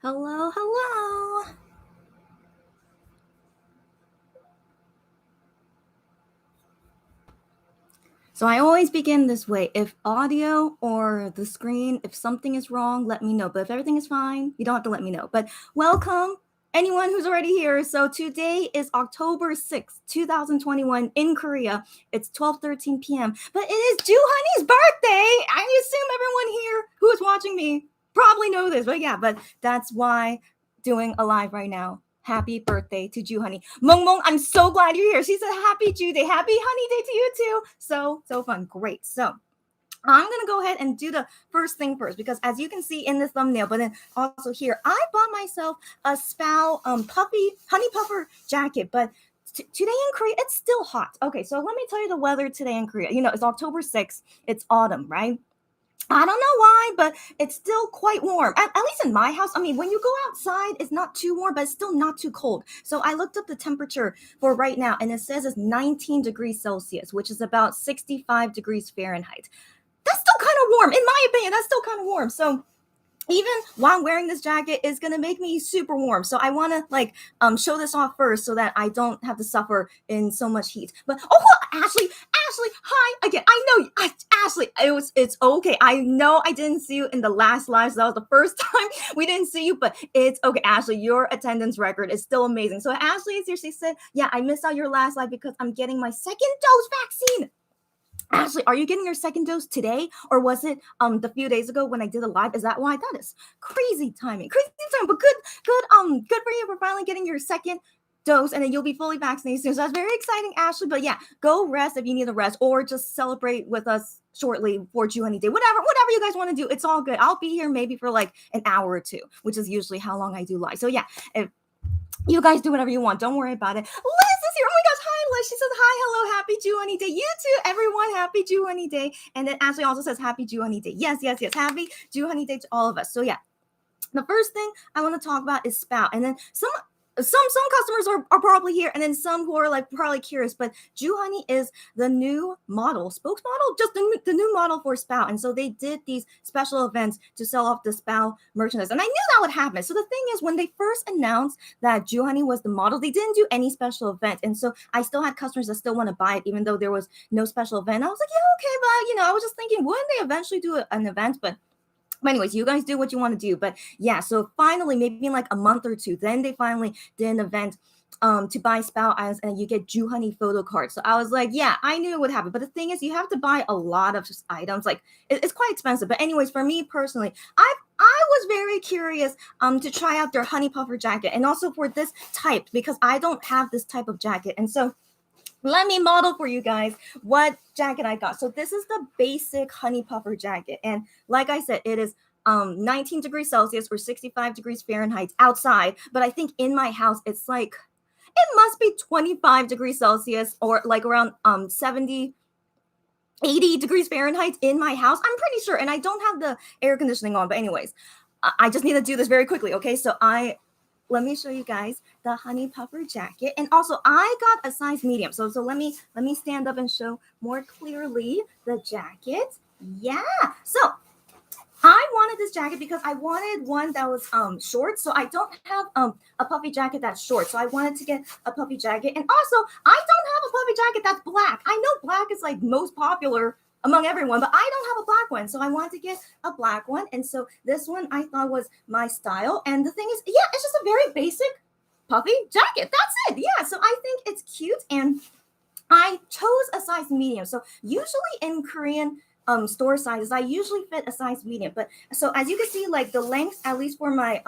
Hello, hello. So I always begin this way. If audio or the screen, if something is wrong, let me know. But if everything is fine, you don't have to let me know. But welcome anyone who's already here. So today is October 6th, 2021 in Korea. It's 12:13 p.m. But it is Joohoney's birthday. I assume everyone here who is watching me probably know this. But yeah, but that's why doing a live right now. Happy birthday to Joohoney. Mong Mong, I'm so glad you're here. She said happy Jew Day. Happy Honey Day to you too. So fun. Great. So I'm going to go ahead and do the first thing first because as you can see in the thumbnail, but then also here, I bought myself a SPAO puffy honey puffer jacket, but today in Korea, it's still hot. Okay, so let me tell you the weather today in Korea. You know, it's October 6th. It's autumn, right? I don't know why, but it's still quite warm. At least in my house. I mean, when you go outside, it's not too warm, but it's still not too cold. So I looked up the temperature for right now, and it says it's 19 degrees Celsius, which is about 65 degrees Fahrenheit. That's still kind of warm. In my opinion, that's still kind of warm. So even while I'm wearing this jacket is gonna make me super warm. So I wanna show this off first so that I don't have to suffer in so much heat. But Ashley, hi again. I know you, Ashley. It's okay. I know I didn't see you in the last live. So that was the first time we didn't see you, but it's okay, Ashley. Your attendance record is still amazing. So Ashley is here. She said, "Yeah, I missed out your last live because I'm getting my second dose vaccine." Ashley, are you getting your second dose today, or was it the few days ago when I did a live? Is that why? That is crazy timing, but good for you for finally getting your second dose, and then you'll be fully vaccinated soon. So that's very exciting, Ashley. But yeah, go rest if you need a rest, or just celebrate with us shortly for Joohoney Day. Whatever you guys want to do, it's all good. I'll be here maybe for like an hour or two, which is usually how long I do live. So yeah, if you guys do whatever you want. Don't worry about it. Liz is here. Oh my gosh. Hi, Liz. She says, hi, hello, happy Joohoney Day. You too, everyone. Happy Joohoney Day. And then Ashley also says, happy Joohoney Day. Yes. Happy Joohoney Day to all of us. So yeah, the first thing I want to talk about is SPAO. And then some customers are probably here, and then some who are like probably curious, but Joohoney is the new model, spokesmodel, just the new model for SPAO. And so they did these special events to sell off the SPAO merchandise. And I knew that would happen. So the thing is, when they first announced that Joohoney was the model, they didn't do any special event. And so I still had customers that still want to buy it, even though there was no special event. I was like, yeah, okay, but I was just thinking, wouldn't they eventually do an event? But anyways, you guys do what you want to do. But yeah, so finally, maybe in like a month or two, then they finally did an event to buy SPAO and you get Joohoney photo cards. So I was like, yeah, I knew it would happen. But the thing is, you have to buy a lot of items. Like it's quite expensive. But anyways, for me personally, I was very curious to try out their honey puffer jacket, and also for this type, because I don't have this type of jacket. And so let me model for you guys what jacket I got. So this is the basic honey puffer jacket. And like I said, it is 19 degrees Celsius or 65 degrees Fahrenheit outside. But I think in my house, it's like, it must be 25 degrees Celsius or like around 70, 80 degrees Fahrenheit in my house. I'm pretty sure. And I don't have the air conditioning on. But anyways, I just need to do this very quickly. Okay, so let me show you guys the honey puffer jacket. And also I got a size medium. So let me stand up and show more clearly the jacket. Yeah. So I wanted this jacket because I wanted one that was short. So I don't have a puffy jacket that's short. So I wanted to get a puffy jacket. And also I don't have a puffy jacket that's black. I know black is like most popular among everyone, but I don't have a black one. So I wanted to get a black one. And so this one I thought was my style. And the thing is, yeah, it's just a very basic puffy jacket. That's it. Yeah. So I think it's cute. And I chose a size medium. So usually in Korean store sizes, I usually fit a size medium. But so as you can see, like the length, at least for my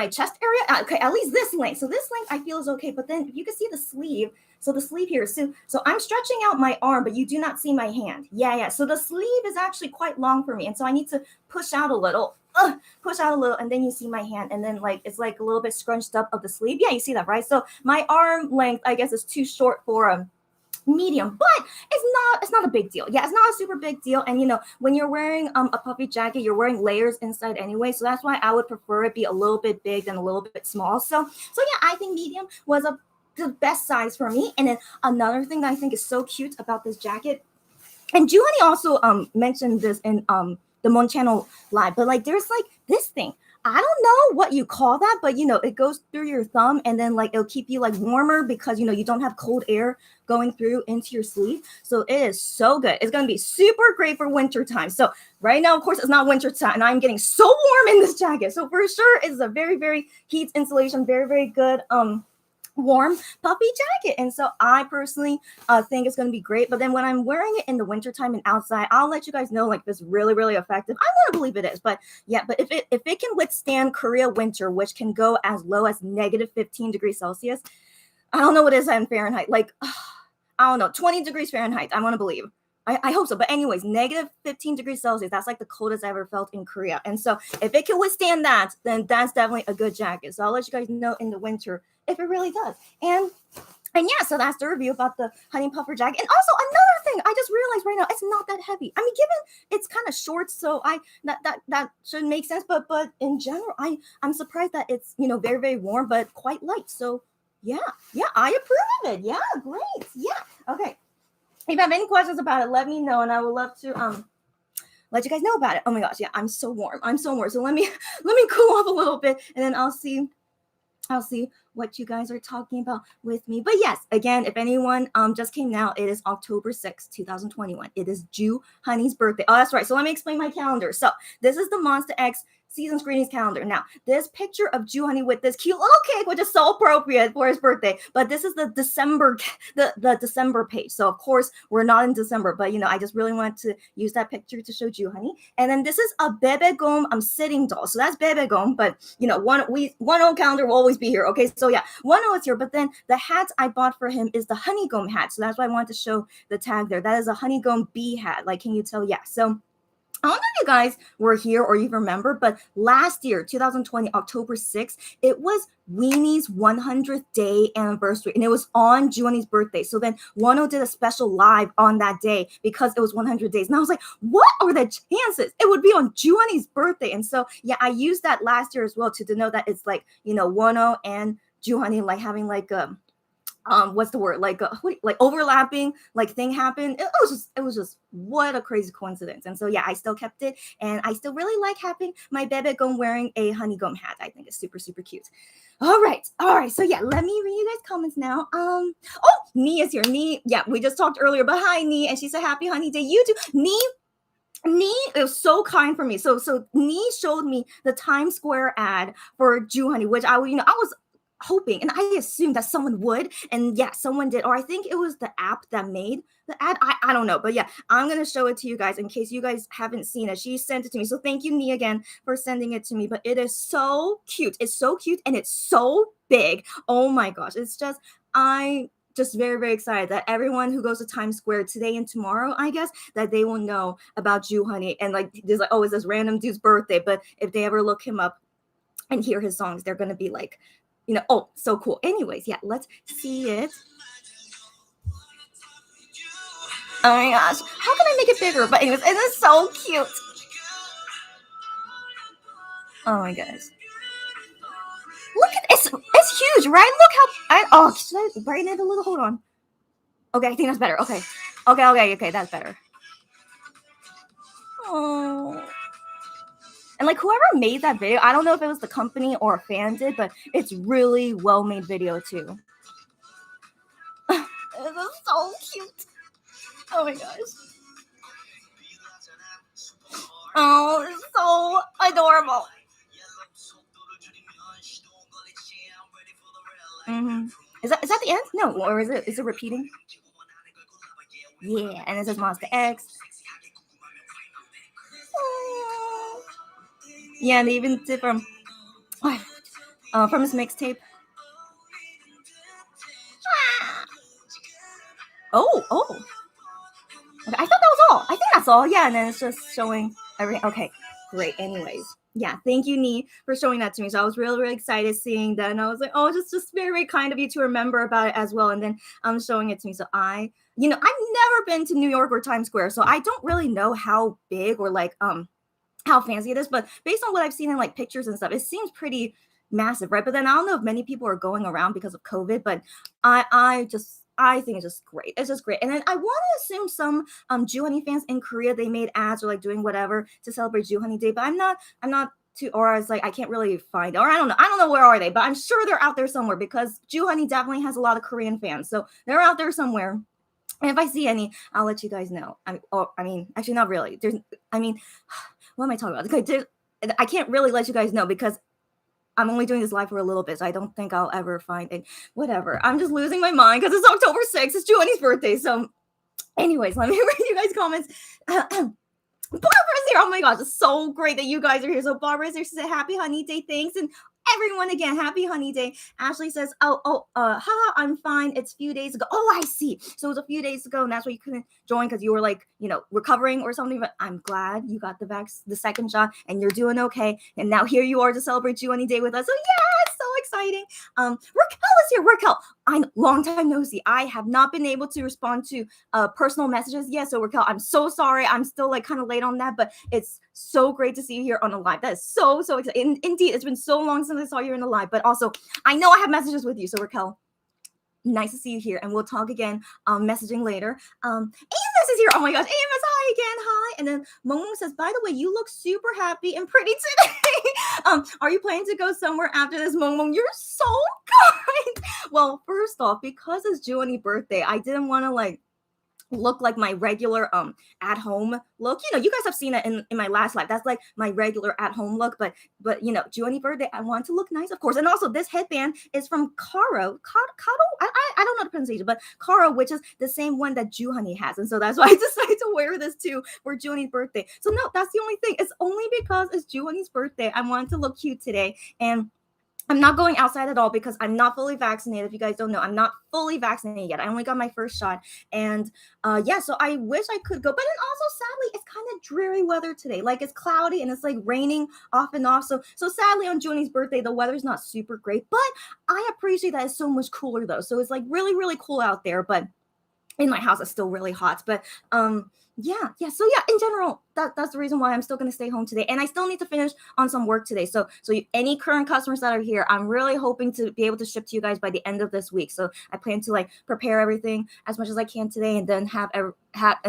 chest area, okay, at least this length. So this length I feel is okay. But then if you can see the sleeve, so the sleeve here, so I'm stretching out my arm, but you do not see my hand. Yeah. So the sleeve is actually quite long for me. And so I need to push out a little, and then you see my hand. And then like, it's like a little bit scrunched up of the sleeve. Yeah, you see that, right? So my arm length, I guess, is too short for medium, but it's not a big deal. Yeah, it's not a super big deal. And when you're wearing a puffy jacket, you're wearing layers inside anyway, so that's why I would prefer it be a little bit big than a little bit small. So yeah, I think medium was the best size for me. And then another thing that I think is so cute about this jacket, and Joohoney also mentioned this in the Mon channel live, but like there's like this thing. I don't know what you call that, but it goes through your thumb and then like it'll keep you like warmer because you don't have cold air going through into your sleeve. So it is so good. It's gonna be super great for winter time. So right now, of course, it's not winter time, and I'm getting so warm in this jacket. So for sure, it's a very, very heat insulation, very, very good warm puffy jacket. And so I personally think it's going to be great. But then when I'm wearing it in the wintertime and outside, I'll let you guys know like if it's really, really effective. I want to believe it is, but yeah, but if it can withstand Korea winter, which can go as low as negative 15 degrees Celsius, I don't know what it is in Fahrenheit, like I don't know, 20 degrees Fahrenheit, I want to believe. I hope so. But anyways, negative 15 degrees Celsius, that's like the coldest I ever felt in Korea. And so if it can withstand that, then that's definitely a good jacket. So I'll let you guys know in the winter if it really does. And yeah, so that's the review about the honey puffer jacket. And also another thing, I just realized right now, it's not that heavy. I mean, given it's kind of short, so that should make sense. But in general, I'm surprised that it's very, very warm, but quite light. So yeah, I approve of it. Yeah, great. Yeah, okay. If you have any questions about it, let me know, and I would love to let you guys know about it. Oh my gosh, yeah, I'm so warm. So let me cool off a little bit, and then I'll see what you guys are talking about with me. But yes, again, if anyone just came now, it is October 6th, 2021. It is Joohoney's birthday. Oh, that's right. So let me explain my calendar. So this is the Monster X season screenings calendar. Now, this picture of Joohoney with this cute little cake, which is so appropriate for his birthday. But this is the December, the December page. So of course we're not in December, but I just really want to use that picture to show Joohoney. And then this is a Bebegom sitting doll. So that's Bebegom, but one old calendar will always be here. Okay, so yeah, 1O is here. But then the hat I bought for him is the honeycomb hat. So that's why I wanted to show the tag there. That is a honeycomb bee hat. Like, can you tell? Yeah. So I don't know if you guys were here or you remember, but last year, 2020, October 6th, it was Weenie's 100th day anniversary, and it was on Joohoney's birthday. So then 1O did a special live on that day because it was 100 days. And I was like, what are the chances it would be on Joohoney's birthday? And so, yeah, I used that last year as well to denote that it's like, 1O and Joohoney like having like a what's the word, like overlapping like thing happened. It was just what a crazy coincidence. And so yeah, I still kept it, and I still really like having my Bebegom wearing a honeycomb hat. I think it's super, super cute. All right, so yeah, let me read you guys comments now. Oh, Nee is here. Nee, yeah, we just talked earlier, but hi Nee, and she said happy honey day. You too. Nee is so kind for me. So Nee showed me the Times Square ad for Joohoney, which I was hoping, and I assumed that someone would, and yeah, someone did, or I think it was the app that made the ad. I don't know, but yeah, I'm gonna show it to you guys in case you guys haven't seen it. She sent it to me, so thank you, Nee, again for sending it to me. But it is so cute. It's so cute, and it's so big. Oh my gosh, it's just very, very excited that everyone who goes to Times Square today and tomorrow, I guess, that they will know about Joohoney, and like there's like, oh, it's this random dude's birthday, but if they ever look him up and hear his songs, they're gonna be like, oh, so cool. Anyways, yeah, let's see it. Oh my gosh, how can I make it bigger? But anyways, it is so cute. Oh my gosh. Look at it's huge, right? Look how should I brighten it a little? Hold on. Okay, I think that's better. Okay, that's better. Oh. And like whoever made that video, I don't know if it was the company or a fan did, but it's really well made video too. This is so cute. Oh my gosh. Oh, it's so adorable. Mm-hmm. Is that the end? No, or is it repeating? Yeah, and it says Monster X. Oh. Yeah, and they even did from his mixtape. Oh. Okay, I thought that was all. I think that's all. Yeah, and then it's just showing everything. Okay, great. Anyways, yeah, thank you, Nee, for showing that to me. So I was really, really excited seeing that, and I was like, oh, just very, very kind of you to remember about it as well. And then showing it to me. So I've never been to New York or Times Square, so I don't really know how big or like how fancy it is. But based on what I've seen in like pictures and stuff, it seems pretty massive, right? But then I don't know if many people are going around because of COVID, but I think it's just great. It's just great. And then I want to assume some Joohoney fans in Korea, they made ads or like doing whatever to celebrate Joohoney Day, but I'm not to, or I was like, I can't really find, or I don't know where are they, but I'm sure they're out there somewhere because Joohoney definitely has a lot of Korean fans, so they're out there somewhere. And if I see any, I'll let you guys know. I mean, actually, not really. I mean, what am I talking about? Okay, I can't really let you guys know because I'm only doing this live for a little bit, so I don't think I'll ever find it. Whatever. I'm just losing my mind because it's October 6th. It's Joohoney's birthday. So, anyways, let me read you guys' comments. Barbara's here. Oh my gosh, it's so great that you guys are here. So Barbara's here. She said, "Happy Honey Day, thanks." And everyone again, happy Honey Day. Ashley says, haha, I'm fine. It's a few days ago. Oh, I see. So it was a few days ago, and that's why you couldn't join because you were like, recovering or something. But I'm glad you got the second shot, and you're doing okay. And now here you are to celebrate Joohoney Day with us. So yeah, it's so exciting. Raquel is here. Raquel, I'm long time no see. I have not been able to respond to personal messages yet. So Raquel, I'm so sorry. I'm still like kind of late on that, but it's so great to see you here on the live. That is so exciting. Indeed, it's been so long since I saw you in the live, but also I know I have messages with you. So Raquel, nice to see you here, and we'll talk again messaging later. AMS is here. Oh my gosh, AMS, hi again. Hi. And then Momo says, by the way, you look super happy and pretty today. Are you planning to go somewhere after this? Momo, you're so kind. Well, first off, because it's Joohoney's birthday, I didn't want to look like my regular at home look. You guys have seen it in my last live. That's like my regular at home look, but Joohoney birthday, I want to look nice, of course. And also this headband is from Caro. I don't know the pronunciation, but Caro, which is the same one that Joohoney has. And so that's why I decided to wear this too for Joohoney's birthday. So no, that's the only thing. It's only because it's Joohoney's birthday. I wanted to look cute today, and I'm not going outside at all because I'm not fully vaccinated. If you guys don't know, I'm not fully vaccinated yet. I only got my first shot. And so I wish I could go. But then also, sadly, it's kind of dreary weather today. Like, it's cloudy and it's like raining off and off. So sadly, on Joohoney's birthday, the weather's not super great. But I appreciate that it's so much cooler, though. So it's like really, really cool out there. But in my house, it's still really hot. But yeah. So yeah, in general, that's the reason why I'm still going to stay home today. And I still need to finish on some work today. So any current customers that are here, I'm really hoping to be able to ship to you guys by the end of this week. So I plan to prepare everything as much as I can today, and then have and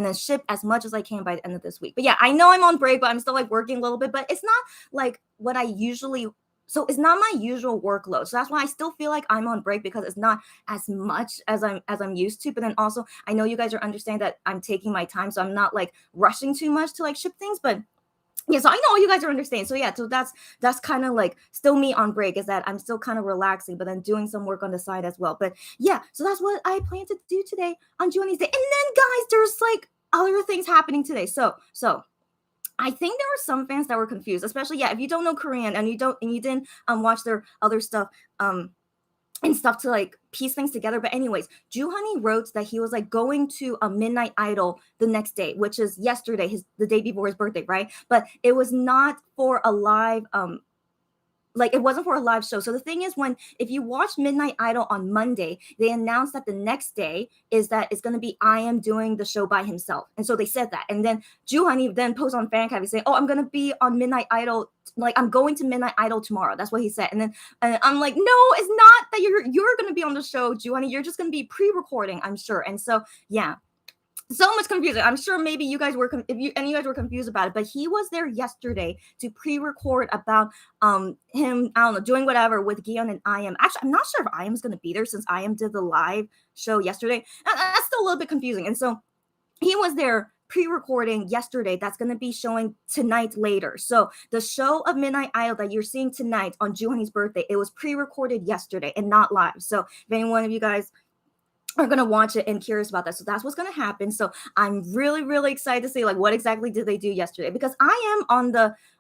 then ship as much as I can by the end of this week. But yeah, I know I'm on break, but I'm still working a little bit, but it's not like what I usually. So it's not my usual workload. So that's why I still feel like I'm on break, because it's not as much as I'm used to. But then also, I know you guys are understanding that I'm taking my time, so I'm not rushing too much to ship things. But yeah, so I know you guys are understanding. So yeah, so that's kind of still me on break, is that I'm still kind of relaxing, but then doing some work on the side as well. But yeah, so that's what I plan to do today on Joohoney's Day. And then guys, there's other things happening today. So I think there were some fans that were confused, especially if you don't know Korean and you didn't watch their other stuff and stuff to piece things together. But anyways, Joohoney wrote that he was going to a Midnight Idol the next day, which is yesterday, the day before his birthday, right? But it was not for a live it wasn't for a live show. So the thing is, if you watch Midnight Idol on Monday, they announced that the next day is that it's going to be I.M doing the show by himself. And so they said that. And then Joohoney then posts on Fancam saying, "Oh, I'm going to be on Midnight Idol. I'm going to Midnight Idol tomorrow." That's what he said. And then I'm like, no, it's not that you're going to be on the show, Joohoney. You're just going to be pre-recording, I'm sure. And so, yeah. So much confusion. I'm sure maybe you guys were you guys were confused about it, but he was there yesterday to pre-record about him, I don't know, doing whatever with Gion and I.M. Actually, I'm not sure if I.M is going to be there, since I.M did the live show yesterday. That's still a little bit confusing. And so he was there pre-recording yesterday. That's going to be showing tonight later. So the show of Midnight Idol that you're seeing tonight on Joohoney's birthday, it was pre-recorded yesterday and not live. So if any one of you guys are going to watch it and curious about that, so that's what's going to happen. So I'm really, really excited to see what exactly did they do yesterday, because I am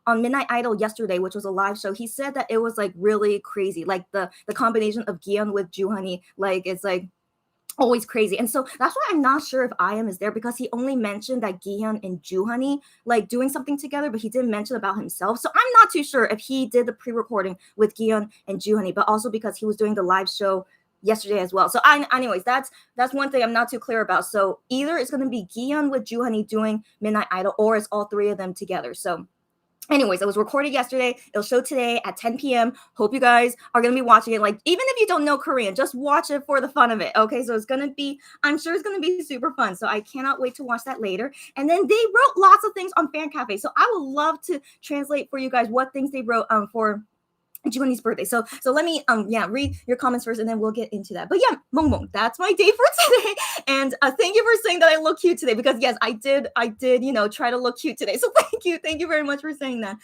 on Midnight Idol yesterday, which was a live show. He said that it was really crazy, the combination of Gion with Joohoney, it's always crazy. And so that's why I'm not sure if I.M is there, because he only mentioned that Gion and Joohoney doing something together, but he didn't mention about himself. So I'm not too sure if he did the pre-recording with Gion and Joohoney, but also because he was doing the live show yesterday as well. So anyways, that's one thing I'm not too clear about. So either it's going to be Gion with Joohoney doing Midnight Idol, or it's all three of them together. So Anyways, it was recorded yesterday. It'll show today at 10 p.m. Hope you guys are going to be watching it. Like, even if you don't know Korean, just watch it for the fun of it. Okay, so it's going to be, I'm sure it's going to be super fun. So I cannot wait to watch that later. And then they wrote lots of things on Fan Cafe. So I would love to translate for you guys what things they wrote for Joohoney's birthday. So let me read your comments first, and then we'll get into that. But yeah, Mong, that's my day for today. And thank you for saying that I look cute today, because yes, I did try to look cute today. So thank you very much for saying that.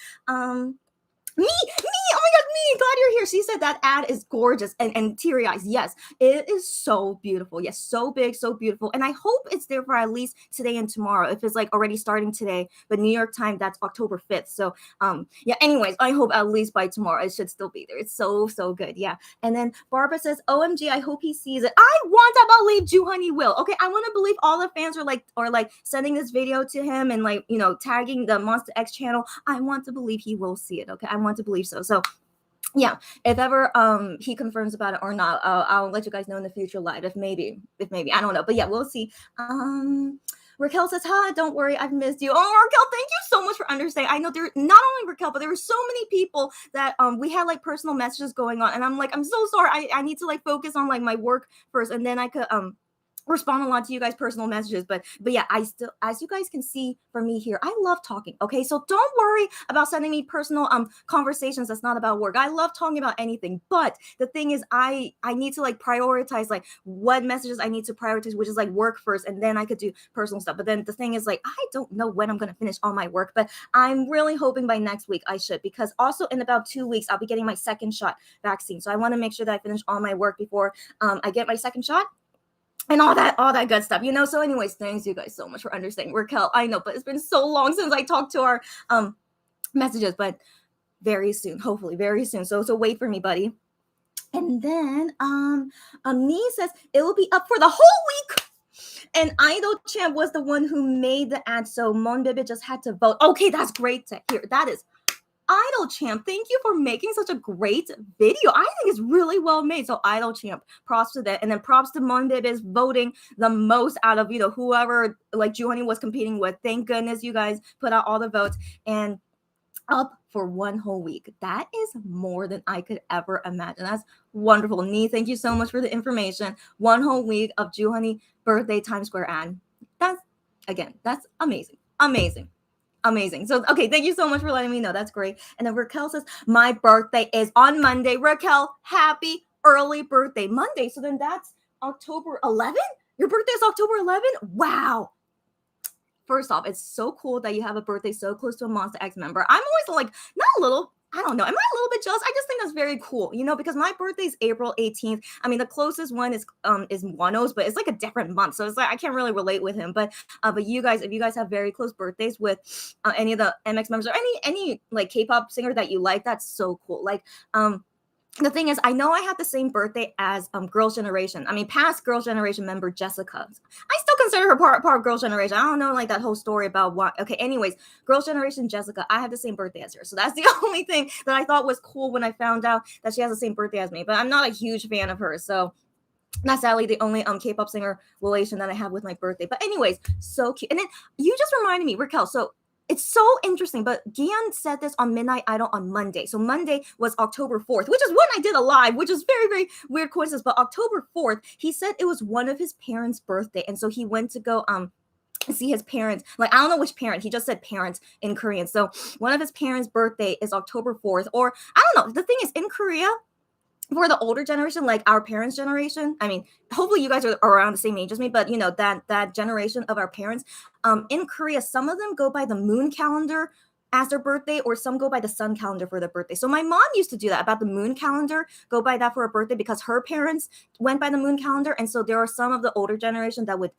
Me, oh my god, me, glad you're here. She said that ad is gorgeous and teary eyes. Yes, it is so beautiful. Yes, so big, so beautiful. And I hope it's there for at least today and tomorrow. If it's like already starting today, but New York time, that's October 5th. So yeah, anyways, I hope at least by tomorrow it should still be there. It's so good. Yeah. And then Barbara says, OMG, I hope he sees it. I want to believe Joohoney will. Okay, I want to believe all the fans are like sending this video to him and like, tagging the Monster X channel. I want to believe he will see it. Okay, I want to believe so. So yeah, if ever he confirms about it or not, I'll let you guys know in the future live. If maybe I don't know, but yeah, we'll see. Raquel says, hi, don't worry, I've missed you. Oh, Raquel, thank you so much for understanding. I know there not only Raquel, but there were so many people that we had like personal messages going on, and I'm like, I'm so sorry. I need to like focus on like my work first, and then I could respond a lot to you guys' personal messages, but yeah, I still, as you guys can see from me here, I love talking. Okay, so don't worry about sending me personal conversations that's not about work. I love talking about anything, but the thing is, I need to like prioritize like what messages I need to prioritize, which is like work first, and then I could do personal stuff. But then the thing is, like, I don't know when I'm gonna finish all my work, but I'm really hoping by next week I should, because also in about 2 weeks I'll be getting my second shot vaccine, so I want to make sure that I finish all my work before I get my second shot. And all that good stuff, So anyways, thanks you guys so much for understanding. Raquel, I know, but it's been so long since I talked to our messages, but very soon, hopefully very soon. So wait for me, buddy. And then Nee says it will be up for the whole week. And Idol Champ was the one who made the ad, so Mon Bebe just had to vote. Okay, that's great to hear. That is Idol Champ, thank you for making such a great video. I think it's really well made. So Idol Champ, props to that. And then props to Monbib is voting the most out of, whoever like Joohoney was competing with. Thank goodness you guys put out all the votes. And up for one whole week. That is more than I could ever imagine. That's wonderful. Nee, thank you so much for the information. One whole week of Joohoney birthday Times Square ad. That's amazing. Amazing. So, okay, thank you so much for letting me know. That's great. And then Raquel says, my birthday is on Monday. Raquel, happy early birthday. Monday. So then that's October 11th? Your birthday is October 11th? Wow. First off, it's so cool that you have a birthday so close to a Monster X member. I'm always like, not a little, I don't know. Am I a little bit jealous? I just think that's very cool, because my birthday is April 18th. I mean, the closest one is Wano's, but it's like a different month. So it's like, I can't really relate with him. But you guys, if you guys have very close birthdays with any of the MX members or any like K-pop singer that you like, that's so cool. Like, the thing is, I know I had the same birthday as Girls' Generation. I mean, past Girls' Generation member Jessica. I still consider her part of Girls' Generation. I don't know like that whole story about what. Okay, anyways, Girls' Generation Jessica, I have the same birthday as her. So that's the only thing that I thought was cool when I found out that she has the same birthday as me. But I'm not a huge fan of her. So that's sadly the only K-pop singer relation that I have with my birthday. But anyways, so cute. And then you just reminded me, Raquel, so it's so interesting, but Gian said this on Midnight Idol on Monday. So Monday was October 4th, which is when I did a live, which is very, very weird coincidence. But October 4th, he said it was one of his parents' birthday. And so he went to go see his parents. Like, I don't know which parent. He just said parents in Korean. So one of his parents' birthday is October 4th. Or I don't know. The thing is, in Korea, for the older generation, like our parents' generation, I mean, hopefully you guys are around the same age as me, but that generation of our parents, in Korea, some of them go by the moon calendar as their birthday, or some go by the sun calendar for their birthday. So my mom used to do that, about the moon calendar, go by that for her birthday, because her parents went by the moon calendar. And so there are some of the older generation that would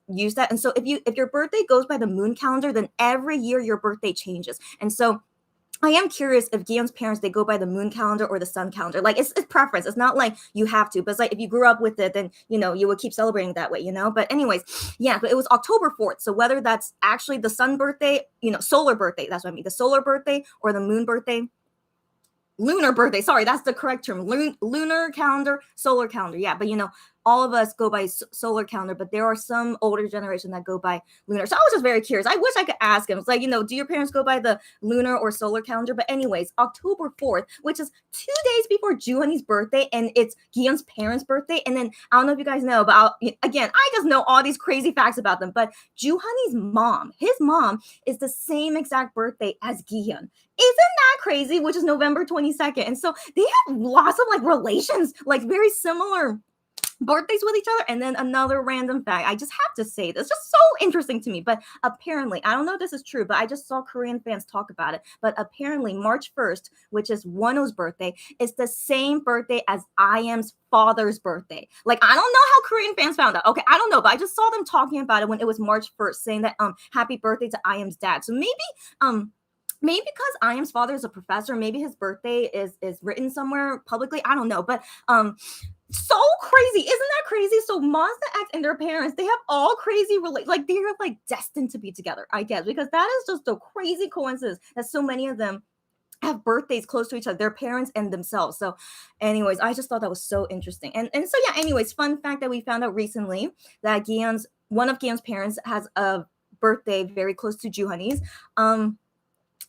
use that. And so if your birthday goes by the moon calendar, then every year your birthday changes. And so I am curious if Guillaume's parents, they go by the moon calendar or the sun calendar. Like, it's preference. It's not like you have to, but it's like if you grew up with it, then, you would keep celebrating that way, But anyways, yeah, but it was October 4th. So whether that's actually the sun birthday, solar birthday, that's what I mean, the solar birthday or the moon birthday, lunar birthday. Sorry, that's the correct term. Lunar calendar, solar calendar. Yeah, but all of us go by solar calendar, but there are some older generation that go by lunar. So I was just very curious. I wish I could ask him. It's like, do your parents go by the lunar or solar calendar? But anyways, October 4th, which is 2 days before Joohoney's birthday, and it's Guillaume's parents' birthday. And then I don't know if you guys know, but again, I just know all these crazy facts about them. But Joohoney's mom, his mom, is the same exact birthday as Guillaume. Isn't that crazy? Which is November 22nd. And so they have lots of like relations, like very similar birthdays with each other. And then another random fact, I just have to say this, just so interesting to me, but apparently, I don't know if this is true, but I just saw Korean fans talk about it, but apparently March 1st, which is Wonho's birthday, is the same birthday as I.M's father's birthday. Like, I don't know how Korean fans found out. Okay, I don't know, but I just saw them talking about it when it was March 1st, saying that happy birthday to I.M's dad. So maybe because I.M's father is a professor, maybe his birthday is written somewhere publicly. I don't know, but so crazy. Isn't that crazy? So Monster X and their parents, they have all crazy like they're like destined to be together, I guess, because that is just a crazy coincidence that so many of them have birthdays close to each other, their parents and themselves. So anyways, I just thought that was so interesting. And so yeah, anyways, fun fact that we found out recently that one of Guillaume's parents has a birthday very close to Joohoney's.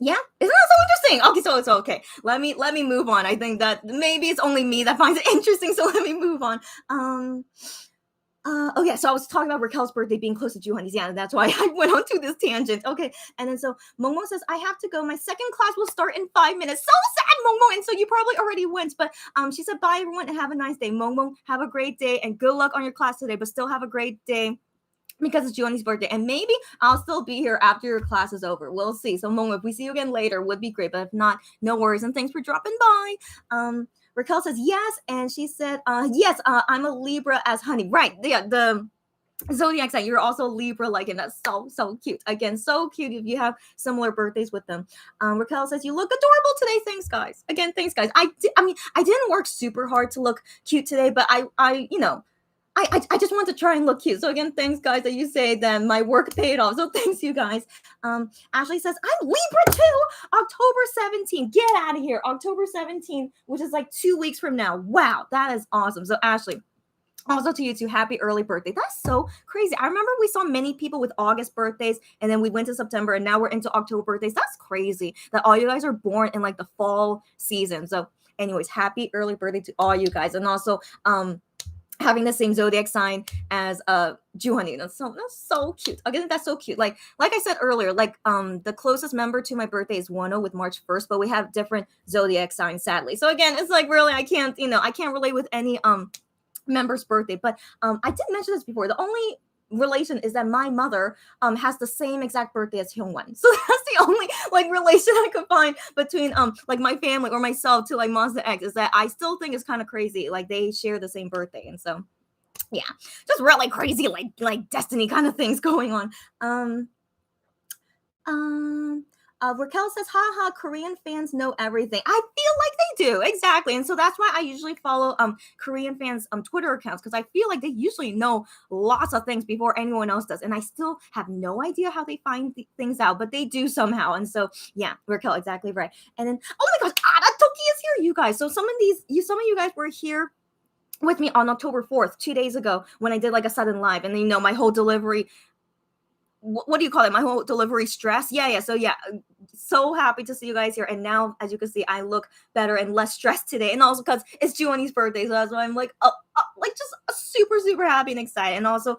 Yeah, isn't that so interesting? Okay, so okay. Let me move on. I think that maybe it's only me that finds it interesting, so let me move on. Oh yeah, so I was talking about Raquel's birthday being close to Joohoney's. Yeah, that's why I went on to this tangent. Okay, and then so Momo says, I have to go. My second class will start in 5 minutes. So sad, Momo. And so you probably already went, but she said, bye everyone and have a nice day. Momo, have a great day and good luck on your class today, but still have a great day, because it's Joohoney's birthday, and maybe I'll still be here after your class is over. We'll see. So, Momo, if we see you again later, would be great. But if not, no worries. And thanks for dropping by. Raquel says yes, and she said yes. I'm a Libra as Honey. Right? The zodiac sign. You're also Libra, like, and that's so cute. Again, so cute if you have similar birthdays with them. Raquel says you look adorable today. Thanks, guys. Again, thanks, guys. I didn't work super hard to look cute today, but I just want to try and look cute. So again, thanks guys that you say that my work paid off. So thanks you guys. Ashley says, I'm Libra too. October 17th. Get out of here. October 17th, which is like 2 weeks from now. Wow, that is awesome. So Ashley, also to you too, happy early birthday. That's so crazy. I remember we saw many people with August birthdays, and then we went to September, and now we're into October birthdays. That's crazy that all you guys are born in like the fall season. So anyways, happy early birthday to all you guys. And also, having the same zodiac sign as Joohoney. That's so cute. Again, that's so cute. Like I said earlier, like the closest member to my birthday is Wonho with March 1st, but we have different zodiac signs, sadly. So again, it's like really I can't relate with any member's birthday. But I did mention this before. The only relation is that my mother has the same exact birthday as Hyungwon. So that's the only like relation I could find between like my family or myself to like Monster X, is that I still think it's kind of crazy. Like they share the same birthday. And so yeah, just really crazy like destiny kind of things going on. Raquel says, haha, Korean fans know everything. I feel like they do. Exactly. And so that's why I usually follow Korean fans Twitter accounts, because I feel like they usually know lots of things before anyone else does. And I still have no idea how they find things out, but they do somehow. And so, yeah, Raquel, exactly right. And then, oh my gosh, Toki is here, you guys. So some of you guys were here with me on October 4th, 2 days ago, when I did like a sudden live, and then, my whole delivery, what do you call it? My whole delivery stress. Yeah. So yeah, so happy to see you guys here. And now, as you can see, I look better and less stressed today. And also because it's Joohoney's birthday. So that's why I'm like just super, super happy and excited. And also,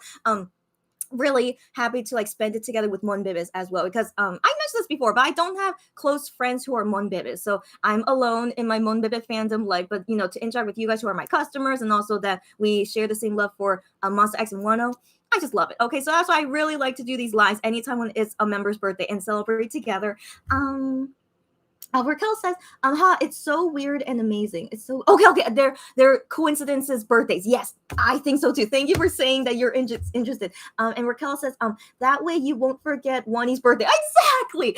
really happy to like spend it together with Monbibis as well, because I mentioned this before, but I don't have close friends who are Monbibis, so I'm alone in my Monbibis fandom life. But to interact with you guys who are my customers, and also that we share the same love for Monster X and Wonho, I just love it. Okay, so that's why I really like to do these lives anytime when it's a member's birthday and celebrate together. Raquel says, it's so weird and amazing. It's so okay. They're coincidences, birthdays. Yes, I think so too. Thank you for saying that you're interested. And Raquel says, that way you won't forget Wani's birthday. Exactly.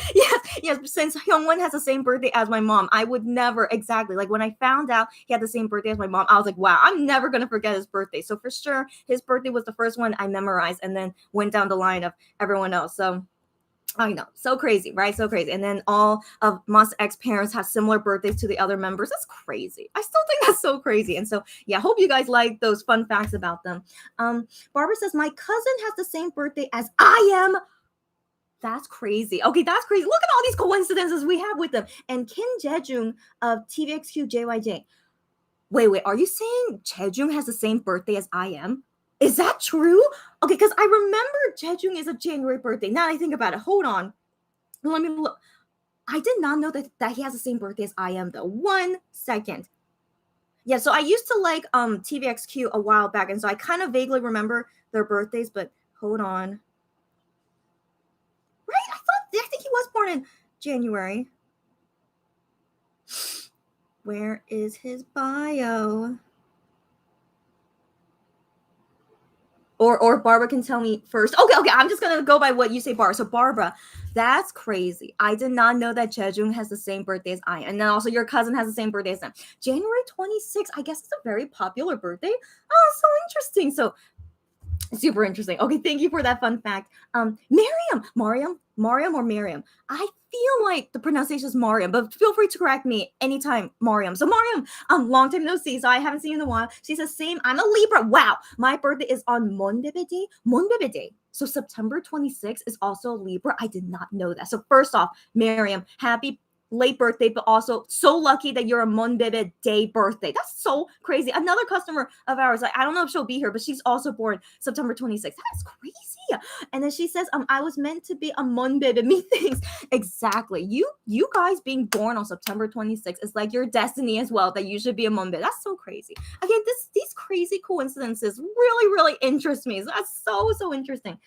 Yes. Since Hyungwon has the same birthday as my mom, I would never exactly like when I found out he had the same birthday as my mom. I was like, wow, I'm never gonna forget his birthday. So for sure, his birthday was the first one I memorized, and then went down the line of everyone else. So. I know, so crazy, right? So crazy. And then all of Monsta X parents have similar birthdays to the other members. That's crazy. I still think that's so crazy. And so, yeah, hope you guys like those fun facts about them. Barbara says, my cousin has the same birthday as I am. That's crazy. Okay, that's crazy. Look at all these coincidences we have with them. And Kim Jejung of TVXQ JYJ. Wait, are you saying Jejung has the same birthday as I am? Is that true? Okay, because I remember Jejung is a January birthday. Now that I think about it, hold on. Let me look. I did not know that he has the same birthday as I am, though. 1 second. Yeah, so I used to like TVXQ a while back, and so I kind of vaguely remember their birthdays, but hold on. Right? I think he was born in January. Where is his bio? Or Barbara can tell me first. Okay, I'm just gonna go by what you say, Barbara. So Barbara, that's crazy. I did not know that Jejung has the same birthday as I am. And then also your cousin has the same birthday as them. January 26th, I guess it's a very popular birthday. Oh, so interesting. So super interesting. Okay, thank you for that fun fact. Mariam or Miriam. I feel like the pronunciation is Mariam, but feel free to correct me anytime, Mariam. So Mariam, long time no see, so I haven't seen you in a while. She says, same, I'm a Libra. Wow, my birthday is on Monbebe Day. So September 26th is also Libra. I did not know that. So first off, Miriam, happy late birthday, but also so lucky that you're a Monbebe Day birthday. That's so crazy. Another customer of ours, like, I don't know if she'll be here, but she's also born September 26th. That's crazy. And then she says, I was meant to be a Monbebe. Methinks exactly. You guys being born on September 26th is like your destiny as well, that you should be a Monbebe. That's so crazy. Again, these crazy coincidences really interest me. So that's so interesting.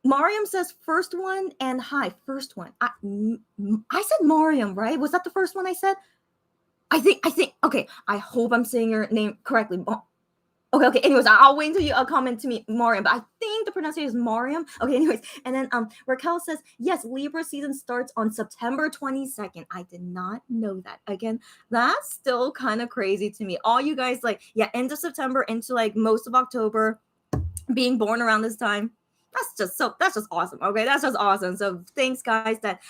Mariam says first one and hi, first one. I said Mariam, right? Was that the first one I said? I think, okay, I hope I'm saying your name correctly. Okay. Anyways, I'll wait until you comment to me, Mariam, but I think the pronunciation is Mariam. Okay, anyways. And then Raquel says, yes, Libra season starts on September 22nd. I did not know that. Again, that's still kind of crazy to me. All you guys like, yeah, end of September into like most of October, being born around this time. That's just awesome. Okay, that's just awesome. So thanks guys that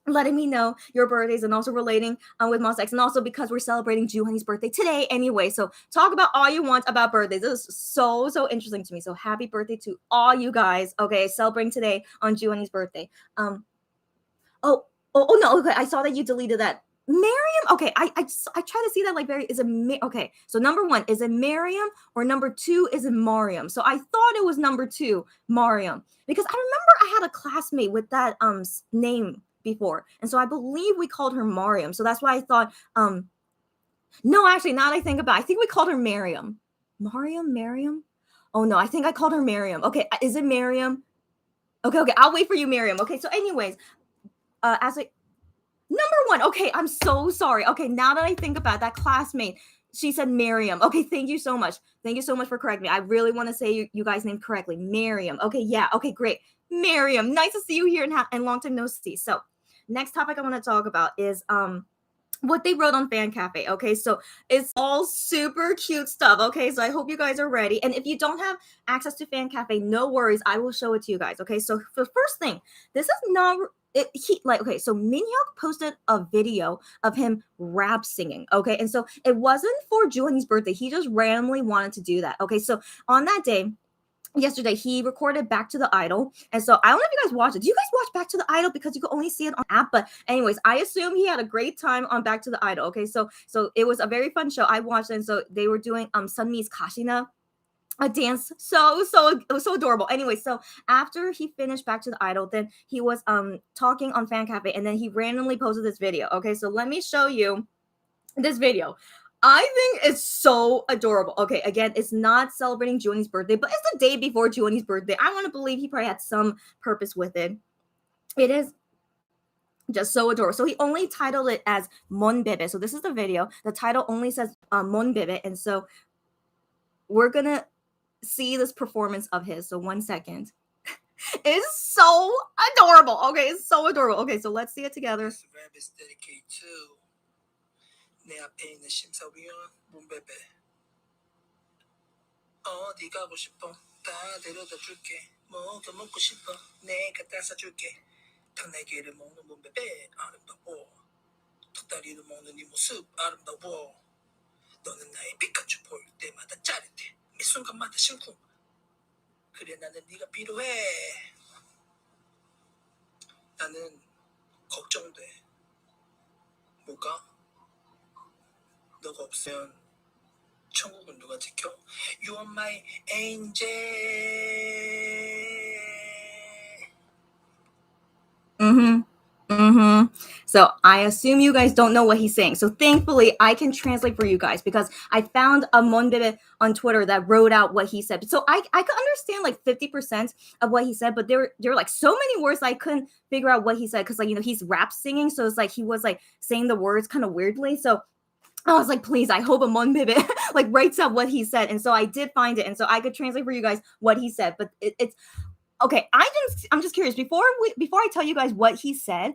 letting me know your birthdays and also relating with Monsta X, and also because we're celebrating Joohoney's birthday today anyway. So talk about all you want about birthdays. This is so interesting to me. So happy birthday to all you guys. Okay, celebrating today on Joohoney's birthday. Oh no, okay, I saw that you deleted that. Miriam, okay, I try to see that like okay, so number 1, is it Miriam, or number 2, is it Mariam? So I thought it was number 2, Mariam, because I remember I had a classmate with that name before, and so I believe we called her Mariam. So that's why I thought no, actually, now that I think about it, I think we called her Miriam. Miriam? Oh no, I think I called her Miriam. Okay, is it Miriam? Okay, I'll wait for you, Miriam. Okay, so anyways, as a number 1. Okay, I'm so sorry. Okay, now that I think about it, that classmate, she said Miriam. Okay, thank you so much. Thank you so much for correcting me. I really want to say you guys' name correctly. Miriam. Okay, yeah. Okay, great. Miriam, nice to see you here and long time no see. So, next topic I want to talk about is what they wrote on Fan Cafe. Okay, so it's all super cute stuff. Okay, so I hope you guys are ready. And if you don't have access to Fan Cafe, no worries. I will show it to you guys. Okay, so the first thing, this is not so Minhyuk posted a video of him rap singing. Okay, and so it wasn't for Joohoney's birthday. He just randomly wanted to do that. Okay, so on that day, yesterday, he recorded Back to the Idol. And so I don't know if you guys watched it. Do you guys watch Back to the Idol? Because you could only see it on app. But anyways, I assume he had a great time on Back to the Idol. Okay, so it was a very fun show. I watched it. And so they were doing Sunmi's Kashina, a dance. So it was so adorable. Anyway, so after he finished Back to the Idol, then he was talking on Fan Cafe, and then he randomly posted this video. Okay, so let me show you this video. I think it's so adorable. Okay, again, it's not celebrating Joohoney's birthday, but it's the day before Joohoney's birthday. I want to believe he probably had some purpose with it. It is just so adorable. So he only titled it as Monbebe. So this is the video. The title only says Monbebe, and so we're gonna see this performance of his. So 1 second. It's so adorable. Okay, it's so adorable. Okay, so let's see it together. This rap is dedicated to 내 앞에 있는 심사위원 문베베. 어디 가고 싶어 다 데려다 줄게 뭐 더 먹고 싶어? 네, 갖다 사줄게. 닭날개를 먹는 몸베베 아름다워. 닭다리를 먹는 네 모습 아름다워. 너는 나의 피카츄 볼 때마다 짜릿해. 매 순간마다 심쿵. 그래 나는 네가 필요해. 나는 걱정돼. 뭐가? 너가 없으면 천국은 누가 지켜? You are my angel. So I assume you guys don't know what he's saying. So thankfully I can translate for you guys because I found a monbebe on Twitter that wrote out what he said. So I could understand like 50% of what he said, but there were like so many words I couldn't figure out what he said because like he's rap singing, so it's like he was like saying the words kind of weirdly. So I was like, please, I hope a monbebe like writes out what he said. And so I did find it, and so I could translate for you guys what he said. But it's okay. I'm just curious. Before I tell you guys what he said,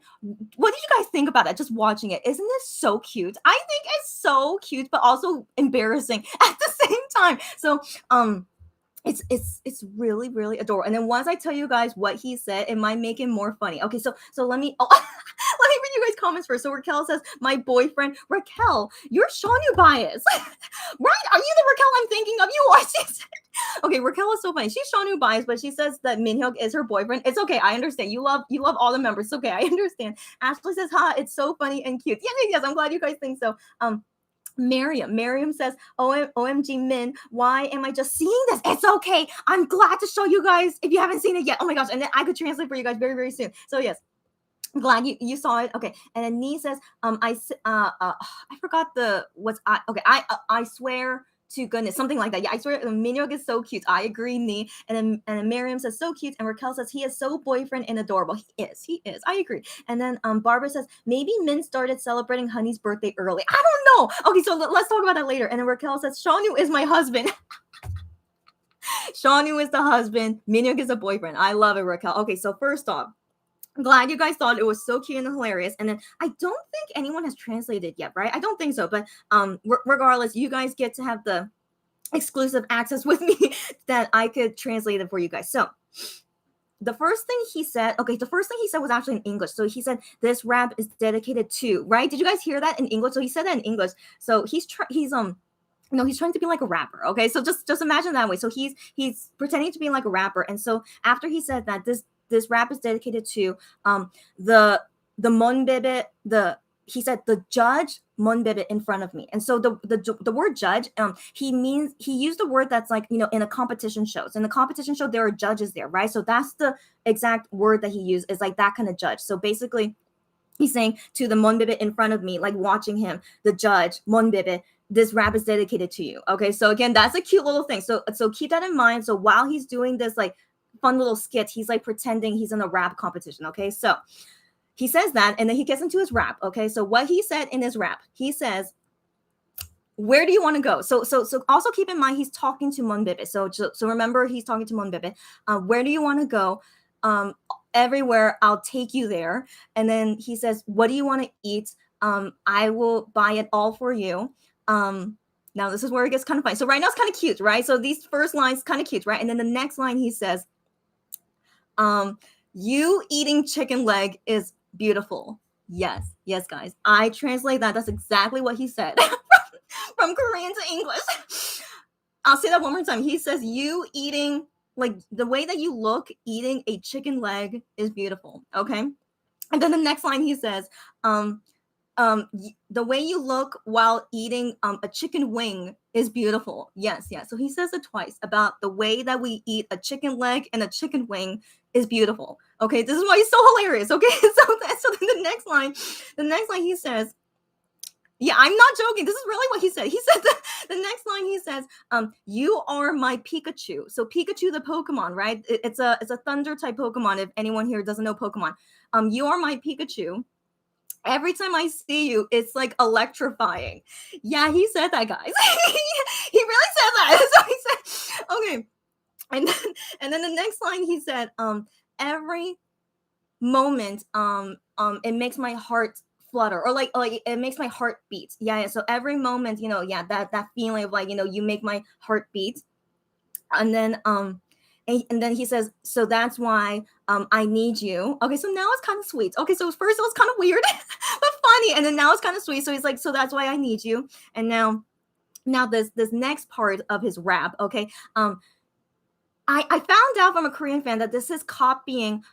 what did you guys think about that? Just watching it, isn't this so cute? I think it's so cute, but also embarrassing at the same time. So it's really really adorable. And then once I tell you guys what he said, it might make it more funny. Okay, so let me let me read you guys comments first. So Raquel says, my boyfriend. Raquel, you're Shawnee bias. Right? Are you the Raquel I'm thinking of? You are. She said, okay, Raquel is so funny. She's Shawnee bias, but she says that Minhyuk is her boyfriend. It's okay. I understand. You love all the members. It's okay. I understand. Ashley says, ha, it's so funny and cute. Yes. I'm glad you guys think so. Miriam says, OMG Min, why am I just seeing this? It's okay. I'm glad to show you guys if you haven't seen it yet. Oh my gosh. And then I could translate for you guys very, very soon. So yes, I'm glad you saw it. Okay. And then Nee says, I forgot I swear to goodness, something like that. Yeah, I swear Minhyuk is so cute. I agree, Nee. And then Miriam says so cute, and Raquel says he is so boyfriend and adorable. He is. I agree. And then Barbara says maybe Min started celebrating Honey's birthday early. I don't know. Okay, so let's talk about that later. And then Raquel says Shanu is my husband. Shanu is the husband. Minhyuk is a boyfriend. I love it, Raquel. Okay, so first off, I'm glad you guys thought it was so cute and hilarious. And then I don't think anyone has translated yet, right? I don't think so. But regardless, you guys get to have the exclusive access with me that I could translate it for you guys. So the first thing he said was actually in English. So he said this rap is dedicated to, right? Did you guys hear that in English? So he said that in English. So he's trying to be like a rapper. Okay, so just imagine that way. So he's pretending to be like a rapper. And so after he said that this rap is dedicated to the monbebe, he said the judge monbebe in front of me. And so the word judge, he used a word that's like, in a competition show. So in the competition show, there are judges there, right? So that's the exact word that he used, is like that kind of judge. So basically he's saying to the monbebe in front of me, like watching him, the judge, monbebe, this rap is dedicated to you. Okay, so again, that's a cute little thing. So keep that in mind. So while he's doing this like fun little skit, he's like pretending he's in a rap competition. Okay, so he says that, and then he gets into his rap. Okay, so what he said in his rap, he says, where do you want to go? So also keep in mind he's talking to monbebe. So remember, he's talking to monbebe. Where do you want to go? Everywhere, I'll take you there. And then he says, what do you want to eat? I will buy it all for you. Now this is where it gets kind of funny. So right now it's kind of cute, right? So these first lines kind of cute, right? And then the next line he says, you eating chicken leg is beautiful. Yes, guys. I translate that. That's exactly what he said from Korean to English. I'll say that one more time. He says, you eating, like the way that you look eating a chicken leg is beautiful. Okay. And then the next line he says, the way you look while eating a chicken wing is beautiful. Yes. So he says it twice about the way that we eat a chicken leg and a chicken wing is beautiful. Okay, this is why he's so hilarious. Okay, so then the next line he says, yeah, I'm not joking. This is really what he said. He said the next line he says, you are my Pikachu. So Pikachu, the Pokemon, right? It's a thunder type Pokemon. If anyone here doesn't know Pokemon, you are my Pikachu. Every time I see you, it's like electrifying. Yeah, he said that, guys. He really said that. So he said, okay. And then the next line he said, every moment, it makes my heart flutter, or like it makes my heart beat. Yeah. So every moment, that feeling of like, you make my heart beat. And then and then he says, so that's why I need you. Okay, so now it's kind of sweet. Okay, so first it was kind of weird, but funny, and then now it's kind of sweet. So he's like, so that's why I need you. And now this next part of his rap, okay, I found out from a Korean fan that this is copying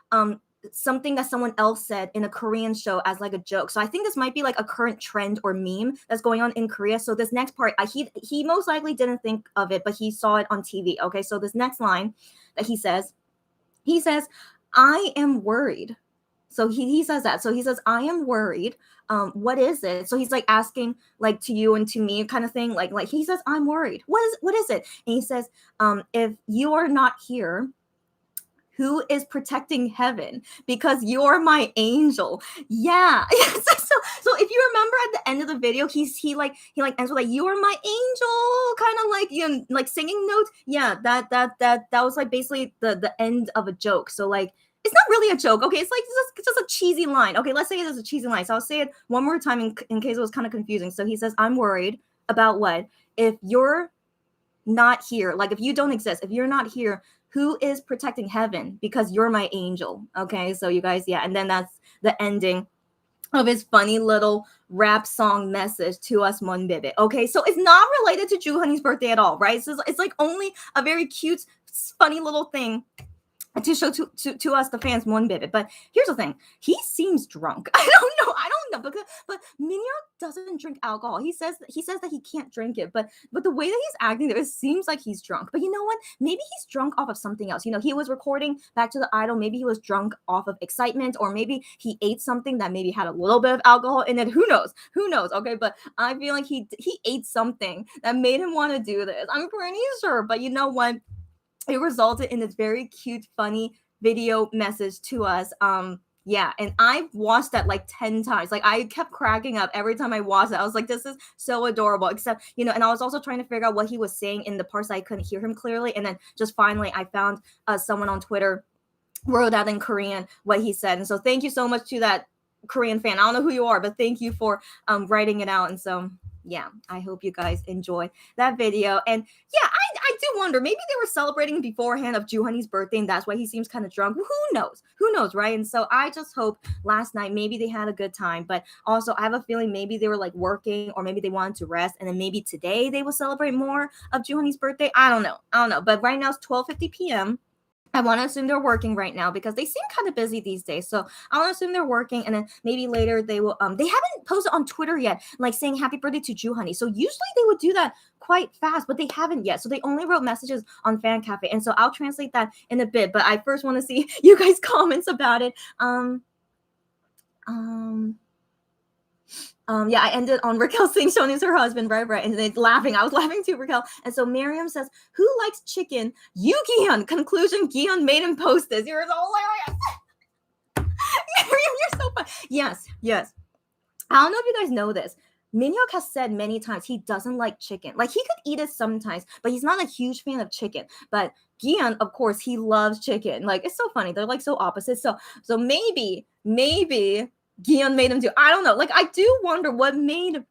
something that someone else said in a Korean show as like a joke. So I think this might be like a current trend or meme that's going on in Korea. So this next part, he most likely didn't think of it, but he saw it on TV. Okay, so this next line that he says, I am worried. So he says that. So he says, I am worried. What is it? So he's like asking like to you and to me kind of thing. Like he says, I'm worried. What is it? And he says, if you are not here, who is protecting heaven? Because you're my angel. Yeah. so if you remember at the end of the video, he ends with like, you are my angel, kind of like, you know, like singing notes. Yeah, that was like basically the end of a joke. So like, it's not really a joke. Okay, it's like it's just a cheesy line. Okay, let's say it is a cheesy line. So I'll say it one more time in case it was kind of confusing. So he says, I'm worried about what? If you're not here, like if you don't exist, if you're not here, who is protecting heaven? Because you're my angel. Okay, so you guys, yeah. And then that's the ending of his funny little rap song message to us, Mon Bebe. Okay, so it's not related to Joohoney's birthday at all, right? So it's like only a very cute, funny little thing to show to us, the fans, Mon Bebe. But here's the thing, he seems drunk. I don't know, but Minhyuk doesn't drink alcohol. He says that he can't drink it, but the way that he's acting there, it seems like he's drunk. But you know what? Maybe he's drunk off of something else. You know, he was recording Back to the Idol. Maybe he was drunk off of excitement, or maybe he ate something that maybe had a little bit of alcohol in it. Who knows? Okay, but I feel like he ate something that made him want to do this. I'm pretty sure. But you know what? It resulted in this very cute, funny video message to us. Yeah, and I've watched that like 10 times. Like I kept cracking up every time I watched it. I was like, this is so adorable. Except, you know, and I was also trying to figure out what he was saying in the parts I couldn't hear him clearly. And then just finally I found someone on Twitter wrote out in Korean what he said. And so thank you so much to that Korean fan. I don't know who you are, but thank you for writing it out. And so yeah, I hope you guys enjoy that video. And yeah, I do wonder, maybe they were celebrating beforehand of Joohoney's birthday, and that's why he seems kind of drunk. Who knows, right? And so I just hope last night maybe they had a good time. But also I have a feeling maybe they were like working, or maybe they wanted to rest, and then maybe today they will celebrate more of Joohoney's birthday. I don't know. But right now it's 12:50 p.m. I want to assume they're working right now because they seem kind of busy these days. So I want to assume they're working, and then maybe later they will. They haven't posted on Twitter yet, like saying happy birthday to Joohoney. So usually they would do that quite fast, but they haven't yet. So they only wrote messages on Fan Cafe, and so I'll translate that in a bit. But I first want to see you guys' comments about it. Yeah, I ended on Raquel saying Sean is her husband, right, and then laughing. I was laughing too, Raquel. And so Miriam says, who likes chicken? You, Gion. Conclusion, Gion made him post this. You're so hilarious. Miriam, you're so fun. Yes. I don't know if you guys know this. Minhyuk has said many times he doesn't like chicken. Like, he could eat it sometimes, but he's not a huge fan of chicken. But Gion, of course, he loves chicken. Like, it's so funny. They're like so opposite. So maybe Gion made him do. I don't know. Like, I do wonder what made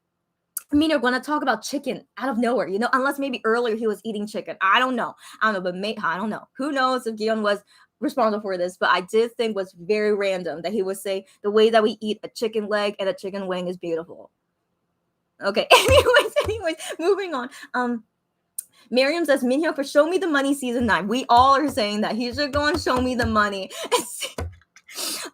Minhyuk want to talk about chicken out of nowhere, you know, unless maybe earlier he was eating chicken. I don't know, but I don't know. Who knows if Gion was responsible for this, but I did think was very random that he would say the way that we eat a chicken leg and a chicken wing is beautiful. Okay, anyways, moving on. Miriam says, Minhyuk for Show Me the Money season 9. We all are saying that he should go on Show Me the Money.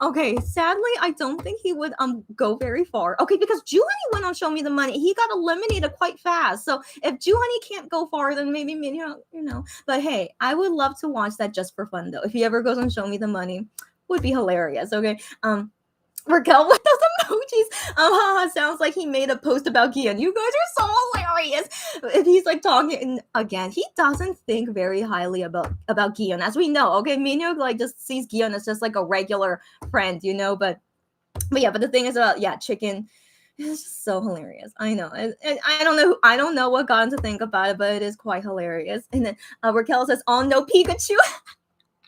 Okay, sadly, I don't think he would go very far. Okay, because Joohoney went on Show Me the Money. He got eliminated quite fast. So if Joohoney can't go far, then maybe Minhyuk, you know. But hey, I would love to watch that just for fun, though. If he ever goes on Show Me the Money, would be hilarious. Okay, Raquel with those emojis. Sounds like he made a post about Gion. You guys are so hilarious. If he's like talking again, he doesn't think very highly about Gion, as we know. Okay, Minhyuk like just sees Gion as just like a regular friend, you know. But yeah, but the thing is about chicken. It's just so hilarious. I know. I don't know what got him to think about it, but it is quite hilarious. And then Raquel says, "Oh no, Pikachu."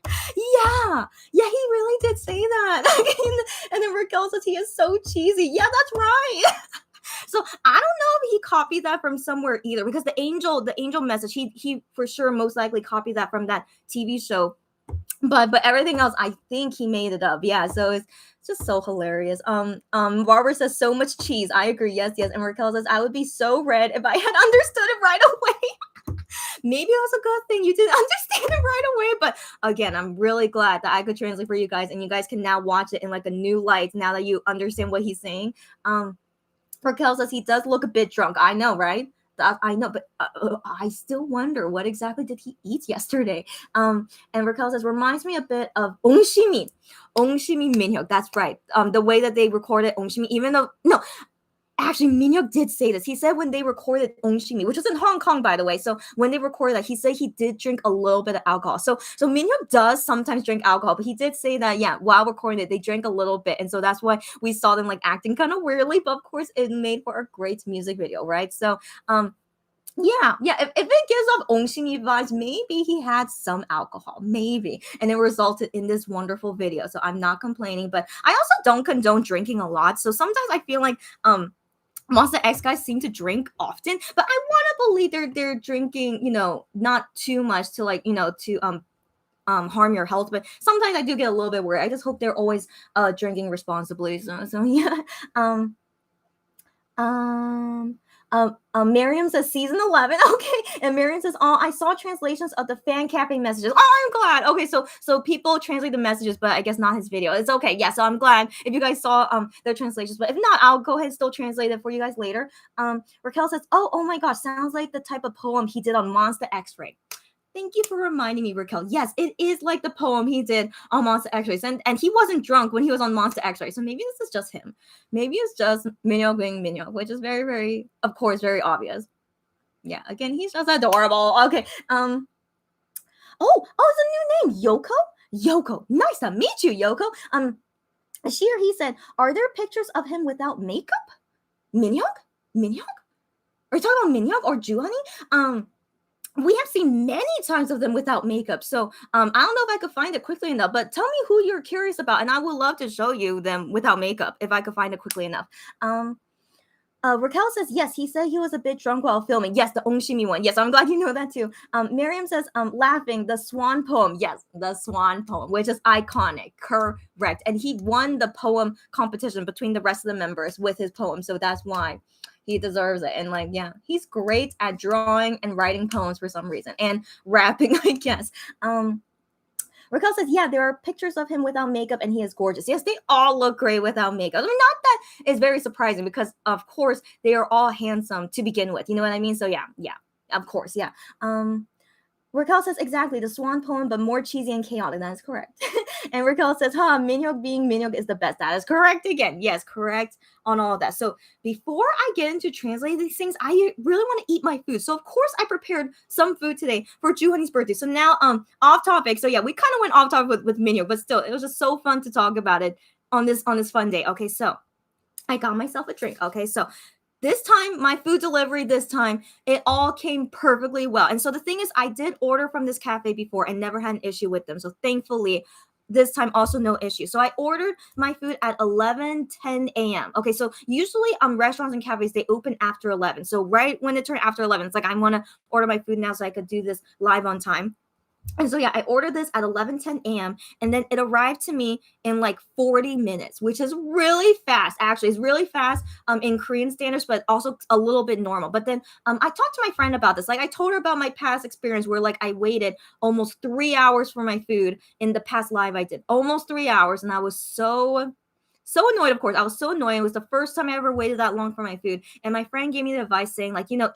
Yeah, he really did say that. And then Raquel says he is so cheesy. Yeah, that's right. So I don't know if he copied that from somewhere either, because the angel message, he for sure most likely copied that from that TV show. But everything else, I think he made it up. Yeah, so it's just so hilarious. Barbara says so much cheese. I agree. Yes, yes. And Raquel says I would be so red if I had understood it right away. Maybe it was a good thing you didn't understand it right away. But again, I'm really glad that I could translate for you guys, and you guys can now watch it in like a new light now that you understand what he's saying. Raquel says he does look a bit drunk. I know, right? I know, but I still wonder what exactly did he eat yesterday. And Raquel says reminds me a bit of ongshimi minhyuk. That's right. The way that they recorded ongshimi, even though no. Actually, Minhyuk did say this. He said when they recorded Ongshimi, which was in Hong Kong, by the way. So when they recorded that, he said he did drink a little bit of alcohol. So Minhyuk does sometimes drink alcohol, but he did say that, yeah, while recording it, they drank a little bit. And so that's why we saw them like acting kind of weirdly. But of course, it made for a great music video, right? So, yeah. If it gives off Ongshimi vibes, maybe he had some alcohol, maybe, and it resulted in this wonderful video. So I'm not complaining, but I also don't condone drinking a lot. So sometimes I feel like Monster X guys seem to drink often, but I want to believe they're drinking, not too much to like, to harm your health. But sometimes I do get a little bit worried. I just hope they're always drinking responsibly. So yeah. Miriam says season 11. Okay, and Miriam says, "Oh, I saw translations of the fan capping messages. Oh, I'm glad. Okay, so people translate the messages, but I guess not his video. It's okay. Yeah, so I'm glad if you guys saw their translations. But if not, I'll go ahead and still translate it for you guys later." Raquel says, "Oh my gosh, sounds like the type of poem he did on Monster X-Ray." Thank you for reminding me, Raquel. Yes, it is like the poem he did on Monster X-Rays. And he wasn't drunk when he was on Monster X-Rays. So maybe this is just him. Maybe it's just Minhyuk being Minhyuk, which is very, very, of course, very obvious. Yeah, again, he's just adorable. Okay. It's a new name. Yoko. Nice to meet you, Yoko. She or he said, are there pictures of him without makeup? Minhyuk? Are you talking about Minhyuk or Joohoney? We have seen many times of them without makeup. So I don't know if I could find it quickly enough, but tell me who you're curious about, and I would love to show you them without makeup if I could find it quickly enough. Raquel says, yes, he said he was a bit drunk while filming. Yes, the Ongshimi one. Yes, I'm glad you know that too. Miriam says, laughing, the swan poem. Yes, the swan poem, which is iconic. Correct. And he won the poem competition between the rest of the members with his poem. So that's why he deserves it. And like, yeah, he's great at drawing and writing poems for some reason, and rapping, I guess. Raquel says, yeah, there are pictures of him without makeup and he is gorgeous. Yes, they all look great without makeup. I mean, not that it's very surprising because, of course, they are all handsome to begin with. You know what I mean? So, yeah, of course, yeah. Raquel says, exactly, the swan poem, but more cheesy and chaotic. That is correct. And Raquel says, Minhyuk being Minhyuk is the best. That is correct again. Yes, correct on all of that. So before I get into translating these things, I really want to eat my food. So of course I prepared some food today for Joohoney's birthday. So now off topic. So yeah, we kind of went off topic with Minhyuk, but still, it was just so fun to talk about it on this fun day. Okay, so I got myself a drink. Okay, so this time, my food delivery this time, it all came perfectly well. And so the thing is, I did order from this cafe before and never had an issue with them. So thankfully, this time also no issue. So I ordered my food at 11:10 a.m. Okay, so usually restaurants and cafes, they open after 11. So right when it turned after 11, it's like I want to order my food now so I could do this live on time. And so, yeah, I ordered this at 11:10 a.m. and then it arrived to me in like 40 minutes, which is really fast. Actually, it's really fast in Korean standards, but also a little bit normal. But then I talked to my friend about this. Like I told her about my past experience where like I waited almost 3 hours for my food in the past live I did. Almost 3 hours. And I was so annoyed, of course. I was so annoyed. It was the first time I ever waited that long for my food. And my friend gave me the advice saying, like, even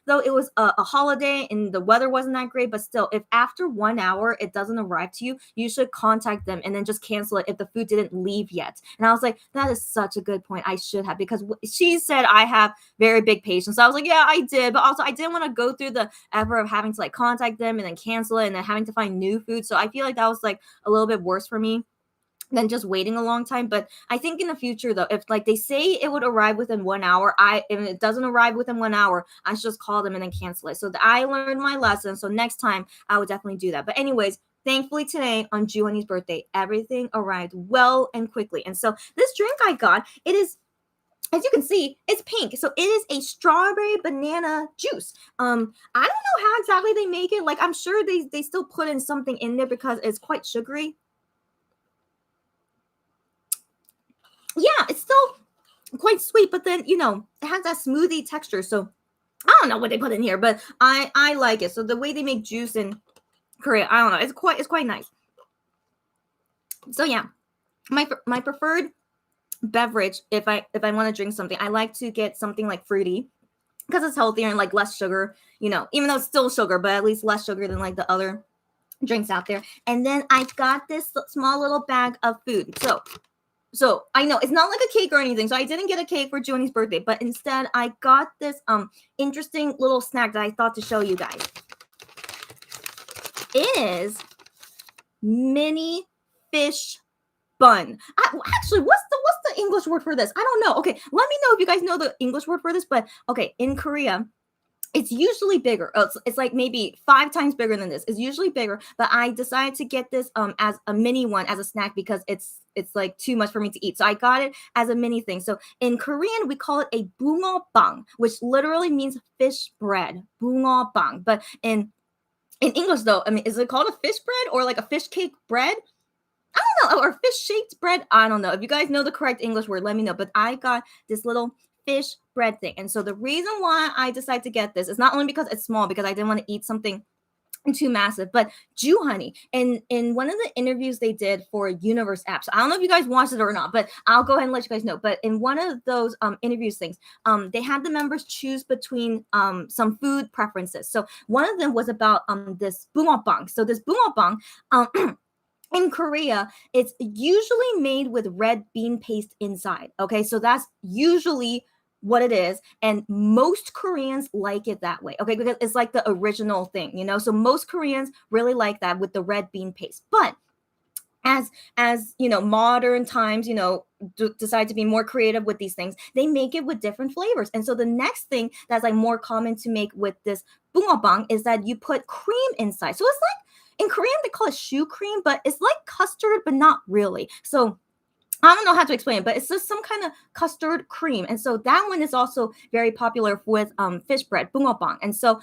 though it was a holiday and the weather wasn't that great, but still, if after 1 hour it doesn't arrive to you, you should contact them and then just cancel it if the food didn't leave yet. And I was like, that is such a good point. I should have, because she said I have very big patience. So I was like, yeah, I did. But also I didn't want to go through the effort of having to like contact them and then cancel it and then having to find new food. So I feel like that was like a little bit worse for me than just waiting a long time. But I think in the future though, if like they say it would arrive within 1 hour, if it doesn't arrive within 1 hour, I should just call them and then cancel it. So I learned my lesson. So next time I would definitely do that. But anyways, thankfully today on Joohoney's birthday, everything arrived well and quickly. And so this drink I got, it is as you can see, it's pink. So it is a strawberry banana juice. I don't know how exactly they make it. Like, I'm sure they still put in something in there because it's quite sugary. Yeah, it's still quite sweet, but then, you know, it has that smoothie texture. So I don't know what they put in here, but I like it. So the way they make juice in Korea, I don't know. It's quite nice. So yeah, my preferred beverage, if I want to drink something, I like to get something like fruity because it's healthier and like less sugar, you know, even though it's still sugar, but at least less sugar than like the other drinks out there. And then I got this small little bag of food. So I know it's not like a cake or anything. So I didn't get a cake for Joohoney's birthday, but instead I got this interesting little snack that I thought to show you guys. It is mini fish bun. Actually, what's the English word for this? I don't know. Okay, let me know if you guys know the English word for this. But okay, in Korea, it's usually bigger. It's like maybe 5 times bigger than this. It's usually bigger, but I decided to get this as a mini one as a snack because it's like too much for me to eat. So I got it as a mini thing. So in Korean, we call it a bang, which literally means fish bread. Bang. But in English though, I mean, is it called a fish bread or like a fish cake bread? I don't know, or fish shaped bread. I don't know. If you guys know the correct English word, let me know. But I got this little fish bread thing. And so the reason why I decided to get this is not only because it's small, because I didn't want to eat something too massive, but Joohoney, in one of the interviews they did for Universe app. So I don't know if you guys watched it or not, but I'll go ahead and let you guys know. But in one of those interviews things, they had the members choose between some food preferences. So one of them was about this bungeoppang. So this bungeoppang, in Korea, it's usually made with red bean paste inside. Okay, so that's usually what it is, and most Koreans like it that way. Okay, because it's like the original thing, you know. So most Koreans really like that with the red bean paste. But as you know, modern times, you know, decide to be more creative with these things, they make it with different flavors. And so the next thing that's like more common to make with this bungeoppang is that you put cream inside. So it's like, in Korean they call it shoe cream, but it's like custard, but not really. So I don't know how to explain it, but it's just some kind of custard cream. And so that one is also very popular with fish bread, bungeoppang. And so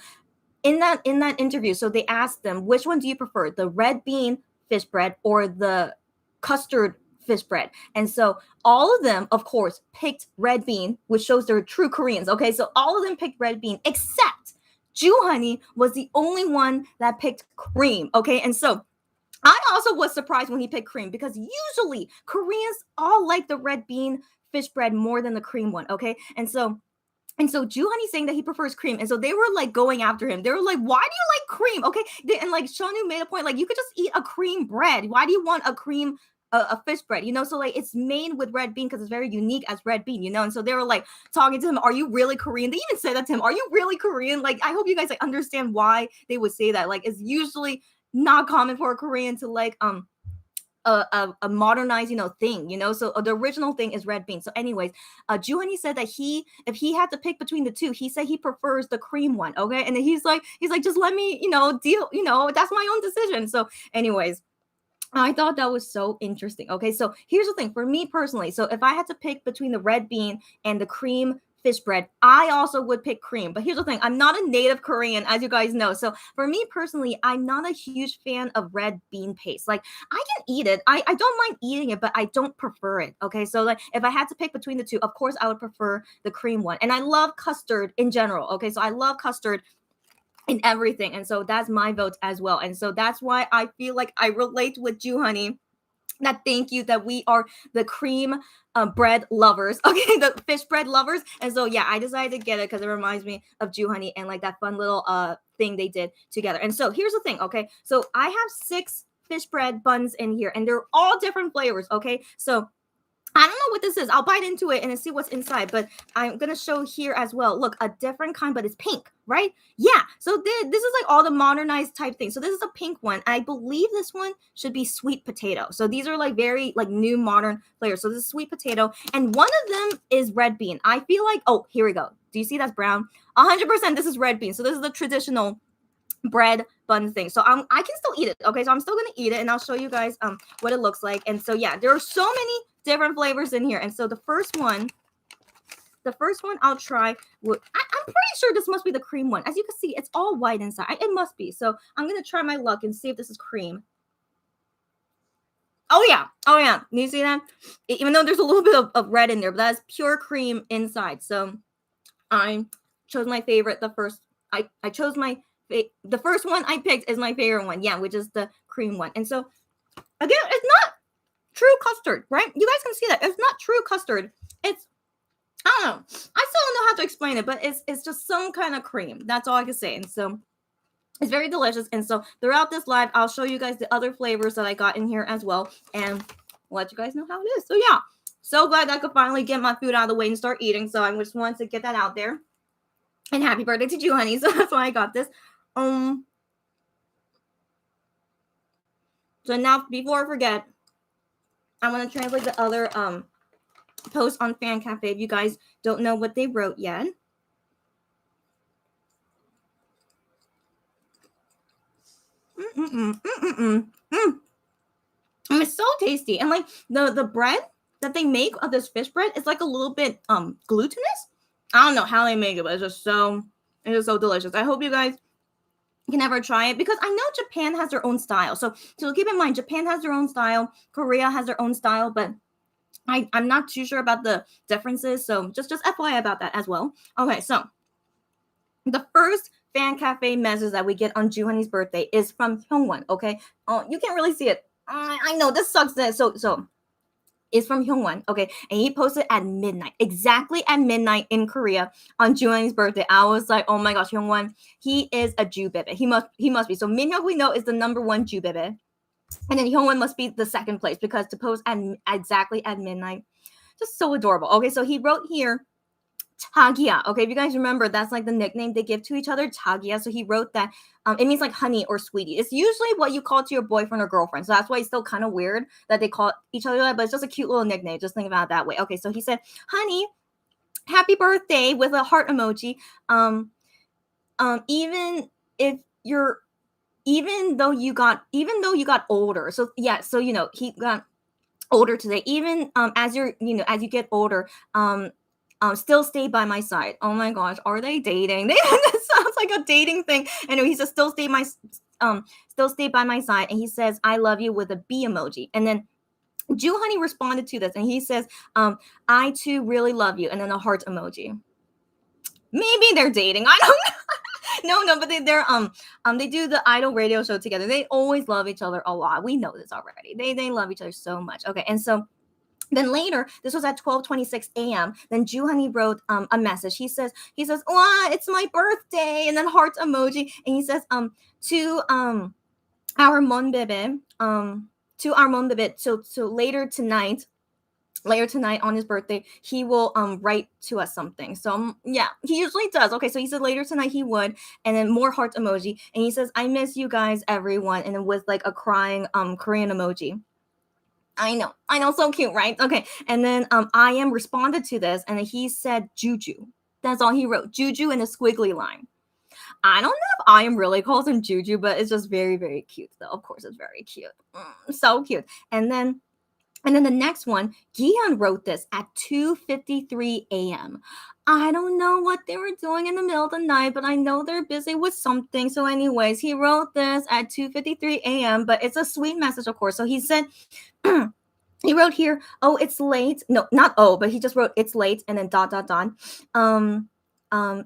in that interview, so they asked them, which one do you prefer, the red bean fish bread or the custard fish bread? And so all of them, of course, picked red bean, which shows they're true Koreans. Okay, so all of them picked red bean, except Joohoney was the only one that picked cream. Okay, and so I also was surprised when he picked cream because usually Koreans all like the red bean fish bread more than the cream one. Okay, and so Joohoney's saying that he prefers cream. And so they were like going after him. They were like, why do you like cream? Okay. And like Shonu made a point, like, you could just eat a cream bread. Why do you want a cream, a fish bread? You know, so like it's made with red bean because it's very unique as red bean, you know? And so they were like talking to him, are you really Korean? They even said that to him, are you really Korean? Like, I hope you guys like understand why they would say that. Like, it's usually not common for a Korean to like, a modernized, you know, thing, you know. So the original thing is red bean. So anyways, Joohoney said that if he had to pick between the two, he said he prefers the cream one. Okay, and then he's like just let me, you know, deal, you know, that's my own decision. So anyways, I thought that was so interesting. Okay, so here's the thing for me personally. So if I had to pick between the red bean and the cream fish bread, I also would pick cream. But here's the thing, I'm not a native Korean, as you guys know. So for me personally, I'm not a huge fan of red bean paste. Like, I can eat it. I don't mind eating it, but I don't prefer it. Okay, so like if I had to pick between the two, of course I would prefer the cream one. And I love custard in general. Okay, so I love custard in everything. And so that's my vote as well. And so that's why I feel like I relate with Joohoney. That thank you that we are the cream bread lovers, okay, the fish bread lovers. And so yeah, I decided to get it because it reminds me of Joohoney and like that fun little thing they did together. And so here's the thing, okay, so I have 6 fish bread buns in here and they're all different flavors. Okay, so I don't know what this is. I'll bite into it and see what's inside, but I'm going to show here as well. Look, a different kind, but it's pink, right? Yeah. So this is like all the modernized type things. So this is a pink one. I believe this one should be sweet potato. So these are like very like new modern flavors. So this is sweet potato. And one of them is red bean. I feel like, oh, here we go. Do you see that's brown? 100% this is red bean. So this is the traditional bread bun thing. So I can still eat it. Okay, so I'm still gonna eat it and I'll show you guys what it looks like. And so yeah, there are so many different flavors in here. And so the first one the first one I'll try. I'm pretty sure this must be the cream one. As you can see, it's all white inside. It must be. So I'm gonna try my luck and see if this is cream. Oh yeah. You see that? Even though there's a little bit of red in there, but that's pure cream inside. So I chose my favorite. The first the first one I picked is my favorite one. Yeah, which is the cream one. And so again, it's not true custard, right? You guys can see that it's not true custard. It's, I don't know. I still don't know how to explain it, but it's just some kind of cream. That's all I can say. And so it's very delicious. And so throughout this live, I'll show you guys the other flavors that I got in here as well, and let you guys know how it is. So yeah, so glad I could finally get my food out of the way and start eating. So I just wanted to get that out there. And happy birthday to Joohoney. So that's why I got this. So now, before I forget, I want to translate the other post on Fan Cafe if you guys don't know what they wrote yet. It's so tasty. And like the bread that they make of this fish bread is like a little bit glutinous. I don't know how they make it, but it's just so delicious. I hope you guys can ever try it, because I know Japan has their own style. So keep in mind, Japan has their own style, Korea has their own style, but I'm not too sure about the differences. So just FYI about that as well. Okay, so the first Fan Cafe message that we get on Joohoney's birthday is from Hyungwon. Okay, you can't really see it. I know this sucks. So it's from Hyungwon. Okay, and he posted at midnight, exactly at midnight in Korea on Joohoney's birthday. I was like, oh my gosh, Hyungwon, he is a Jew baby. He must be. So Minhyuk, we know, is the number one Jew baby, and then Hyungwon must be the second place, because to post at exactly at midnight, just so adorable. Okay, so he wrote here, Tagia. Okay, if you guys remember, that's like the nickname they give to each other, Tagia. So he wrote that. It means like honey or sweetie. It's usually what you call to your boyfriend or girlfriend. So that's why it's still kind of weird that they call each other that, but it's just a cute little nickname. Just think about it that way. Okay, so he said, honey, happy birthday, with a heart emoji. Even though you got older. So yeah, so he got older today. Even as you get older, still stay by my side. Oh my gosh, are they dating? That sounds like a dating thing. Anyway, he says still stay by my side, and he says I love you with a B emoji. And then Joohoney responded to this, and he says, I too really love you, and then a heart emoji. Maybe they're dating. I don't know. No, but they do the Idol radio show together. They always love each other a lot. We know this already. They love each other so much. Okay, and so then later, this was at 12:26 a.m. Then Joohoney wrote a message. He says, it's my birthday, and then heart emoji. And he says, to our monbebe, so later tonight on his birthday, he will write to us something. So yeah, he usually does. Okay, so he said later tonight he would, and then more heart emoji. And he says, I miss you guys, everyone, and then with like a crying Korean emoji. I know, so cute, right? Okay, and then I am responded to this, and he said Juju. That's all he wrote, Juju, in a squiggly line. I don't know if I am really calls him Juju, but it's just very, very cute, though. Of course, it's very cute, so cute. And then the next one, Gihyun wrote this at 2:53 a.m. I don't know what they were doing in the middle of the night, but I know they're busy with something. So anyways, he wrote this at 2:53 a.m., but it's a sweet message, of course. So he said, he wrote here, oh, it's late. No, not oh, but he just wrote it's late, and then ...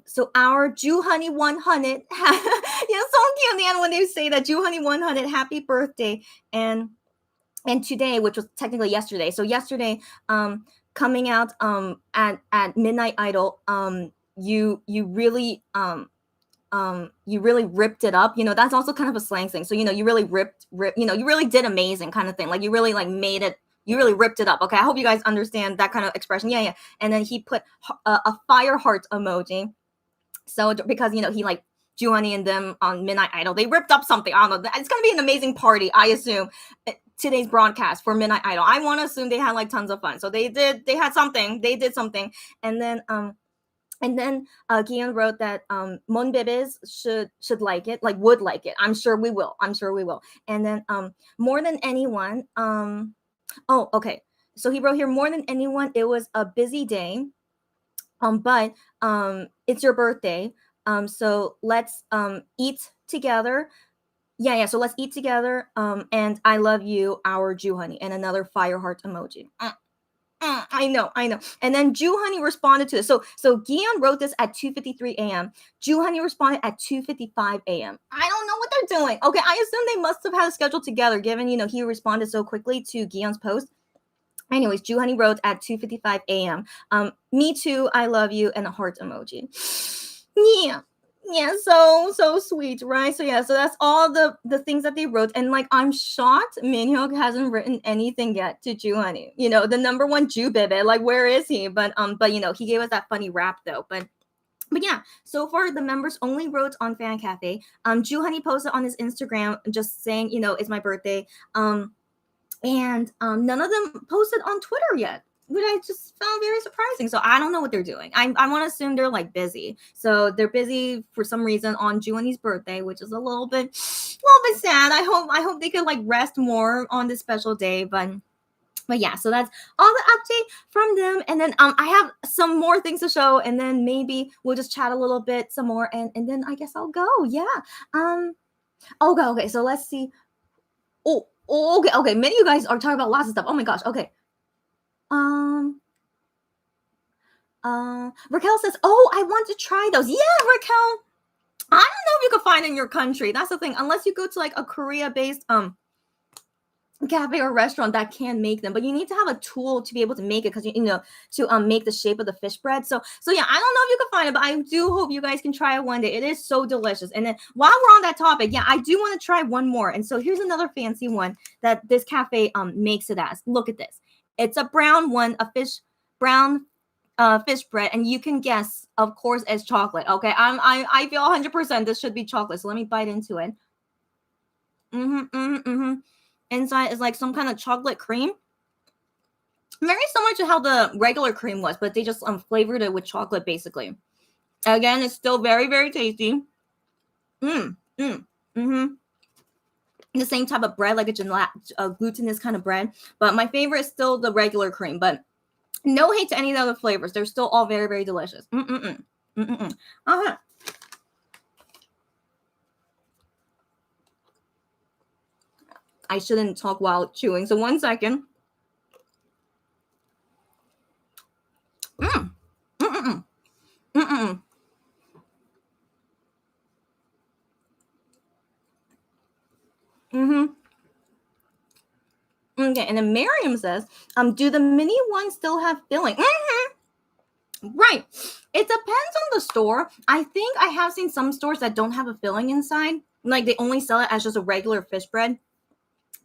So our Joohoney 100, yeah, so cute in the end when they say that, Joohoney 100, happy birthday. And today, which was technically yesterday. So yesterday, coming out at Midnight Idol, you really ripped it up. That's also kind of a slang thing. So you really ripped, you really did amazing kind of thing. Like you really like made it. You really ripped it up. Okay, I hope you guys understand that kind of expression. Yeah. And then he put a fire heart emoji. So because he like Joohoney and them on Midnight Idol, they ripped up something. I don't know. It's gonna be an amazing party, I assume. Today's broadcast for Midnight Idol. I want to assume they had like tons of fun. So they had something. They did something. And then Gihyun wrote that monbebes should like it, like would like it. I'm sure we will. And then more than anyone, oh, okay. So he wrote here, more than anyone, it was a busy day. But it's your birthday. So let's eat together. Yeah. So let's eat together. And I love you, our Joohoney, and another fire heart emoji. I know. And then Joohoney responded to it. So Gian wrote this at 2:53 a.m. Joohoney responded at 2:55 a.m. I don't know what they're doing. Okay, I assume they must have had a schedule together, given he responded so quickly to Gian's post. Anyways, Joohoney wrote at 2:55 a.m. Me too, I love you, and a heart emoji. Yeah, so sweet, right? So that's all the things that they wrote, and like I'm shocked Minhyuk hasn't written anything yet to Joohoney. The number one Jew baby, like where is he? But he gave us that funny rap though. But yeah, so far the members only wrote on Fan Cafe. Joohoney posted on his Instagram just saying, it's my birthday. And none of them posted on Twitter yet, which I just found very surprising. So I don't know what they're doing. I want to assume they're like busy. So they're busy for some reason on Joohoney's birthday, which is a little bit sad. I hope they could like rest more on this special day, but yeah, so that's all the update from them. And then I have some more things to show, and then maybe we'll just chat a little bit some more, and then I guess I'll go. Yeah. Okay. So let's see. Okay. Many of you guys are talking about lots of stuff. Oh my gosh. Okay. Raquel says, "Oh, I want to try those." Yeah, Raquel. I don't know if you can find in your country. That's the thing. Unless you go to like a Korea-based cafe or restaurant that can make them, but you need to have a tool to be able to make it, because to make the shape of the fish bread. So yeah, I don't know if you can find it, but I do hope you guys can try it one day. It is so delicious. And then while we're on that topic, yeah, I do want to try one more. And so here's another fancy one that this cafe makes it as. Look at this. It's a brown one, brown fish bread, and you can guess, of course, it's chocolate. Okay, I feel 100% this should be chocolate. So let me bite into it. Inside is like some kind of chocolate cream, very similar to how the regular cream was, but they just flavored it with chocolate basically. Again, it's still very, very tasty. The same type of bread, like a glutinous kind of bread, but my favorite is still the regular cream. But no hate to any of the other flavors, they're still all very, very delicious. I shouldn't talk while chewing, so 1 second. Okay, and then Miriam says, do the mini ones still have filling? Right. It depends on the store. I think I have seen some stores that don't have a filling inside. Like they only sell it as just a regular fish bread.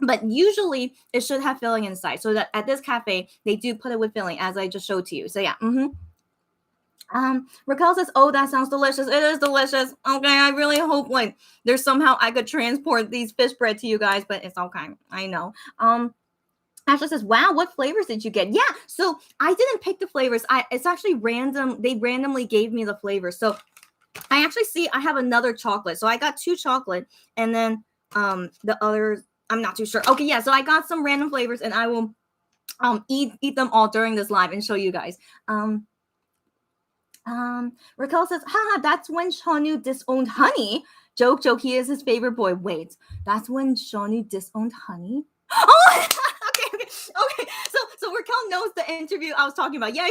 But usually it should have filling inside. So that at this cafe, they do put it with filling, as I just showed to you. So yeah. Raquel says, "Oh, that sounds delicious." It is delicious. Okay, I really hope like there's somehow I could transport these fish bread to you guys, but it's okay. I know. Ashley says, "Wow, what flavors did you get?" Yeah, so I didn't pick the flavors. It's actually random. They randomly gave me the flavors. So I actually see I have another chocolate. So I got 2 chocolate, and then the others I'm not too sure. Okay, yeah. So I got some random flavors, and I will eat them all during this live and show you guys. Raquel says, haha, that's when Shonu disowned Honey. Joke, he is his favorite boy. Wait, that's when Shonu disowned Honey? Oh, okay. So Raquel knows the interview I was talking about. Yeah.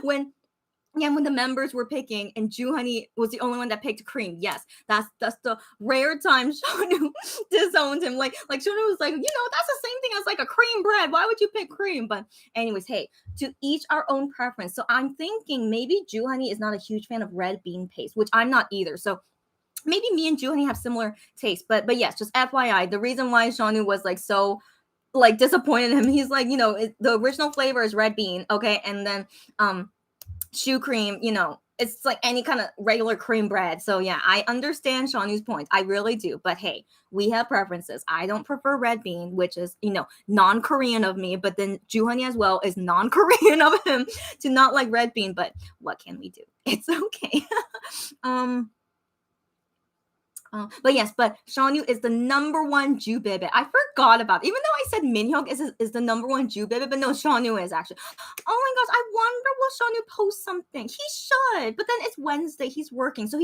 when the members were picking, and Joohoney was the only one that picked cream. Yes, that's the rare time Shonu disowned him. Like Shonu was like, that's the same thing as like a cream bread. Why would you pick cream? But anyways, hey, to each our own preference. So I'm thinking maybe Joohoney is not a huge fan of red bean paste, which I'm not either. So maybe me and Joohoney have similar tastes. But yes, just FYI, the reason why Shonu was like so like disappointed in him, he's like, the original flavor is red bean, okay, and then shoe cream, it's like any kind of regular cream bread. So yeah, I understand Shawnu's point. I really do. But hey, we have preferences. I don't prefer red bean, which is, non-Korean of me. But then Joohoney as well is non-Korean of him to not like red bean. But what can we do? It's okay. But yes, but Seonyu is the number one Jew baby. I forgot about it. Even though I said Minhyuk is the number one Jew baby, but no, Seonyu is actually. Oh my gosh, I wonder will Seonyu post something? He should, but then it's Wednesday. He's working, so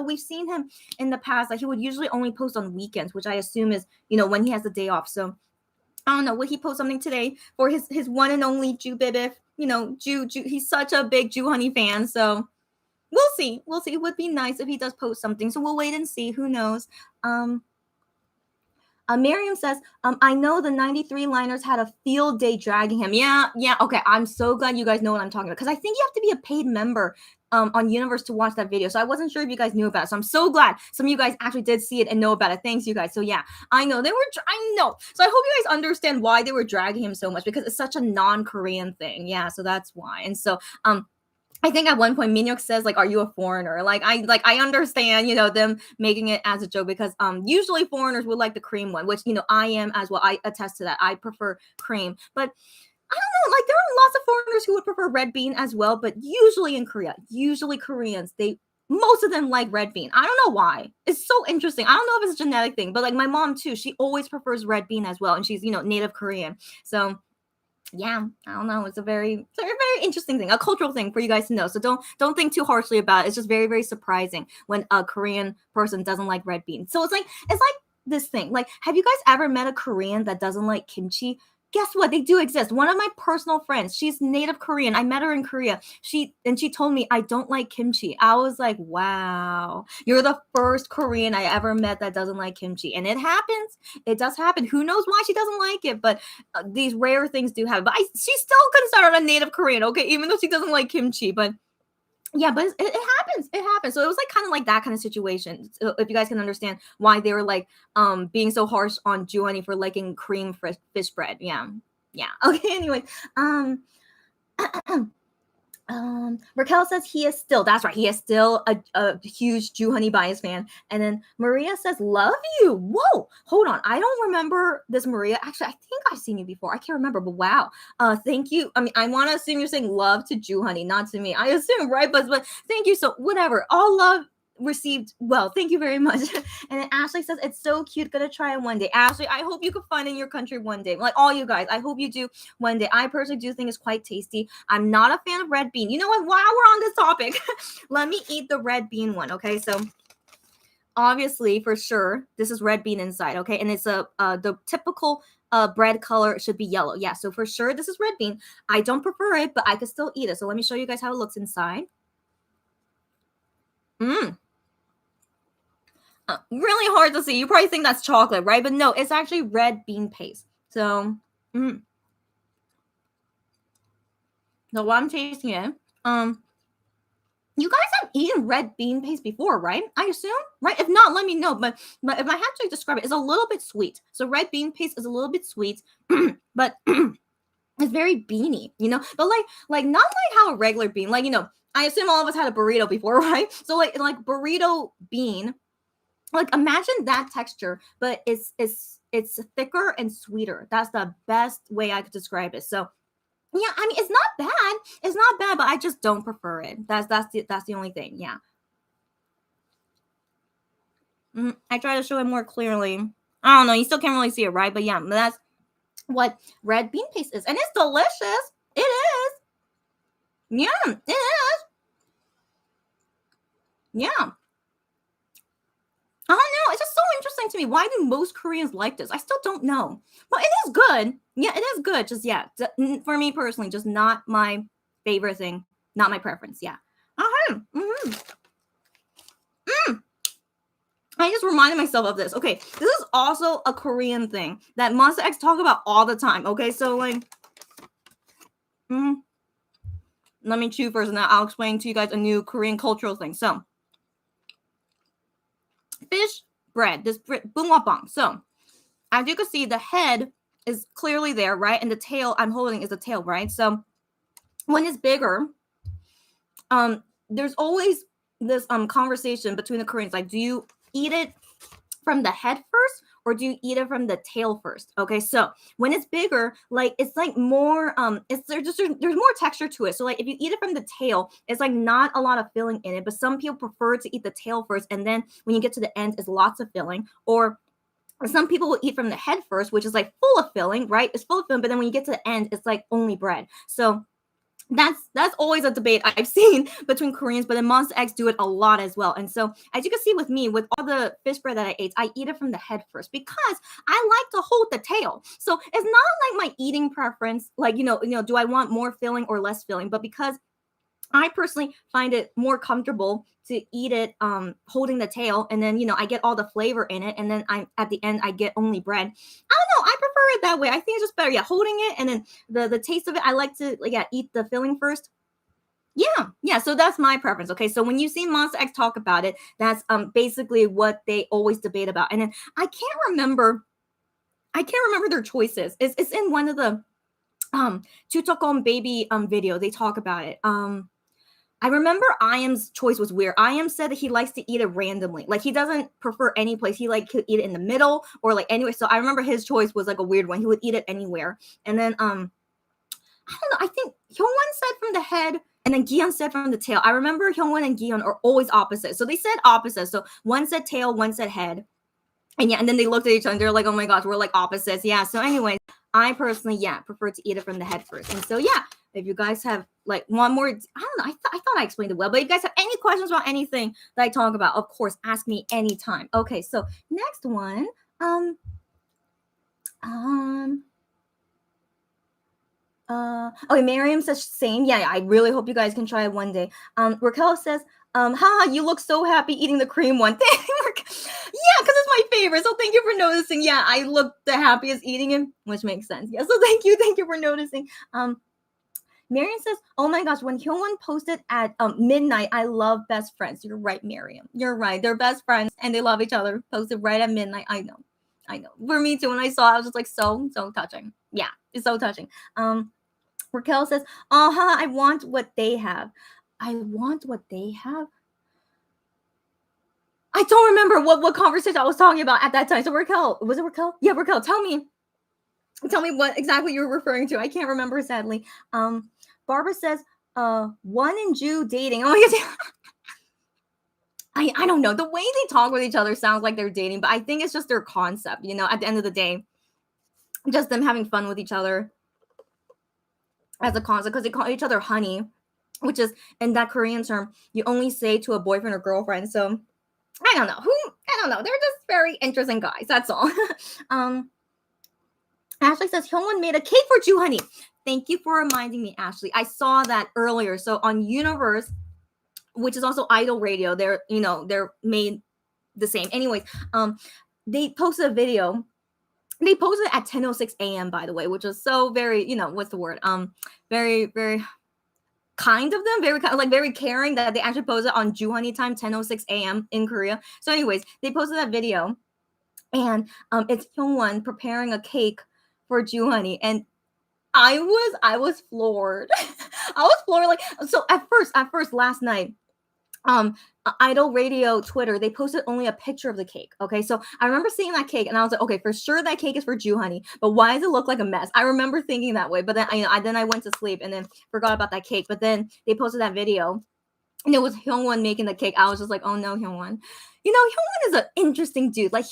we've seen him in the past. Like he would usually only post on weekends, which I assume is when he has the day off. So I don't know. Will he post something today for his one and only Jew baby? Jew. He's such a big Joohoney fan, so. We'll see. It would be nice if he does post something. So we'll wait and see. Who knows? Miriam says, I know the 93 liners had a field day dragging him. Yeah. Okay. I'm so glad you guys know what I'm talking about. Because I think you have to be a paid member on Universe to watch that video. So I wasn't sure if you guys knew about it. So I'm so glad some of you guys actually did see it and know about it. Thanks, you guys. So yeah, I know. I know. So I hope you guys understand why they were dragging him so much. Because it's such a non-Korean thing. Yeah. So that's why. And so, I think at one point Minhyuk says like, "Are you a foreigner?" I understand, them making it as a joke because usually foreigners would like the cream one, which I am as well. I attest to that. I prefer cream, but I don't know. Like there are lots of foreigners who would prefer red bean as well, but usually Koreans most of them like red bean. I don't know why. It's so interesting. I don't know if it's a genetic thing, but like my mom too, she always prefers red bean as well, and she's native Korean, so. Yeah, I don't know. It's a very, very interesting thing, a cultural thing for you guys to know. So don't think too harshly about it. It's just very, very surprising when a Korean person doesn't like red beans. So it's like this thing. Like, have you guys ever met a Korean that doesn't like kimchi? Guess what? They do exist. One of my personal friends, she's native Korean. I met her in Korea. She told me I don't like kimchi. I was like, wow, you're the first Korean I ever met that doesn't like kimchi. And it happens. It does happen. Who knows why she doesn't like it? But these rare things do happen. But she's still considered a native Korean, okay? Even though she doesn't like kimchi. But yeah, but it happens. It happens. So it was like kind of like that kind of situation. So if you guys can understand why they were like being so harsh on Joohoney for liking cream fish bread. Yeah. Okay. Anyway, Raquel says that's right. He is still a huge Joohoney bias fan. And then Maria says, love you. Whoa, hold on. I don't remember this, Maria. Actually, I think I've seen you before. I can't remember, but wow. Thank you. I mean, I want to assume you're saying love to Joohoney, not to me. I assume, right? But thank you. So whatever. All love received. Well, thank you very much. And then Ashley says, it's so cute. Gonna try it one day. Ashley, I hope you can find it in your country one day. Like all you guys, I hope you do one day. I personally do think it's quite tasty. I'm not a fan of red bean. You know what? While we're on this topic, let me eat the red bean one. Okay, so obviously for sure this is red bean inside. Okay, and it's the typical bread color should be yellow. Yeah, so for sure this is red bean. I don't prefer it, but I could still eat it. So let me show you guys how it looks inside. Really hard to see. You probably think that's chocolate, right? But no, it's actually red bean paste. So, so while I'm tasting it, you guys have eaten red bean paste before, right? I assume, right? If not, let me know. But if I had to describe it, it's a little bit sweet. So red bean paste is a little bit sweet, but it's very beany, But like not like how a regular bean, like I assume all of us had a burrito before, right? So like burrito bean. Like imagine that texture, but it's thicker and sweeter. That's the best way I could describe it. So yeah, I mean it's not bad. It's not bad, but I just don't prefer it. That's the only thing. Yeah. I try to show it more clearly. I don't know. You still can't really see it, right? But yeah, that's what red bean paste is, and it's delicious. It is. Yeah, it is. Yeah. I don't know. It's just so interesting to me. Why do most Koreans like this? I still don't know. But it is good. Yeah, it is good. Just, yeah, for me personally, just not my favorite thing. Not my preference. Yeah. I just reminded myself of this. Okay, this is also a Korean thing that Monster X talk about all the time. Okay, so like, let me chew first, and then I'll explain to you guys a new Korean cultural thing. So, fish bread, this bunghwapang. So, as you can see, the head is clearly there, right? And the tail I'm holding is the tail, right? So, when it's bigger, there's always this conversation between the Koreans, like, do you eat it from the head first, or do you eat it from the tail first? Okay, so when it's bigger, like it's like more it's there's more texture to it. So like if you eat it from the tail, it's like not a lot of filling in it, but some people prefer to eat the tail first, and then when you get to the end, it's lots of filling. Or some people will eat from the head first, which is like full of filling, right? It's full of filling, but then when you get to the end, it's like only bread. So that's always a debate I've seen between Koreans, but then Monster X do it a lot as well. And so as you can see with me, with all the fish bread that I ate, I eat it from the head first because I like to hold the tail. So it's not like my eating preference, like do I want more filling or less filling, but because I personally find it more comfortable to eat it holding the tail, and then I get all the flavor in it, and then I at the end I get only bread. I don't know, I prefer it that way. I think it's just better. Yeah, holding it, and then the taste of it, I like to eat the filling first. Yeah, so that's my preference. Okay, so when you see Monster X talk about it, that's basically what they always debate about. And then I can't remember their choices. It's in one of the Chutokon baby video. They talk about it. I remember Iam's choice was weird. Iam said that he likes to eat it randomly. Like he doesn't prefer any place. He could eat it in the middle or like anywhere. So I remember his choice was like a weird one. He would eat it anywhere. And then I don't know. I think Hyungwon said from the head, and then Gion said from the tail. I remember Hyungwon and Gion are always opposite. So they said opposite. So one said tail, one said head. And then they looked at each other and they're like, oh my gosh, we're like opposites. Yeah. So anyways, I personally, prefer to eat it from the head first. And so if you guys have like one more, I don't know, I thought I explained it well, but if you guys have any questions about anything that I talk about, of course, ask me anytime. Okay, so next one. Okay, Miriam says same. Yeah, I really hope you guys can try it one day. Raquel says, haha, you look so happy eating the cream one. Yeah, because it's my favorite. So thank you for noticing. Yeah, I look the happiest eating it, which makes sense. Yeah, so thank you for noticing. Miriam says, oh my gosh, when Hyungwon posted at midnight, I love best friends. You're right, Miriam. You're right. They're best friends and they love each other. Posted right at midnight. I know. For me too, when I saw it, I was just like so touching. Yeah, it's so touching. Raquel says, I want what they have. I want what they have. I don't remember what conversation I was talking about at that time. So Raquel, was it Raquel? Yeah, Raquel, tell me what exactly you're referring to. I can't remember, sadly. Barbara says, One and Ju dating. Oh my gosh. I don't know. The way they talk with each other sounds like they're dating, but I think it's just their concept, at the end of the day. Just them having fun with each other as a concept, because they call each other honey, which is, in that Korean term, you only say to a boyfriend or girlfriend. So I don't know. They're just very interesting guys. That's all. Ashley says, Hyungwon made a cake for Joohoney. Thank you for reminding me, Ashley. I saw that earlier. So on Universe, which is also Idol Radio, they're made the same. Anyways, they posted a video. They posted it at 10:06 a.m. by the way, which was so very, what's the word? Very, very kind of them, very caring that they actually posted on Joohoney time, 10:06 a.m. in Korea. So anyways, they posted that video, and it's Hyungwon preparing a cake for Joohoney, and I was floored. I was floored. Like, so at first last night, Idol Radio Twitter, they posted only a picture of the cake. Okay, so I remember seeing that cake and I was like, okay, for sure that cake is for Joohoney, but why does it look like a mess? I remember thinking that way, but then I went to sleep and then forgot about that cake. But then they posted that video and it was Hyungwon making the cake. I was just like, oh no, Hyungwon. Hyungwon is an interesting dude. Like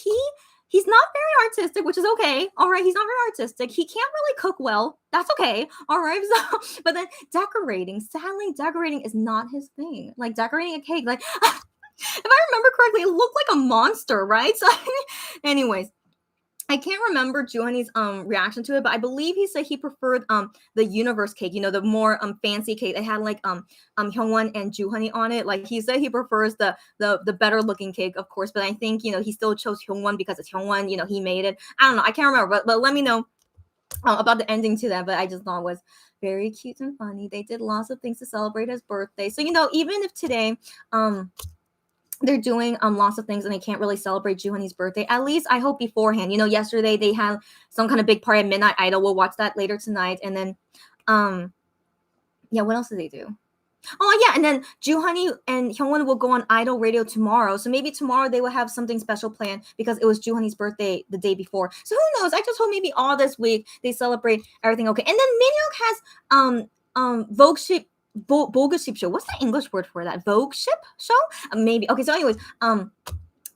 he's not very artistic, which is okay. All right, he's not very artistic. He can't really cook well. That's okay. All right. So, but then sadly, decorating is not his thing. Like decorating a cake, like if I remember correctly, it looked like a monster, right? So, anyways, I can't remember Joohoney's reaction to it, but I believe he said he preferred the Universe cake, the more fancy cake. They had like Hyungwon and Joohoney on it. Like he said he prefers the better looking cake, of course, but I think he still chose Hyungwon because it's Hyungwon, he made it. I don't know, I can't remember, but let me know about the ending to that. But I just thought it was very cute and funny. They did lots of things to celebrate his birthday. So even if today they're doing lots of things and they can't really celebrate Joohoney's birthday, at least I hope beforehand. Yesterday they had some kind of big party at Midnight Idol. We'll watch that later tonight. And then what else did they do? Oh yeah, and then Joohoney and Hyungwon will go on Idol Radio tomorrow. So maybe tomorrow they will have something special planned because it was Joohoney's birthday the day before. So who knows? I just hope maybe all this week they celebrate everything okay. And then Minhyuk has Vogue Ship Vogue Ship show. What's the English word for that? Vogue Ship show? Maybe. Okay, so anyways,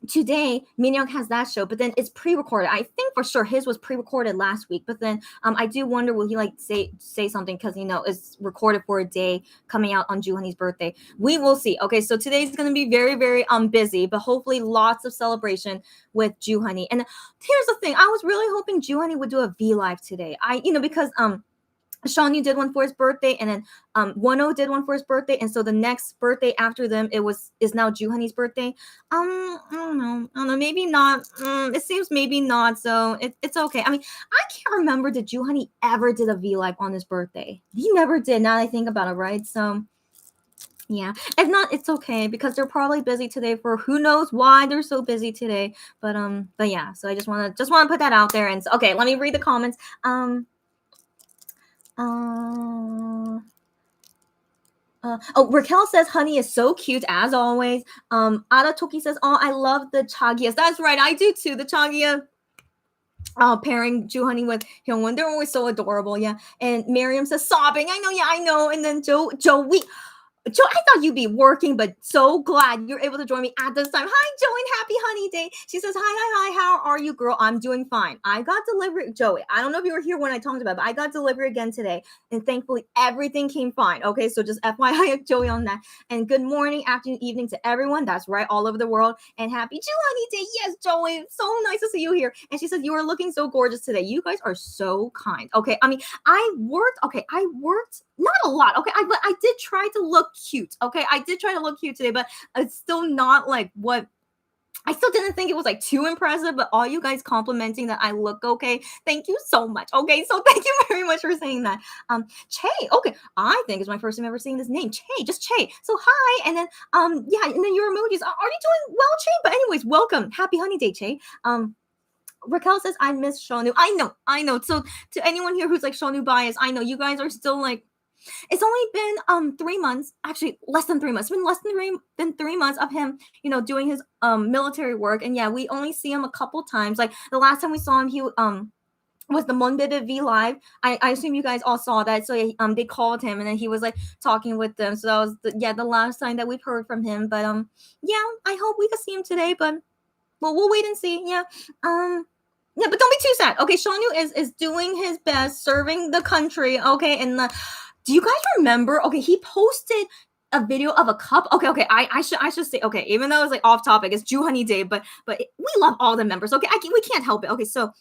today Minhyuk has that show, but then it's pre-recorded. I think for sure his was pre-recorded last week, but then I do wonder will he like say something because it's recorded for a day coming out on Joohoney's birthday. We will see. Okay, so today's gonna be very very busy, but hopefully lots of celebration with Joohoney. And here's the thing, I was really hoping Joohoney would do a V live today. Because Shawnee did one for his birthday, and then Wono did one for his birthday, and so the next birthday after them is now Joohoney's birthday. I don't know, maybe not. It seems maybe not. So it's okay. I mean, I can't remember did Joohoney ever did a V live on his birthday. He never did. Now that I think about it, right? So yeah, if not, it's okay because they're probably busy today for who knows why they're so busy today. But yeah. So I just wanna put that out there. And so, okay, let me read the comments. Raquel says Honey is so cute as always. Ada Toki says, oh, I love the Chagias. That's right, I do too. The Chagia pairing Joohoney with Hyungwon, they're always so adorable. Yeah. And Miriam says sobbing. I know. And then Joey, I thought you'd be working, but so glad you're able to join me at this time. Hi, Joey, and happy Honey Day. She says, hi. How are you, girl? I'm doing fine. I got delivery. Joey, I don't know if you were here when I talked about it, but I got delivery again today. And thankfully, everything came fine. Okay, so just FYI, Joey, on that. And good morning, afternoon, evening to everyone. That's right, all over the world. And happy Honey Day. Yes, Joey. So nice to see you here. And she says, you are looking so gorgeous today. You guys are so kind. Okay, I mean, I worked not a lot. Okay, but I did try to look cute. Okay, I did try to look cute today, but it's still not like what I still didn't think it was like too impressive. But all you guys complimenting that I look okay, thank you so much. Okay, so thank you very much for saying that. Che, okay, I think it's my first time ever seeing this name. Che, just Che. So hi, and then yeah, and then your emojis. Are you doing well, Che? But anyways, welcome, happy Honey Day, Che. Raquel says I miss Shonu. I know. So to anyone here who's like Shonu bias, I know you guys are still like. It's only been 3 months, actually less than 3 months. It's been less than 3 months of him, doing his military work. And yeah, we only see him a couple times. Like the last time we saw him, he was the Monbebe V Live. I assume you guys all saw that. So they called him and then he was like talking with them. So that was the last time that we've heard from him. But yeah, I hope we can see him today. But well, we'll wait and see. Yeah. Yeah, but don't be too sad. Okay, Shonu is doing his best, serving the country. Okay, and do you guys remember? Okay, he posted a video of a cup. Okay. I should say. Okay, even though it's like off topic, it's Joohoney Day, but we love all the members. Okay, we can't help it. Okay, so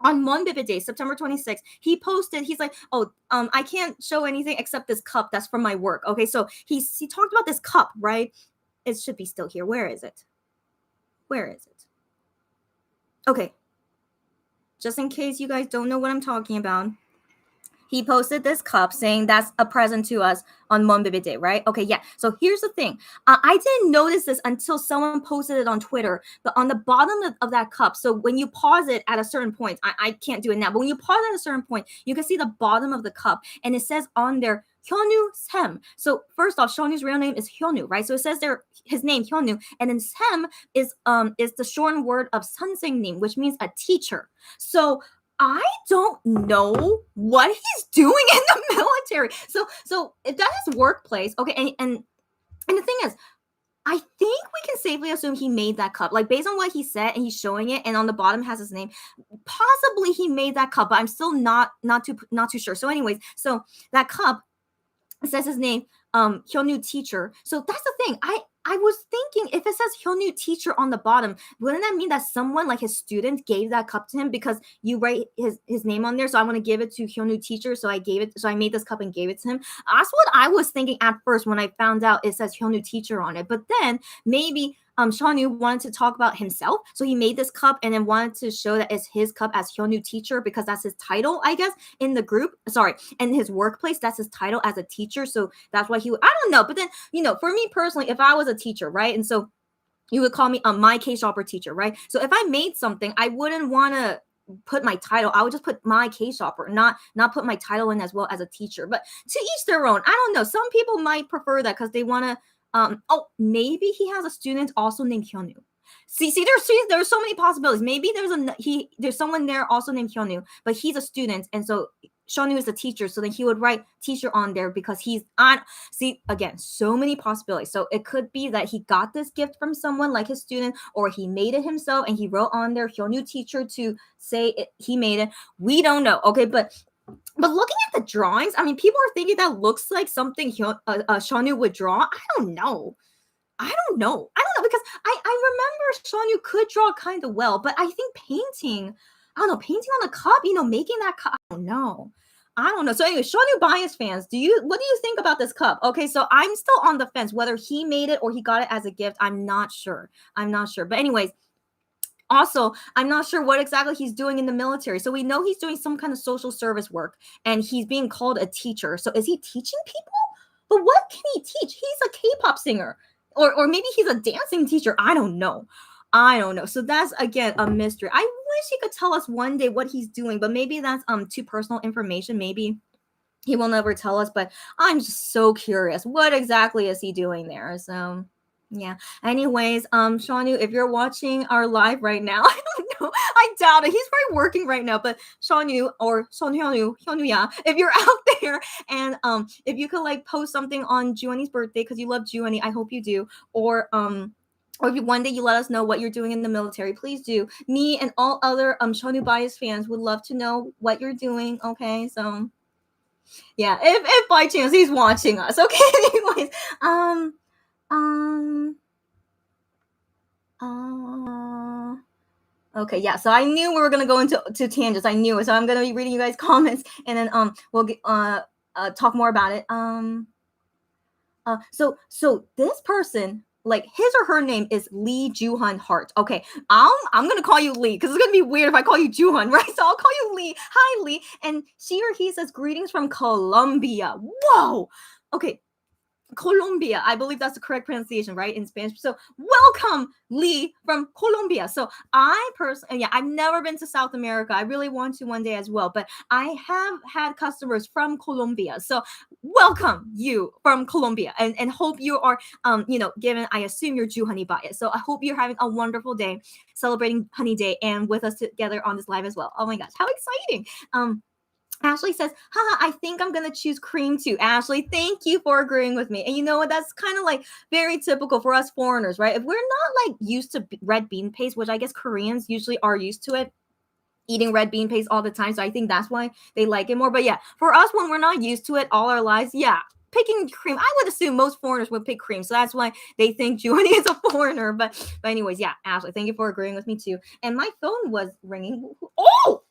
on Monbebe Day, September 26th, he posted. He's like, oh, I can't show anything except this cup that's from my work. Okay, so he talked about this cup, right? It should be still here. Where is it? Okay. Just in case you guys don't know what I'm talking about, he posted this cup saying that's a present to us on Monbebe Day, right? Okay, yeah. So here's the thing. I didn't notice this until someone posted it on Twitter, but on the bottom of that cup, so when you pause it at a certain point, I can't do it now, but when you pause at a certain point, you can see the bottom of the cup, and it says on there, Hyonu Sem. So first off, Shonnu's real name is Hyonu, right? So it says there his name Hyonu, and then Sem is the shortened word of Sensei, which means a teacher. So I don't know what he's doing in the military. So if that's his workplace, okay, and the thing is, I think we can safely assume he made that cup. Like based on what he said, and he's showing it, and on the bottom has his name. Possibly he made that cup, but I'm still not too sure. So anyways, so that cup says his name, Hyonu teacher. So that's the thing. I was thinking if it says Hyonu teacher on the bottom, wouldn't that mean that someone like his student gave that cup to him because you write his name on there? So I want to give it to Hyonu teacher. So I made this cup and gave it to him. That's what I was thinking at first when I found out it says Hyonu teacher on it. But then maybe Shonu wanted to talk about himself. So he made this cup and then wanted to show that it's his cup as Hyonu teacher because that's his title, I guess, in the group. Sorry, in his workplace, that's his title as a teacher. So that's why I don't know. But then, for me personally, if I was a teacher, right? And so you would call me my K-shopper teacher, right? So if I made something, I wouldn't want to put my title. I would just put my K-shopper, not put my title in as well as a teacher. But to each their own. I don't know. Some people might prefer that because they want to. Oh, maybe he has a student also named Hyunwoo. See, there's so many possibilities. Maybe there's someone there also named Hyunwoo, but he's a student, and so Hyunwoo is a teacher. So then he would write teacher on there because he's on. See, again, so many possibilities. So it could be that he got this gift from someone like his student, or he made it himself and he wrote on there Hyunwoo teacher to say he made it. We don't know. Okay, but looking at the drawings, I mean, people are thinking that looks like something Hyunwoo would draw. I don't know because I remember Hyunwoo could draw kind of well, but I think painting on a cup, making that cup, I don't know. So anyway, Hyunwoo bias fans, what do you think about this cup? Okay, so I'm still on the fence whether he made it or he got it as a gift. I'm not sure. But anyways, also, I'm not sure what exactly he's doing in the military. So we know he's doing some kind of social service work and he's being called a teacher. So is he teaching people? But what can he teach? He's a K-pop singer. Or maybe he's a dancing teacher. I don't know. So that's, again, a mystery. I wish he could tell us one day what he's doing, but maybe that's too personal information. Maybe he will never tell us, but I'm just so curious. What exactly is he doing there? So yeah. Anyways, Hyunwoo, if you're watching our live right now, I don't know. I doubt it. He's probably working right now. But Hyunwoo or Hyunwoo, yeah, if you're out there and if you could like post something on Joohoney's birthday because you love Joohoney, I hope you do. Or if one day you let us know what you're doing in the military, please do. Me and all other Hyunwoo bias fans would love to know what you're doing. Okay, so yeah, if by chance he's watching us. Okay, anyways, okay, yeah. So I knew we were gonna go into tangents. I knew it. So I'm gonna be reading you guys' comments, and then we'll get, talk more about it. So this person, like his or her name is Lee Joohon Hart. Okay, I'm gonna call you Lee because it's gonna be weird if I call you Joohon, right? So I'll call you Lee. Hi, Lee. And she or he says greetings from Colombia. Whoa. Okay. Colombia. I believe that's the correct pronunciation, right? In Spanish. So welcome, Lee from Colombia. So I personally, I've never been to South America. I really want to one day as well, but I have had customers from Colombia. So welcome you from Colombia and hope you are, given, I assume you're Joohoney bias. So I hope you're having a wonderful day celebrating Honey Day and with us together on this live as well. Oh my gosh, how exciting. Ashley says, haha, I think I'm going to choose cream too. Ashley, thank you for agreeing with me. And you know what? That's kind of like very typical for us foreigners, right? If we're not like used to red bean paste, which I guess Koreans usually are used to it, eating red bean paste all the time. So I think that's why they like it more. But yeah, for us, when we're not used to it all our lives, picking cream, I would assume most foreigners would pick cream. So that's why they think Joohoney is a foreigner. But anyways, yeah, Ashley, thank you for agreeing with me too. And my phone was ringing. Oh!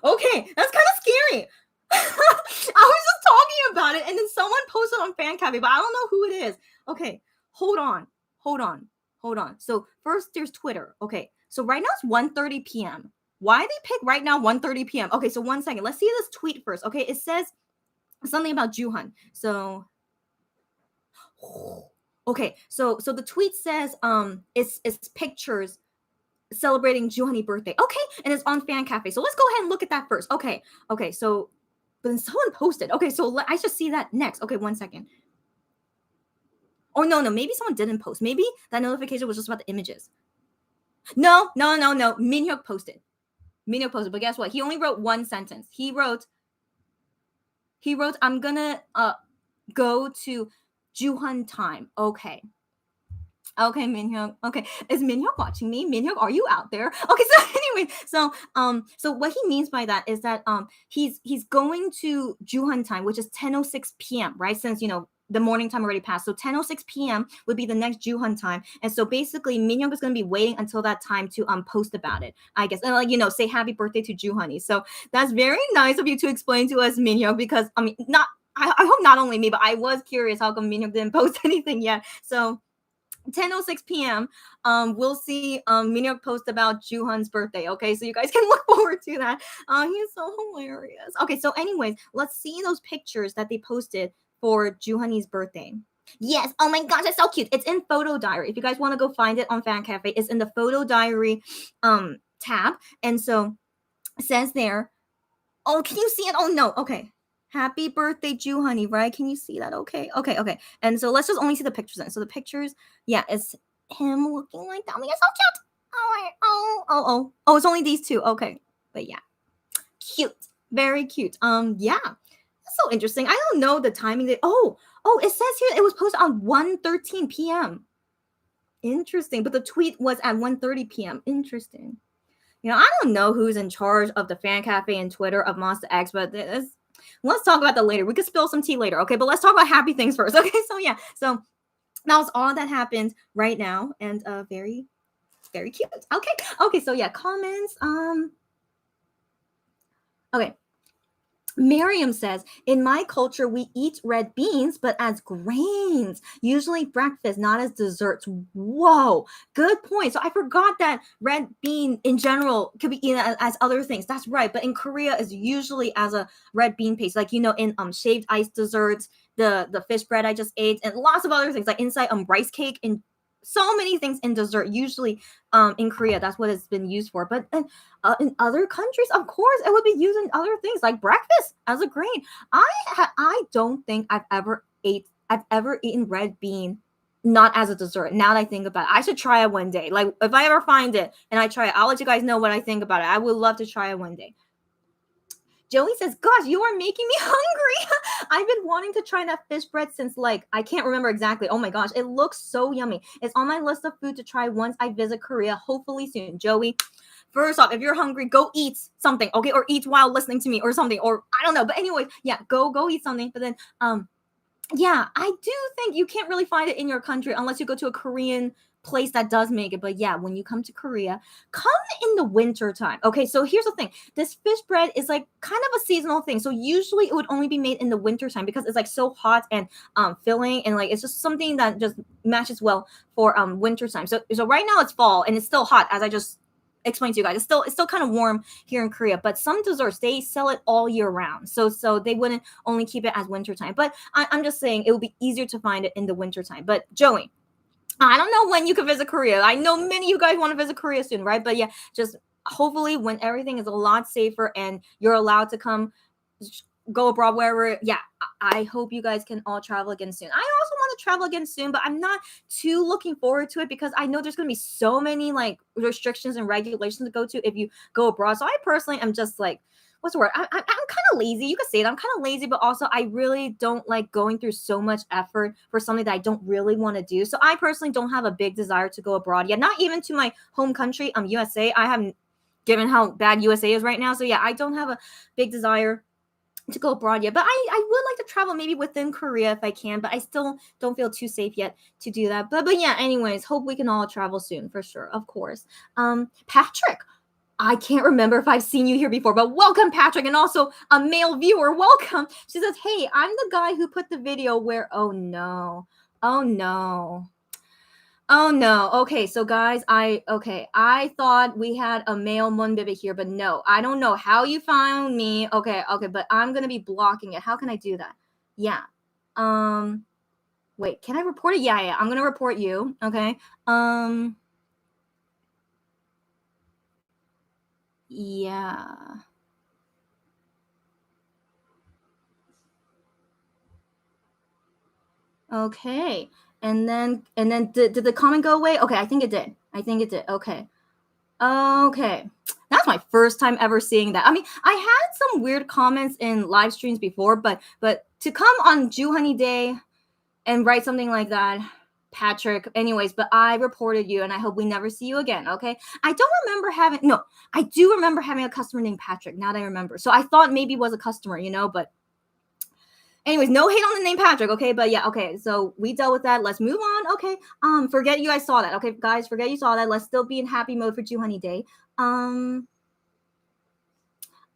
Okay, that's kind of scary. I was just talking about it, and then someone posted on Fan Cafe, but I don't know who it is. Okay, hold on. So first, there's Twitter. Okay, so right now it's 1:30 p.m. Why they pick right now 1:30 p.m.? Okay, so 1 second. Let's see this tweet first. Okay, it says something about Joohon. So okay, so the tweet says it's pictures celebrating Joohoney birthday. Okay, and it's on Fan Cafe. So let's go ahead and look at that first. Okay, so but then someone posted. Okay, so I should see that next. Okay, 1 second. Oh no, maybe someone didn't post. Maybe that notification was just about the images. No. Minhyuk posted. But guess what? He only wrote one sentence. He wrote, I'm gonna go to Joohon time. Okay, Minhyuk. Okay, is Minhyuk watching me? Minhyuk, are you out there? Okay, so anyway, so what he means by that is that he's going to Joohon time, which is 10:06 p.m. right? Since the morning time already passed, so 10:06 p.m. would be the next Joohon time, and so basically Minhyuk is going to be waiting until that time to post about it, I guess, and say happy birthday to Joohoney. So that's very nice of you to explain to us, Minhyuk, because I hope not only me, but I was curious how come Minhyuk didn't post anything yet. So 10:06 p.m. We'll see Minhyuk post about Joohon's birthday. Okay, so you guys can look forward to that. He's so hilarious. Okay, so anyways, let's see those pictures that they posted for Joohoney's birthday. Yes, oh my gosh, that's so cute. It's in Photo Diary. If you guys want to go find it on Fan Cafe, it's in the Photo Diary tab. And so it says there, oh, can you see it? Oh no, okay. Happy birthday, Joohoney, right? Can you see that? Okay. And so let's just only see the pictures then. So the pictures, yeah, it's him looking like that. Oh my God, so cute. Oh, it's only these two. Okay. But yeah, cute. Very cute. Yeah. That's so interesting. I don't know the timing. Oh, it says here it was posted on 1:13 p.m. Interesting. But the tweet was at 1:30 p.m. Interesting. I don't know who's in charge of the fan cafe and Twitter of Monster X, but let's talk about that later. We could spill some tea later, okay? But let's talk about happy things first, okay? So yeah, so that was all that happened right now, and very, very cute. Okay. So yeah, comments. Okay. Miriam says, in my culture, we eat red beans, but as grains, usually breakfast, not as desserts. Whoa, good point. So I forgot that red bean in general could be eaten as other things. That's right. But in Korea, is usually as a red bean paste, like, in shaved ice desserts, the fish bread I just ate, and lots of other things, like inside rice cake, and so many things in dessert. Usually in Korea, that's what it's been used for. But in other countries, of course, it would be used in other things like breakfast as a grain. I don't think I've ever eaten red bean not as a dessert. Now that I think about it, I should try it one day. Like, if I ever find it and I try it, I'll let you guys know what I think about it. I would love to try it one day. Joey says, gosh, you are making me hungry. I've been wanting to try that fish bread since, like, I can't remember exactly. Oh my gosh, it looks so yummy. It's on my list of food to try once I visit Korea, hopefully soon. Joey, first off, if you're hungry, go eat something, okay? Or eat while listening to me or something. Or I don't know. But anyways, yeah, go eat something. But then, yeah, I do think you can't really find it in your country unless you go to a Korean place that does make it. But yeah, when you come to Korea, come in the winter time. Okay, so here's the thing. This fish bread is like kind of a seasonal thing. So usually it would only be made in the winter time because it's like so hot and filling, and like it's just something that just matches well for winter time. So right now it's fall and it's still hot, as I just explain to you guys. It's still kind of warm here in Korea, but some desserts, they sell it all year round, so they wouldn't only keep it as wintertime. But I'm just saying it would be easier to find it in the wintertime. But Joey, I don't know when you could visit Korea. I know many of you guys want to visit Korea soon, right? But yeah, just hopefully when everything is a lot safer and you're allowed to come go abroad, wherever. Yeah, I hope you guys can all travel again soon. I also want to travel again soon, but I'm not too looking forward to it because I know there's going to be so many like restrictions and regulations to go to if you go abroad. So I personally am just like, what's the word? I'm kind of lazy. You could say that I'm kind of lazy, but also I really don't like going through so much effort for something that I don't really want to do. So I personally don't have a big desire to go abroad yet, not even to my home country, USA. I haven't, given how bad USA is right now. So yeah, I don't have a big desire to go abroad yet, but I would like to travel maybe within Korea if I can, but I still don't feel too safe yet to do that. But yeah, anyways, hope we can all travel soon for sure, of course. Patrick, I can't remember if I've seen you here before, but welcome, Patrick, and also a male viewer, welcome. She says, hey, I'm the guy who put the video where, oh no. Okay, so guys, I thought we had a male Monbebe here, but no, I don't know how you found me. Okay, but I'm gonna be blocking it. How can I do that? Yeah. Wait, can I report it? Yeah, I'm gonna report you. Okay. Yeah. Okay. And then did the comment go away? Okay, I think it did. Okay. That's my first time ever seeing that. I mean, I had some weird comments in live streams before, but to come on Joohoney Day and write something like that, Patrick, anyways, but I reported you and I hope we never see you again, okay? I do remember having a customer named Patrick, now that I remember. So I thought maybe it was a customer, but anyways, no hate on the name Patrick, okay? But yeah, okay, so we dealt with that. Let's move on, okay? Forget you guys saw that, okay, guys? Forget you saw that. Let's still be in happy mode for Joohoney Day.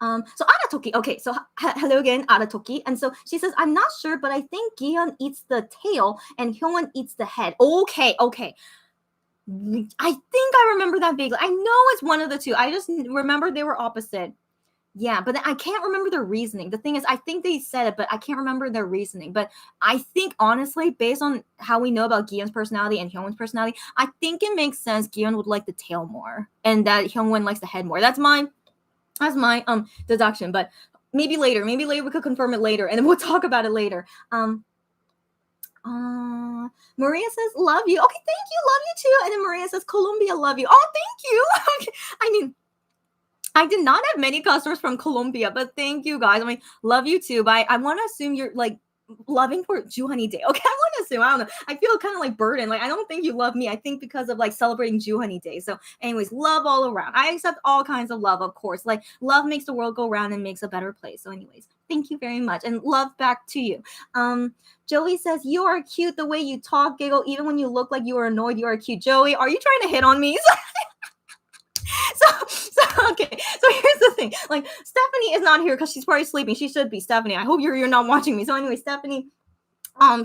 So Aratoki, okay, so hello again, Aratoki. And so she says, I'm not sure, but I think Giyeon eats the tail and Hyungwon eats the head. Okay. I think I remember that vaguely. I know it's one of the two. I just remember they were opposite. Yeah, but I can't remember their reasoning. The thing is, I think they said it, but I can't remember their reasoning. But I think, honestly, based on how we know about Gyeon's personality and Hyungwon's personality, I think it makes sense Gyeon would like the tail more, and that Hyungwon likes the head more. That's my deduction. But maybe later we could confirm it later, and then we'll talk about it later. Maria says, love you. Okay, thank you, love you too. And then Maria says, Colombia, love you. Oh, thank you. I mean, I did not have many customers from Colombia, but thank you guys. I mean, love you too. But I want to assume you're like loving for Joohoney Day. Okay, I want to assume. I don't know. I feel kind of like burdened. Like, I don't think you love me. I think because of like celebrating Joohoney Day. So, anyways, love all around. I accept all kinds of love, of course. Like, love makes the world go round and makes a better place. So, anyways, thank you very much, and love back to you. Joey says, you are cute the way you talk, giggle, even when you look like you are annoyed, you are cute. Joey, are you trying to hit on me? Okay. So here's the thing. Like, Stephanie is not here because she's probably sleeping. She should be. Stephanie, I hope you're not watching me. So anyway, Stephanie,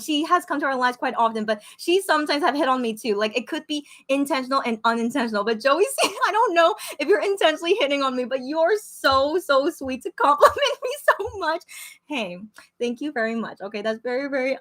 she has come to our lives quite often, but she sometimes have hit on me too. Like, it could be intentional and unintentional. But Joey, I don't know if you're intentionally hitting on me, but you're so sweet to compliment me so much. Hey, thank you very much. Okay, that's very, very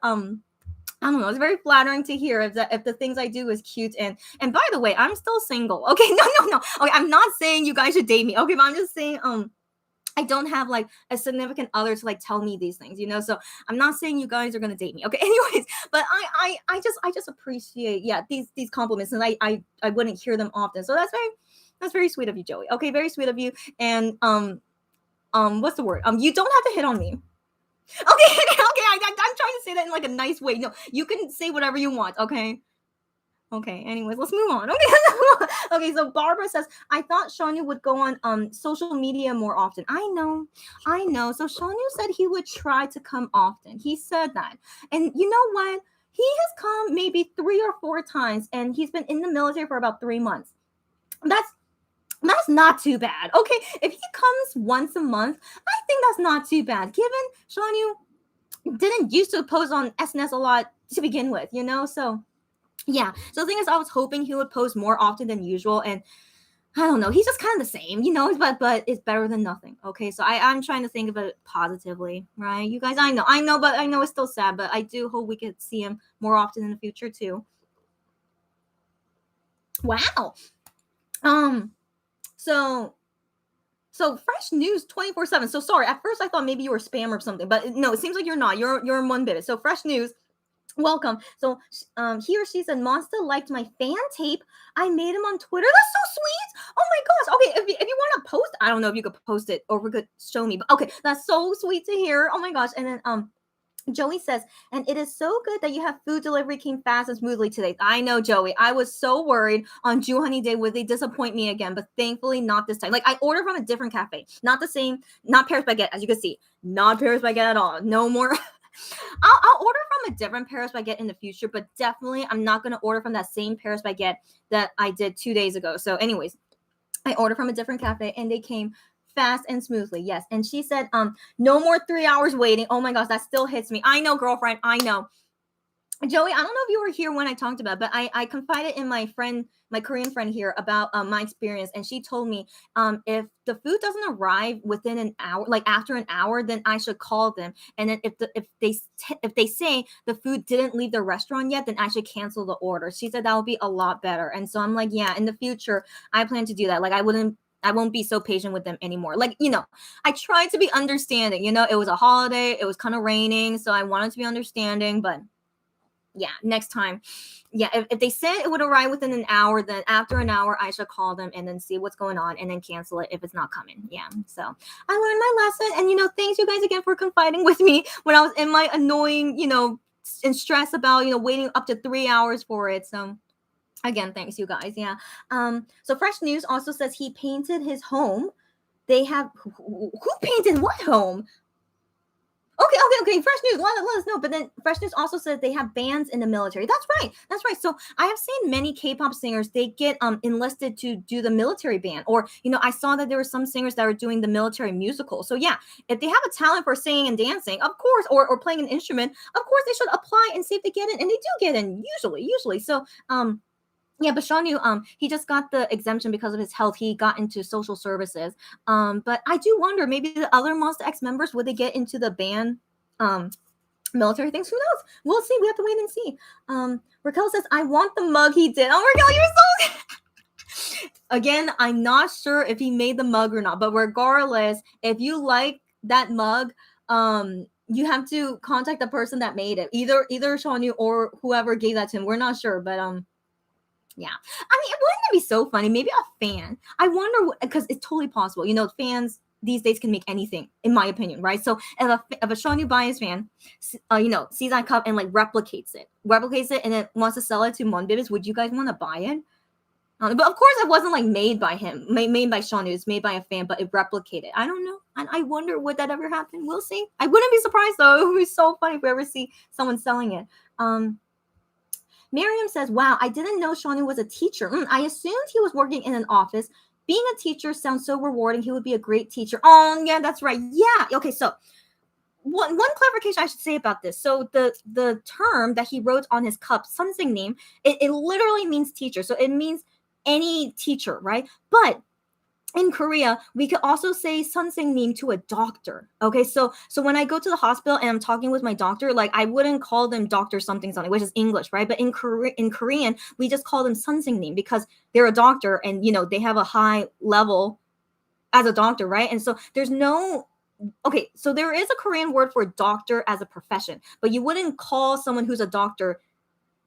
I don't know. It's very flattering to hear if the things I do is cute. And by the way, I'm still single. Okay, no. Okay, I'm not saying you guys should date me. Okay, but I'm just saying I don't have like a significant other to like tell me these things, you know. So I'm not saying you guys are gonna date me. Okay, anyways, but I just appreciate these compliments, and I wouldn't hear them often. So that's very sweet of you, Joey. Okay, very sweet of you. And what's the word? You don't have to hit on me. Okay, I'm trying to say that in like a nice way. No, you can say whatever you want, okay? Okay, anyways, let's move on. Okay. Okay, so Barbara says, I thought Shanu would go on social media more often. I know. So Shanu said he would try to come often. He said that. And you know what? He has come maybe 3 or 4 times, and he's been in the military for about 3 months. That's not too bad. Okay, if he comes once a month, I think that's not too bad. Given Shanu didn't used to post on SNS a lot to begin with, you know? So yeah. So the thing is, I was hoping he would post more often than usual, and I don't know. He's just kind of the same, you know. But it's better than nothing. Okay, so I'm trying to think of it positively, right? You guys, I know, but I know it's still sad. But I do hope we could see him more often in the future too. Wow. So fresh news 24/7. So sorry, at first I thought maybe you were spam or something, but no, it seems like you're not. You're in one bit. So fresh news. Welcome. So he or she said, Monster liked my fan tape. I made him on Twitter. That's so sweet. Oh my gosh. Okay, if you want to post, I don't know if you could post it or could show me, but okay, that's so sweet to hear. Oh my gosh. And then Joey says, and it is so good that you have food delivery came fast and smoothly today. I know, Joey. I was so worried on Joohoney Day would they disappoint me again, but thankfully not this time. Like, I ordered from a different cafe, not the same, not Paris Baguette, as you can see, not Paris Baguette at all. No more. I'll order from a different Paris Baguette in the future, but definitely I'm not going to order from that same Paris Baguette that I did 2 days ago. So, anyways, I ordered from a different cafe and they came fast and smoothly. Yes. And she said, no more 3 hours waiting. Oh my gosh, that still hits me. I know, girlfriend. I know. Joey, I don't know if you were here when I talked about it, but I confided in my Korean friend here about my experience. And she told me if the food doesn't arrive within an hour, like after an hour, then I should call them. And then if they say the food didn't leave the restaurant yet, then I should cancel the order. She said that would be a lot better. And so I'm like, yeah, in the future, I plan to do that. Like, I won't be so patient with them anymore. Like, you know, I tried to be understanding. You know, it was a holiday. It was kind of raining. So I wanted to be understanding. But yeah, next time. Yeah, if they said it would arrive within an hour, then after an hour, I should call them and then see what's going on and then cancel it if it's not coming. Yeah, so I learned my lesson. And, you know, thanks you guys again for confiding with me when I was in my annoying, you know, and stress about, you know, waiting up to 3 hours for it. So again, thanks you guys. Yeah. So Fresh News also says he painted his home. They have who painted what home? Okay. Fresh News, let us know. But then Fresh News also says they have bands in the military. That's right. So I have seen many K-pop singers, they get enlisted to do the military band. Or, you know, I saw that there were some singers that were doing the military musical. So yeah, if they have a talent for singing and dancing, of course, or playing an instrument, of course they should apply and see if they get in. And they do get in, usually. So Yeah, but Shawnyu, he just got the exemption because of his health. He got into social services. But I do wonder, maybe the other Monster X members, would they get into the band military things? Who knows? We'll see. We have to wait and see. Raquel says, I want the mug he did. Oh, Raquel, you're so again, I'm not sure if he made the mug or not, but regardless, if you like that mug, you have to contact the person that made it. Either Shawnyu or whoever gave that to him. We're not sure, but yeah. I mean, wouldn't it be so funny? Maybe a fan. I wonder, because it's totally possible. You know, fans these days can make anything, in my opinion, right? So if a Shawnyu bias fan, you know, sees that cup and like replicates it, and then wants to sell it to Monbibis, would you guys want to buy it? But of course, it wasn't like made by him, made by Shawnyu. It's made by a fan, but it replicated. I don't know. And I wonder, would that ever happen? We'll see. I wouldn't be surprised though. It would be so funny if we ever see someone selling it. Miriam says, wow, I didn't know Shawnyu was a teacher. I assumed he was working in an office. Being a teacher sounds so rewarding. He would be a great teacher. Oh, yeah, that's right. Yeah. Okay, so one clarification I should say about this. So the term that he wrote on his cup, Sunsing name, it literally means teacher. So it means any teacher, right? But in Korea, we could also say 선생님 to a doctor. Okay, so when I go to the hospital and I'm talking with my doctor, like I wouldn't call them doctor something, which is English, right? But in Korean, we just call them 선생님 because they're a doctor and you know they have a high level as a doctor, right? And so there's no okay, so there is a Korean word for doctor as a profession, but you wouldn't call someone who's a doctor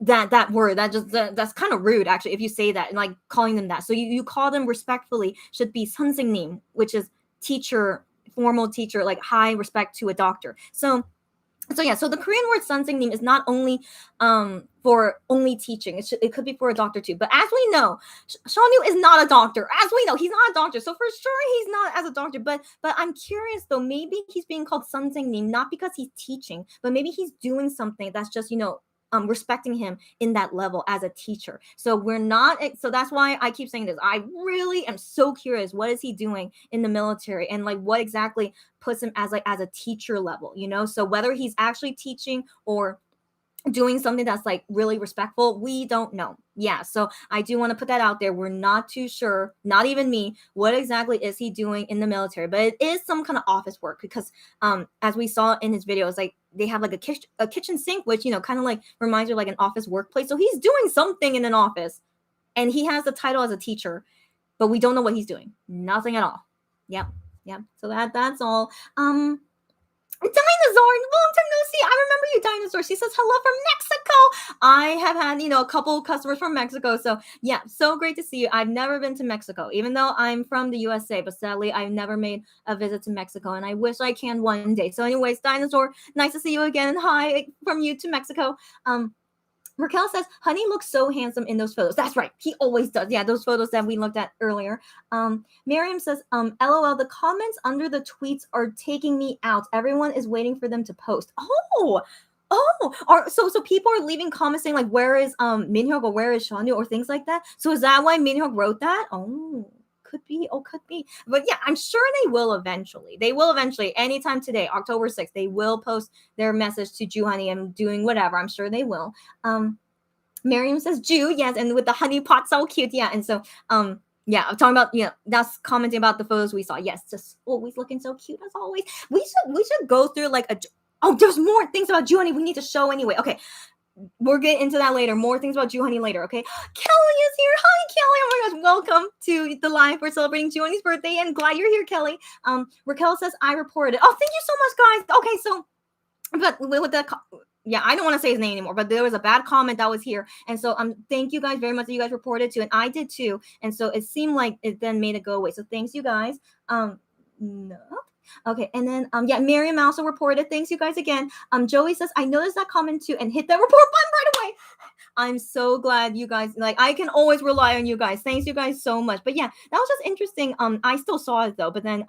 that word. That's kind of rude actually if you say that and like calling them that. So you call them respectfully should be 선생님, which is teacher, formal teacher, like high respect to a doctor. So yeah, so the Korean word 선생님 is not only for only teaching. It could be for a doctor too. But as we know, Shawnyu is not a doctor. As we know, he's not a doctor. So for sure he's not as a doctor. But I'm curious though, maybe he's being called 선생님 not because he's teaching, but maybe he's doing something that's just, you know, respecting him in that level as a teacher. So we're not, so that's why I keep saying this. I really am so curious. What is he doing in the military and like what exactly puts him as a teacher level, you know? So whether he's actually teaching or doing something that's like really respectful, we don't know. Yeah, so I do want to put that out there. We're not too sure, not even me, what exactly is he doing in the military, but it is some kind of office work because as we saw in his videos, like they have like a kitchen sink, which, you know, kind of like reminds you of like an office workplace. So he's doing something in an office and he has the title as a teacher, but we don't know what he's doing. Nothing at all. Yep. So that's all. Dinosaur, long time no see. I remember you, Dinosaur. She says hello from Mexico. I have had, you know, a couple customers from Mexico. So yeah, so great to see you. I've never been to Mexico, even though I'm from the USA, but sadly I've never made a visit to Mexico and I wish I can one day. So anyways, Dinosaur, nice to see you again. Hi from you to Mexico. Raquel says, Honey looks so handsome in those photos. That's right. He always does. Yeah, those photos that we looked at earlier. Miriam says, LOL, the comments under the tweets are taking me out. Everyone is waiting for them to post. Oh, so people are leaving comments saying like, where is Minhyuk or where is Shawnyu or things like that. So is that why Minhyuk wrote that? Oh, could be. But yeah, I'm sure they will eventually. Anytime today, October 6th, they will post their message to Joohoney and doing whatever. I'm sure they will. Miriam says Jew, yes, and with the honey pot, so cute. Yeah, and so yeah, I'm talking about, that's commenting about the photos we saw. Yes, just always looking so cute as always. We should go through like there's more things about Joohoney we need to show anyway. Okay. We'll get into that later. More things about Joohoney later, okay? Kelly is here. Hi, Kelly. Oh my gosh, welcome to the live. We're celebrating Joohoney's birthday, and glad you're here, Kelly. Raquel says, I reported it. Oh, thank you so much, guys. Okay, so, but with that, yeah, I don't want to say his name anymore, but there was a bad comment that was here. And so, thank you guys very much that you guys reported too, and I did too. And so, it seemed like it then made it go away. So, thanks, you guys. No. Okay, and then yeah, Miriam also reported. Thanks you guys again. Joey says, I noticed that comment too and hit that report button right away. I'm so glad you guys, like, I can always rely on you guys. Thanks you guys so much. But yeah, that was just interesting. I still saw it though, but then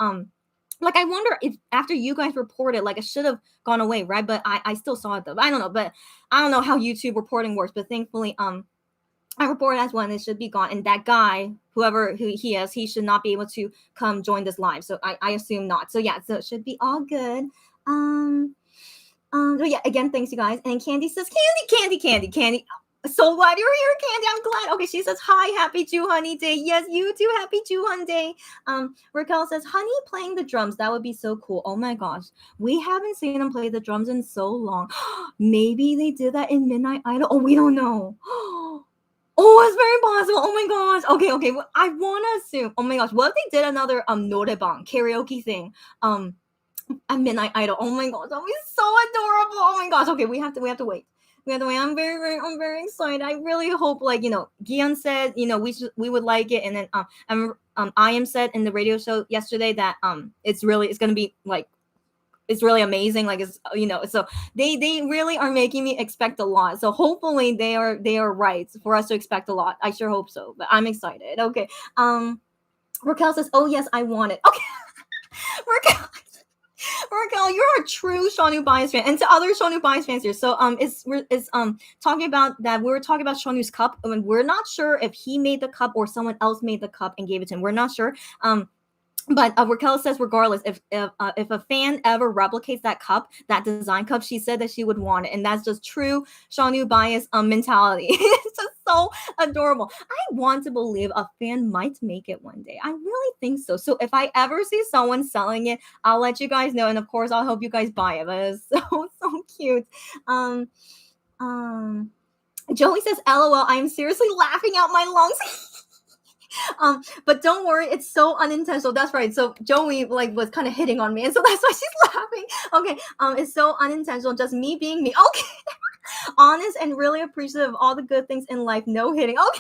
like I wonder if after you guys reported, like it should have gone away, right? But I still saw it though. But I don't know, but I don't know how YouTube reporting works, but thankfully I reported as one, it should be gone. And that guy, who he is, he should not be able to come join this live. So I assume not. So yeah, so it should be all good. So yeah, again, thanks you guys. And Candy says, Candy. So glad you're here, Candy. I'm glad. Okay, she says, hi, happy Joohoney Day. Yes, you too, happy Joohon Day. Raquel says, Honey playing the drums. That would be so cool. Oh my gosh. We haven't seen him play the drums in so long. Maybe they did that in Midnight Idol. Oh, we don't know. Oh, it's very possible. Oh my gosh. Okay. Well, I want to assume. Oh my gosh. What if they did another norebang karaoke thing? At Midnight Idol. Oh my gosh, that would be so adorable. Oh my gosh. Okay, we have to wait. We have to wait. I'm very excited. I really hope, like, Gian said, we would like it, and then I am said in the radio show yesterday that it's gonna be like, it's really amazing. Like, it's, so they really are making me expect a lot. So hopefully they are right for us to expect a lot. I sure hope so. But I'm excited. Okay. Raquel says, oh yes, I want it. Okay. Raquel, you're a true Shonu Bias fan, and to other Shonu Bias fans here. So it's talking about that, we were talking about Shonu's cup, and we're not sure if he made the cup or someone else made the cup and gave it to him. We're not sure. But Raquel says, regardless, if a fan ever replicates that cup, that design cup, she said that she would want it, and that's just true Shonu Bias mentality. It's just so adorable. I want to believe a fan might make it one day. I really think so. So if I ever see someone selling it, I'll let you guys know, and of course, I'll help you guys buy it. But it's so cute. Joey says, "LOL, I am seriously laughing out my lungs." But don't worry, it's so unintentional. That's right. So Joey was kind of hitting on me, and so that's why she's laughing. Okay, it's so unintentional, just me being me. Okay, honest and really appreciative of all the good things in life. No hitting. Okay.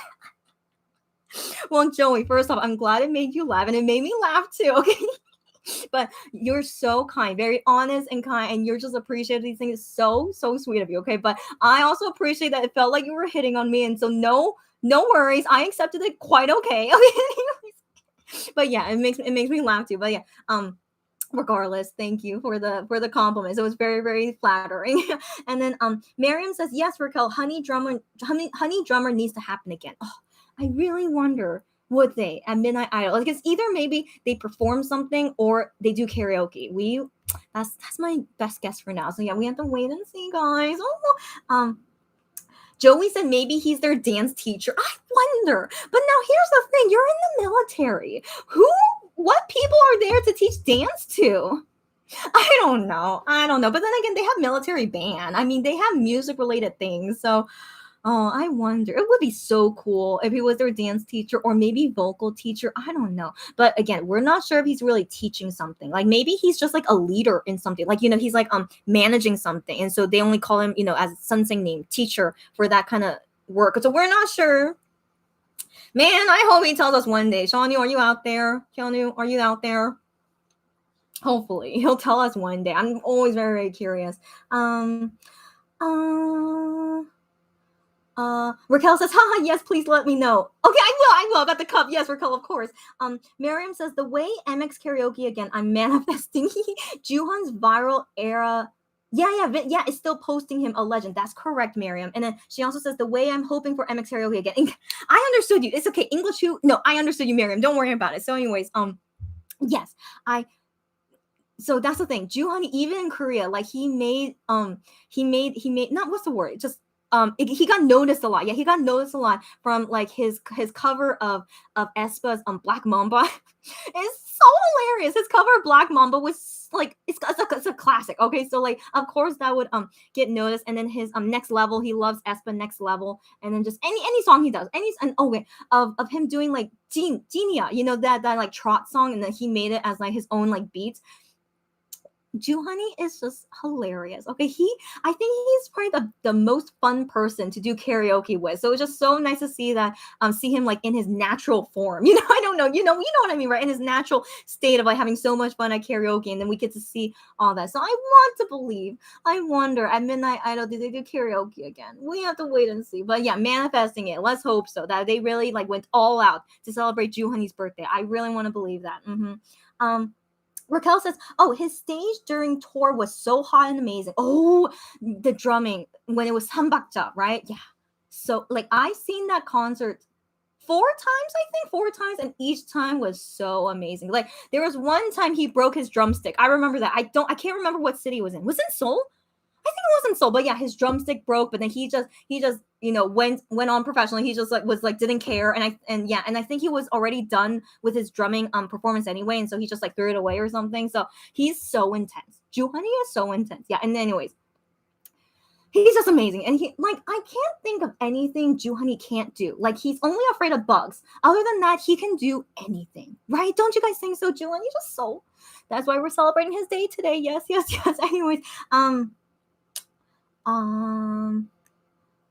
Well, Joey, first off, I'm glad it made you laugh, and it made me laugh too. Okay. But you're so kind, very honest and kind, and you're just appreciative. These things is so sweet of you. Okay, but I also appreciate that it felt like you were hitting on me, and so no worries. I accepted it quite okay. But yeah, it makes me laugh too. But yeah, regardless, thank you for the compliments. It was very flattering. And then Miriam says, yes, Raquel, honey drummer needs to happen again. Oh, I really wonder, would they at Midnight Idol? Like, it's either maybe they perform something or they do karaoke. That's my best guess for now. So yeah, we have to wait and see, guys. Oh, Joey said maybe he's their dance teacher. I wonder. But now here's the thing. You're in the military. What people are there to teach dance to? I don't know. But then again, they have military band. I mean, they have music related things. So, I wonder. It would be so cool if he was their dance teacher or maybe vocal teacher. I don't know. But again, we're not sure if he's really teaching something. Like, maybe he's just like a leader in something. Like, he's like managing something. And so they only call him, as Sunsing name, teacher, for that kind of work. So we're not sure. Man, I hope he tells us one day. Shonu, are you out there? Hyunwoo, are you out there? Hopefully he'll tell us one day. I'm always very curious. Raquel says, haha, yes, please let me know. Okay, I will about the cup. Yes, Raquel, of course. Miriam says, the way MX karaoke again, I'm manifesting Joohon's viral era. Yeah, it's still posting him a legend. That's correct, Miriam. And then she also says, the way I'm hoping for MX karaoke again. I understood you. It's okay. English who? No, I understood you, Miriam. Don't worry about it. So anyways, yes, so that's the thing. Joohoney, even in Korea, like he made not, what's the word? Just he got noticed a lot. Yeah, he got noticed a lot from like his cover of aespa's Black Mamba. It's so hilarious. His cover of Black Mamba was like it's a classic. Okay, so like of course that would get noticed. And then his Next Level, he loves aespa Next Level. And then just any song he does, of him doing like Genia, that like trot song, and then he made it as like his own like beats. Joohoney is just hilarious. Okay, I think he's probably the most fun person to do karaoke with. So it's just so nice to see that, see him like in his natural form. I don't know, you know what I mean, right? In his natural state of like having so much fun at karaoke, and then we get to see all that. So I want to believe. I wonder at Midnight Idol, did they do karaoke again? We have to wait and see. But yeah, manifesting it. Let's hope so, that they really like went all out to celebrate Joohoney's birthday. I really want to believe that. Raquel says, oh, his stage during tour was so hot and amazing. Oh, the drumming when it was Sambakja, right? Yeah. So like I've seen that concert 4 times, and each time was so amazing. Like there was one time he broke his drumstick. I remember that. I can't remember what city it was in. Was it in Seoul? I think it was in Seoul, but yeah, his drumstick broke, but then he just went on professionally. He just like was like didn't care, and I think he was already done with his drumming performance anyway, and so he just like threw it away or something. So he's so intense. Joohoney is so intense. Yeah, and anyways, he's just amazing. And he like I can't think of anything Joohoney can't do. Like he's only afraid of bugs. Other than that, he can do anything. Right? Don't you guys think so, Joohoney? Just so. That's why we're celebrating his day today. Yes, yes, yes. Anyways,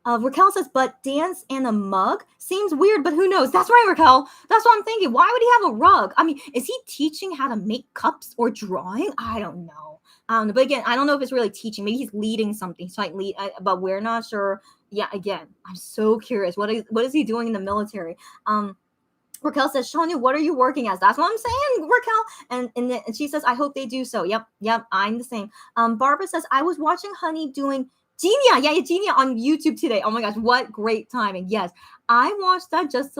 Raquel says, but dance and a mug seems weird, but who knows? That's right, Raquel. That's what I'm thinking. Why would he have a rug? I mean, is he teaching how to make cups or drawing? I don't know. But again, I don't know if it's really teaching. Maybe he's leading something. So but we're not sure. Yeah, again, I'm so curious. What is he doing in the military? Raquel says, Shonu, what are you working as? That's what I'm saying, Raquel. And she says, I hope they do so. Yep, I'm the same. Barbara says, I was watching Honey doing Genia on YouTube today. Oh my gosh, what great timing. Yes, I watched that just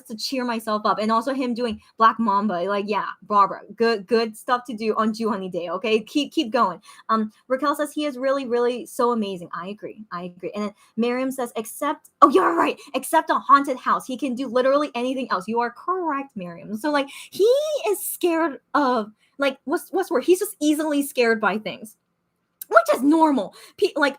to cheer myself up, and also him doing Black Mamba. Like, yeah, Barbara, good stuff to do on Joohoney Day. Okay, keep going. Raquel says he is really, really so amazing. I agree. And then Miriam says, except you're right, except a haunted house. He can do literally anything else. You are correct, Miriam. So like he is scared of like what's word? He's just easily scared by things, which is normal. Like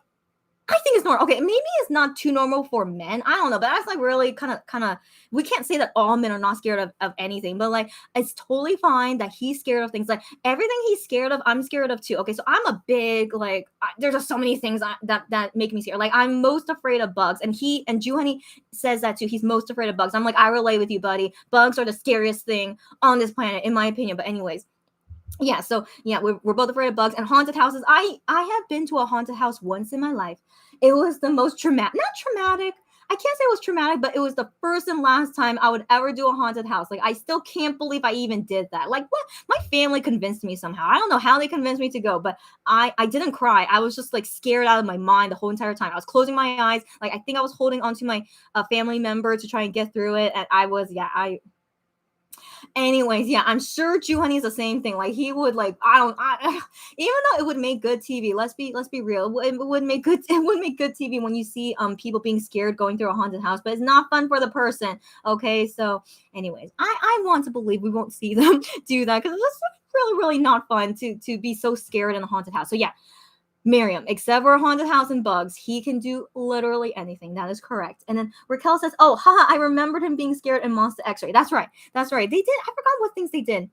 I think it's normal. Okay, maybe it's not too normal for men. I don't know, but that's like really kind of. We can't say that all men are not scared of anything, but like it's totally fine that he's scared of things. Like everything he's scared of, I'm scared of too. Okay, so I'm a big there's just so many things that make me scared. Like I'm most afraid of bugs, and Joohoney says that too. He's most afraid of bugs. I'm like, I relate with you, buddy. Bugs are the scariest thing on this planet, in my opinion. But anyways. Yeah, so yeah, we're both afraid of bugs and haunted houses. I have been to a haunted house once in my life. It was the most not traumatic. I can't say it was traumatic, but it was the first and last time I would ever do a haunted house. Like I still can't believe I even did that. Like what? My family convinced me somehow. I don't know how they convinced me to go, but I didn't cry. I was just like scared out of my mind the whole entire time. I was closing my eyes. Like I think I was holding onto my family member to try and get through it, and Anyways, yeah, I'm sure Joohoney is the same thing. Like he would like even though it would make good TV. Let's be real. It would make good TV when you see people being scared going through a haunted house, but it's not fun for the person. Okay, so anyways, I want to believe we won't see them do that because it's really really not fun to be so scared in a haunted house. So yeah. Miriam, except for a haunted house and bugs, he can do literally anything. That is correct. And then Raquel says, oh, haha, I remembered him being scared in Monster X-Ray. That's right. They did. I forgot what things they did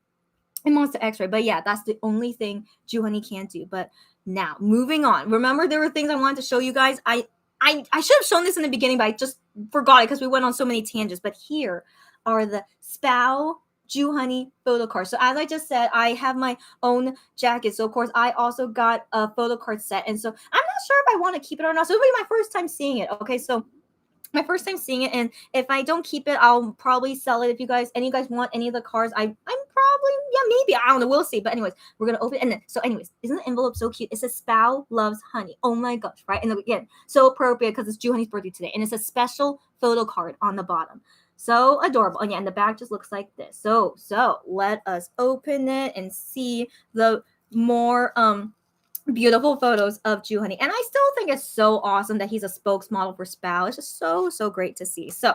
in Monster X-Ray. But yeah, that's the only thing Joohoney can't do. But now, moving on. Remember, there were things I wanted to show you guys. I should have shown this in the beginning, but I just forgot it because we went on so many tangents. But here are the SPAO Joohoney photo cards. So as I just said, I have my own jacket. So of course I also got a photo card set. And so I'm not sure if I want to keep it or not. So it'll be my first time seeing it. Okay, so my first time seeing it, and if I don't keep it, I'll probably sell it. If you guys want any of the cards, I'm probably maybe, I don't know, we'll see. But anyways, we're gonna open it. And then, so anyways, isn't the envelope so cute? It says SPAO loves honey. Oh my gosh, right? And again, so appropriate because it's Joohoney's birthday today, and it's a special photo card on the bottom. So adorable. And yeah, and the back just looks like this. So let us open it and see the more beautiful photos of Joohoney. And I still think it's so awesome that he's a spokesmodel for SPAO. It's just so great to see. So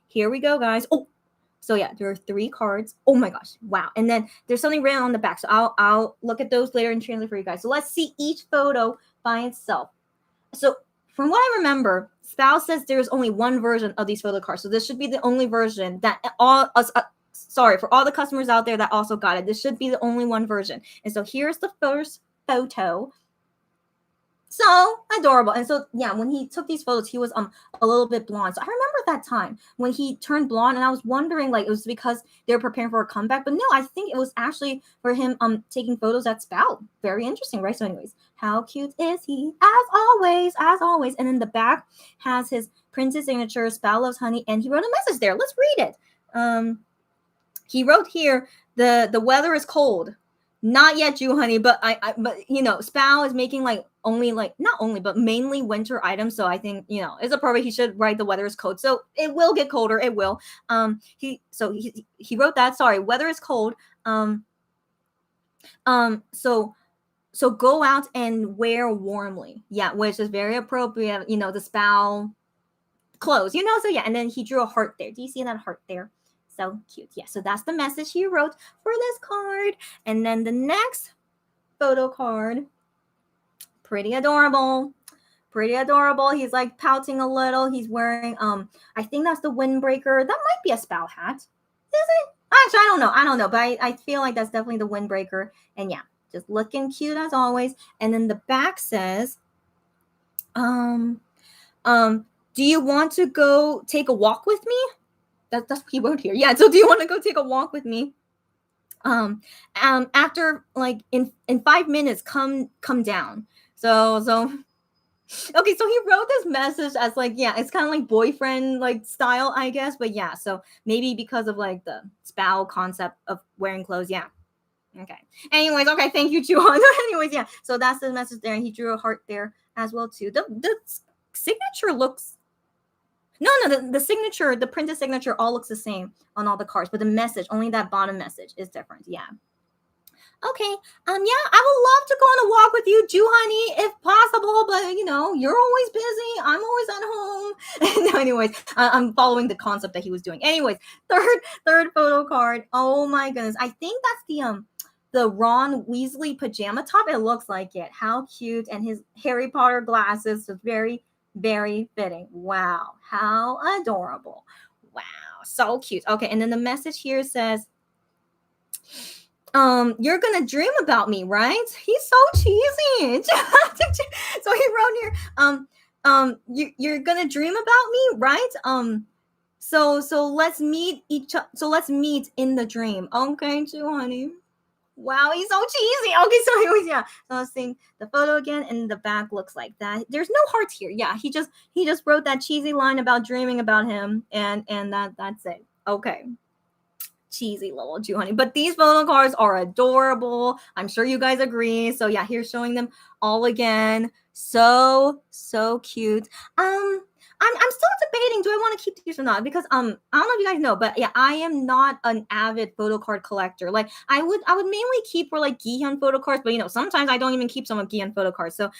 here we go, guys. Oh, so yeah, there are 3 cards. Oh my gosh, wow. And then there's something written on the back. So I'll look at those later and translate for you guys. So let's see each photo by itself. So from what I remember, SPAO says there's only one version of these photo cards. So this should be the only version that for all the customers out there that also got it, this should be the only one version. And so here's the first photo. So adorable. And so yeah, when he took these photos, he was a little bit blonde. So I remember that time when he turned blonde, and I was wondering like it was because they were preparing for a comeback. But no, I think it was actually for him taking photos at SPAO. Very interesting, right? So anyways, how cute is he? As always. And then the back has his printed signature, SPAO loves honey, and he wrote a message there. Let's read it. He wrote here, the weather is cold. Not yet, Joohoney, but but you know, SPAO is making like only like not only but mainly winter items. So I think it's appropriate. He should write the weather is cold. So it will get colder. It will. He wrote that. Sorry, weather is cold. So go out and wear warmly. Yeah, which is very appropriate. The SPAO close, you know? So yeah, and then he drew a heart there. Do you see that heart there? So cute. Yeah, so that's the message he wrote for this card. And then the next photo card, pretty adorable. Pretty adorable. He's like pouting a little. He's wearing, I think that's the windbreaker. That might be a SPAO hat. Is it? Actually, I don't know, but I feel like that's definitely the windbreaker. And yeah, just looking cute as always. And then the back says, do you want to go take a walk with me? That's what he wrote here. Yeah, so do you want to go take a walk with me? After like in 5 minutes, come down. So okay, so he wrote this message as like, yeah, it's kind of like boyfriend like style, I guess. But yeah, so maybe because of like the SPAO concept of wearing clothes, yeah. Okay. Anyways, okay, thank you, Joohoney. Anyways, yeah. So that's the message there. And he drew a heart there as well too. The signature looks the signature, the printed signature all looks the same on all the cards, but the message, only that bottom message is different. Yeah. Okay. Yeah, I would love to go on a walk with you, Joohoney, if possible, but you know, you're always busy. I'm always at home. No, anyways, I'm following the concept that he was doing. Anyways, third photo card. Oh my goodness. I think that's the Ron Weasley pajama top. It looks like it. How cute. And his Harry Potter glasses is very, very fitting. Wow. How adorable. Wow. So cute. Okay. And then the message here says, you're gonna dream about me, right? He's so cheesy. So he wrote here, you're gonna dream about me, right? So let's meet so let's meet in the dream. Okay, Joohoney. Wow, he's so cheesy. Okay, so anyways, yeah. So let's see the photo again, and the back looks like that. There's no hearts here. Yeah, he just wrote that cheesy line about dreaming about him, and that's it. Okay. Cheesy little Joohoney. But these photo cards are adorable. I'm sure you guys agree. So yeah, here's showing them all again. So cute. I'm still debating, do I want to keep these or not? Because I don't know if you guys know, but yeah, I am not an avid photo card collector. Like I would mainly keep for like Gihyun photo cards, but you know, sometimes I don't even keep some of Gihyun photo cards. So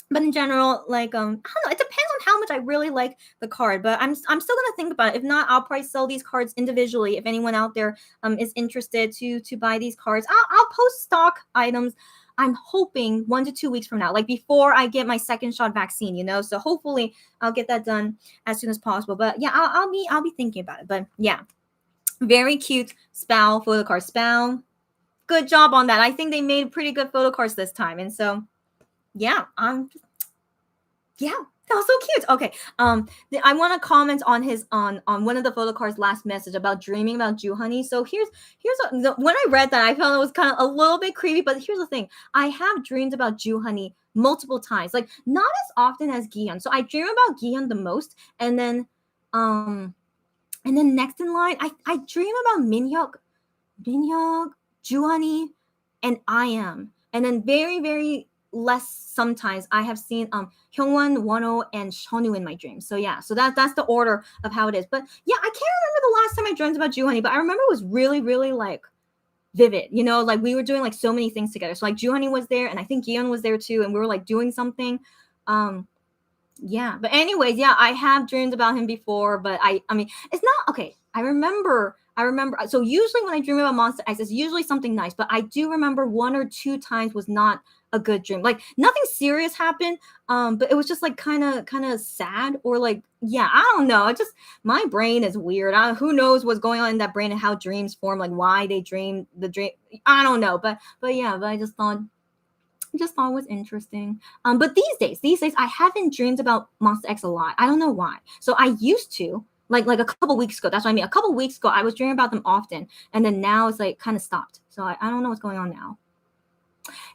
but in general, like I don't know, it depends on how much I really like the card, but I'm still gonna think about it. If not, I'll probably sell these cards individually. If anyone out there is interested to buy these cards, I'll post stock items. I'm hoping 1 to 2 weeks from now, like before I get my second shot vaccine, you know. So hopefully I'll get that done as soon as possible. But yeah, I'll be thinking about it. But yeah, very cute SPAO photo card. SPAO, good job on that. I think they made pretty good photo cards this time, and so. Yeah, yeah, that was so cute. Okay, I want to comment on his on one of the photo cards' last message about dreaming about Joohoney. So when I read that, I felt it was kind of a little bit creepy. But here's the thing: I have dreamed about Joohoney multiple times, like not as often as Gihyun. So I dream about Gihyun the most, and then next in line, I dream about Minhyuk, Joohoney, and I am, and then very very less sometimes I have seen Hyungwon, Wonho, and Shonu in my dreams. So yeah, so that's the order of how it is. But yeah, I can't remember the last time I dreamt about Joohoney, but I remember it was really, really like vivid. You know, like we were doing like so many things together. So like Joohoney was there, and I think Gihyun was there too, and we were like doing something. Yeah, but anyways, yeah, I have dreamed about him before, but I mean, it's not okay. I remember. So usually when I dream about Monster X, it's usually something nice, but I do remember 1 or 2 times was not a good dream. Like nothing serious happened, but it was just like kind of sad, or like, yeah, I don't know. It just, my brain is weird. Who knows what's going on in that brain and how dreams form, like why they dream the dream. I don't know, but yeah, but I just thought it was interesting. But these days I haven't dreamed about Monster X a lot. I don't know why. So I used to, like a couple weeks ago. That's what I mean. A couple weeks ago, I was dreaming about them often, and then now it's like kind of stopped. So I don't know what's going on now.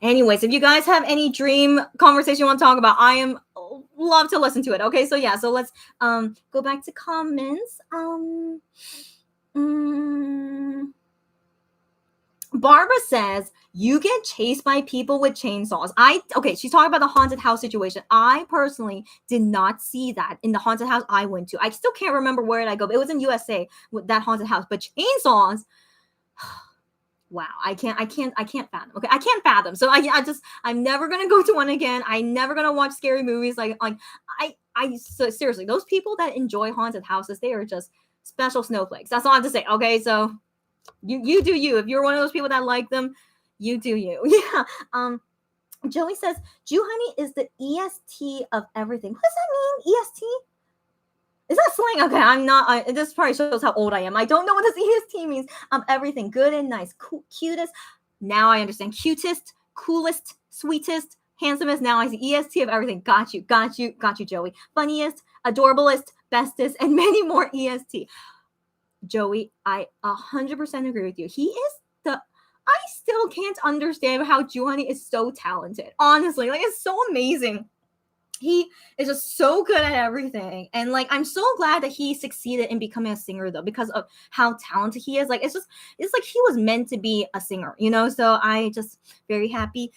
Anyways, if you guys have any dream conversation you want to talk about, I am love to listen to it. Okay, so yeah, so let's go back to comments. Barbara says, you get chased by people with chainsaws. She's talking about the haunted house situation. I personally did not see that in the haunted house I went to. I still can't remember where did I go, but it was in USA with that haunted house. But chainsaws, wow, I can't fathom. Okay, I can't fathom. So I'm never gonna go to one again. I'm never gonna watch scary movies. Like seriously, those people that enjoy haunted houses, they are just special snowflakes. That's all I have to say. Okay, so you do you. If you're one of those people that like them, you do you. Yeah. Joey says Joohoney is the EST of everything. What does that mean? EST? Is that slang? Okay, I'm not. This probably shows how old I am. I don't know what this EST means. Everything good and nice, cutest. Now I understand. Cutest, coolest, sweetest, handsomest. Now I see EST of everything. Got you, Joey. Funniest, adorablest, bestest, and many more EST. Joey, I 100% agree with you. He is I still can't understand how Joohoney is so talented. Honestly, like it's so amazing. He is just so good at everything. And like I'm so glad that he succeeded in becoming a singer though, because of how talented he is. Like it's like he was meant to be a singer, you know? So I just very happy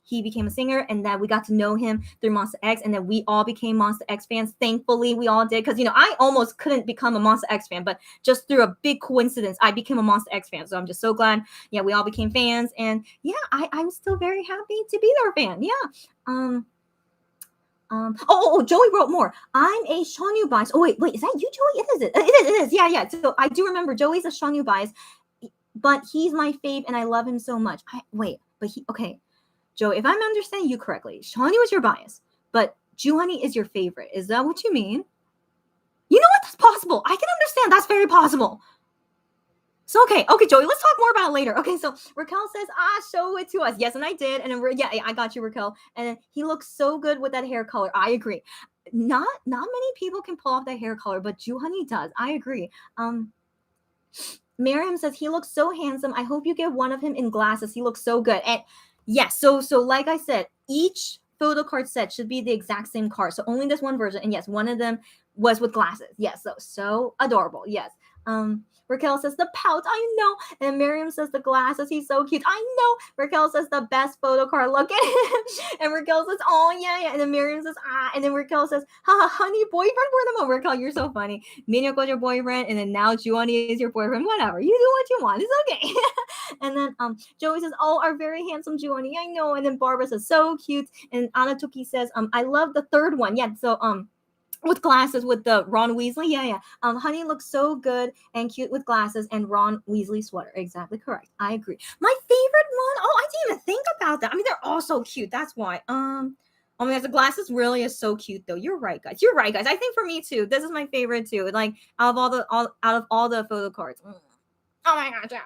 he became a singer and that we got to know him through Monster X and that we all became Monster X fans. Thankfully, we all did. Because, you know, I almost couldn't become a Monster X fan, but just through a big coincidence, I became a Monster X fan. So I'm just so glad, yeah, we all became fans. And yeah, I'm still very happy to be their fan. Yeah. Joey wrote more. I'm a Shonyu bias. Oh, wait, is that you, Joey? It is. Yeah. So I do remember Joey's a Shonyu bias, but he's my fave and I love him so much. Okay. Joey, if I'm understanding you correctly, Shonyu is your bias, but Joohoney is your favorite. Is that what you mean? You know what? That's possible. I can understand. That's very possible. So, okay, Joey, let's talk more about it later. Okay, so Raquel says, show it to us. Yes, and I did. And then, yeah, I got you, Raquel. And he looks so good with that hair color. I agree. Not many people can pull off that hair color, but Joohoney does. I agree. Miriam says, he looks so handsome. I hope you get one of him in glasses. He looks so good. And yes, so like I said, each photo card set should be the exact same card. So only this one version. And yes, one of them was with glasses. Yes, so adorable. Yes. Raquel says the pout, I know. And Miriam says the glasses, he's so cute. I know. Raquel says the best photo card, look at him. And Raquel says, oh yeah. And then Miriam says, And then Raquel says, honey, boyfriend for the moment. Raquel, you're so funny. Minyoko's your boyfriend, and then now Joohoney is your boyfriend. Whatever, you do what you want. It's okay. And then Joey says, our very handsome Joohoney, I know. And then Barbara says, so cute. And Anatuki says, I love the third one. Yeah, so with glasses with the Ron Weasley. Yeah. Honey looks so good and cute with glasses and Ron Weasley sweater. Exactly correct. I agree. My favorite one. I didn't even think about that. I mean, they're all so cute. That's why. The glasses really is so cute though. You're right, guys. I think for me too. This is my favorite too. Like out of all the photo cards. Oh my god, yeah.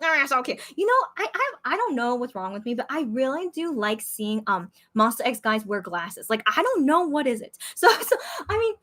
That's okay. You know, I don't know what's wrong with me, but I really do like seeing Monster X guys wear glasses. Like I don't know what is it. So I mean,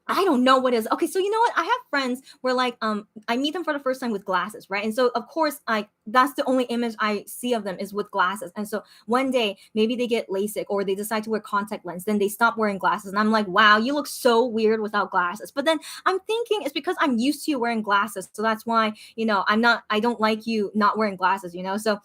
I don't know what is. Okay, so you know what? I have friends where like I meet them for the first time with glasses, right? And so of course that's the only image I see of them is with glasses. And so one day maybe they get LASIK or they decide to wear contact lens, then they stop wearing glasses. And I'm like, wow, you look so weird without glasses. But then I'm thinking it's because I'm used to you wearing glasses. So that's why, you know, I don't like you not wearing glasses, you know? So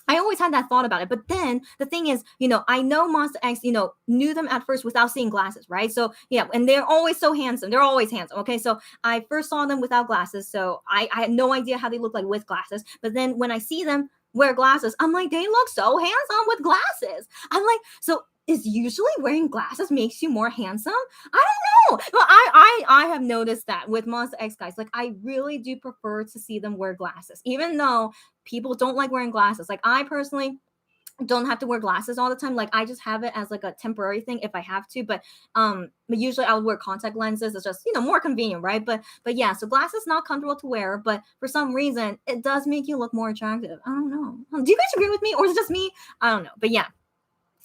I always had that thought about it. But then the thing is, you know, I know Monster X, you know, knew them at first without seeing glasses, right? So yeah, and they're always so handsome. They're always handsome. Okay. So I first saw them without glasses. So I had no idea how they look like with glasses. But then when I see them wear glasses, I'm like, they look so handsome with glasses. I'm like, so is usually wearing glasses makes you more handsome? I don't know. Well, I have noticed that with Monster X guys. Like I really do prefer to see them wear glasses, even though people don't like wearing glasses. Like I personally don't have to wear glasses all the time. Like I just have it as like a temporary thing if I have to. But usually I would wear contact lenses. It's just, you know, more convenient, right? But yeah, so glasses not comfortable to wear, but for some reason it does make you look more attractive. I don't know. Do you guys agree with me, or is it just me? I don't know. But yeah.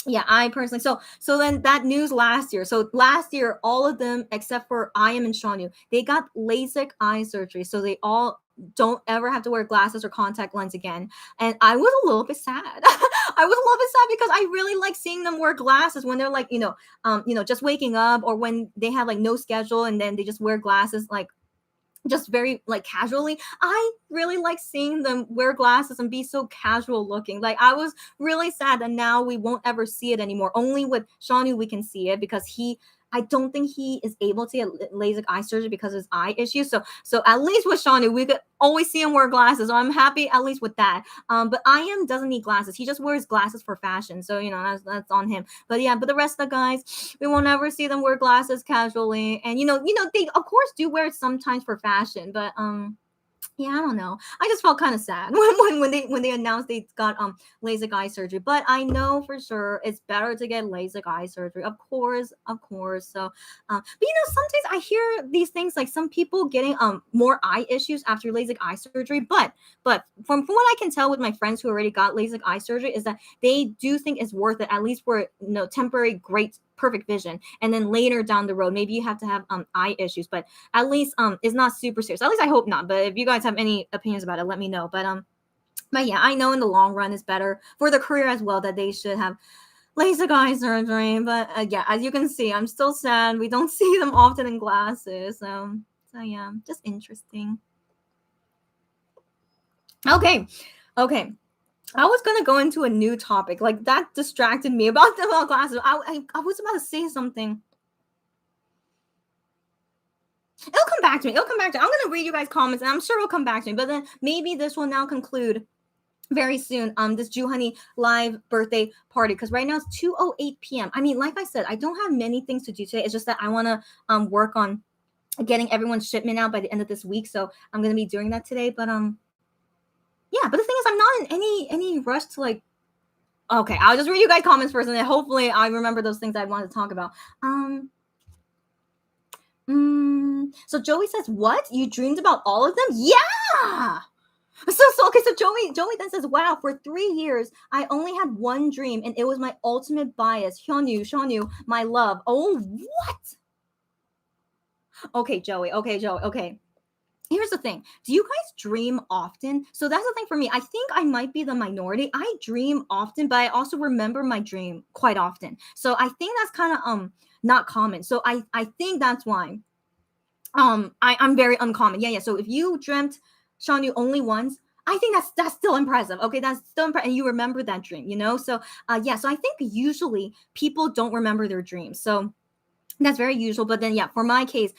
Yeah, I personally so then that news last year. So last year, all of them except for I am and Shonyu, they got LASIK eye surgery. So they all don't ever have to wear glasses or contact lens again. And I was a little bit sad. I was a little bit sad because I really like seeing them wear glasses when they're like, you know, just waking up or when they have like no schedule and then they just wear glasses like just very like casually. I really like seeing them wear glasses and be so casual looking. Like I was really sad that now we won't ever see it anymore. Only with Shonyu we can see it because he I don't think he is able to get LASIK eye surgery because of his eye issues. So at least with Joohoney, we could always see him wear glasses. So I'm happy at least with that. But IM doesn't need glasses. He just wears glasses for fashion. So that's on him. But yeah, but the rest of the guys, we will never see them wear glasses casually. And they of course do wear it sometimes for fashion, but yeah, I don't know. I just felt kind of sad when they announced they got LASIK eye surgery. But I know for sure it's better to get LASIK eye surgery. Of course. So, but sometimes I hear these things like some people getting more eye issues after LASIK eye surgery. But from what I can tell with my friends who already got LASIK eye surgery is that they do think it's worth it, at least for temporary great perfect vision, and then later down the road maybe you have to have eye issues, but at least it's not super serious. At least I hope not. But if you guys have any opinions about it, let me know. But yeah, I know in the long run it's better for the career as well that they should have LASIK eye surgery. But yeah, as you can see, I'm still sad we don't see them often in glasses. So yeah, just interesting. Okay. I was gonna go into a new topic. Like that distracted me about glasses. I was about to say something. It'll come back to me. I'm gonna read you guys' comments, and I'm sure it'll come back to me. But then maybe this will now conclude very soon. This Joohoney live birthday party, because right now it's 2:08 p.m. I mean, like I said, I don't have many things to do today. It's just that I want to work on getting everyone's shipment out by the end of this week. So I'm gonna be doing that today. But yeah, but the thing is, I'm not in any rush to like. Okay, I'll just read you guys' comments first, and then hopefully I remember those things I wanted to talk about. So Joey says, "What? You dreamed about all of them?" Yeah. So Joey then says, "Wow, for 3 years I only had one dream, and it was my ultimate bias. Hyunyu, my love." Oh, what? Okay, Joey. Okay. Here's the thing. Do you guys dream often? So that's the thing for me. I think I might be the minority. I dream often, but I also remember my dream quite often. So I think that's kind of not common. So I think that's why I'm very uncommon. Yeah. So if you dreamt Sean only once, I think that's still impressive. Okay, that's still impressive, and you remember that dream. So yeah. So I think usually people don't remember their dreams. So that's very usual. But then, yeah, for my case,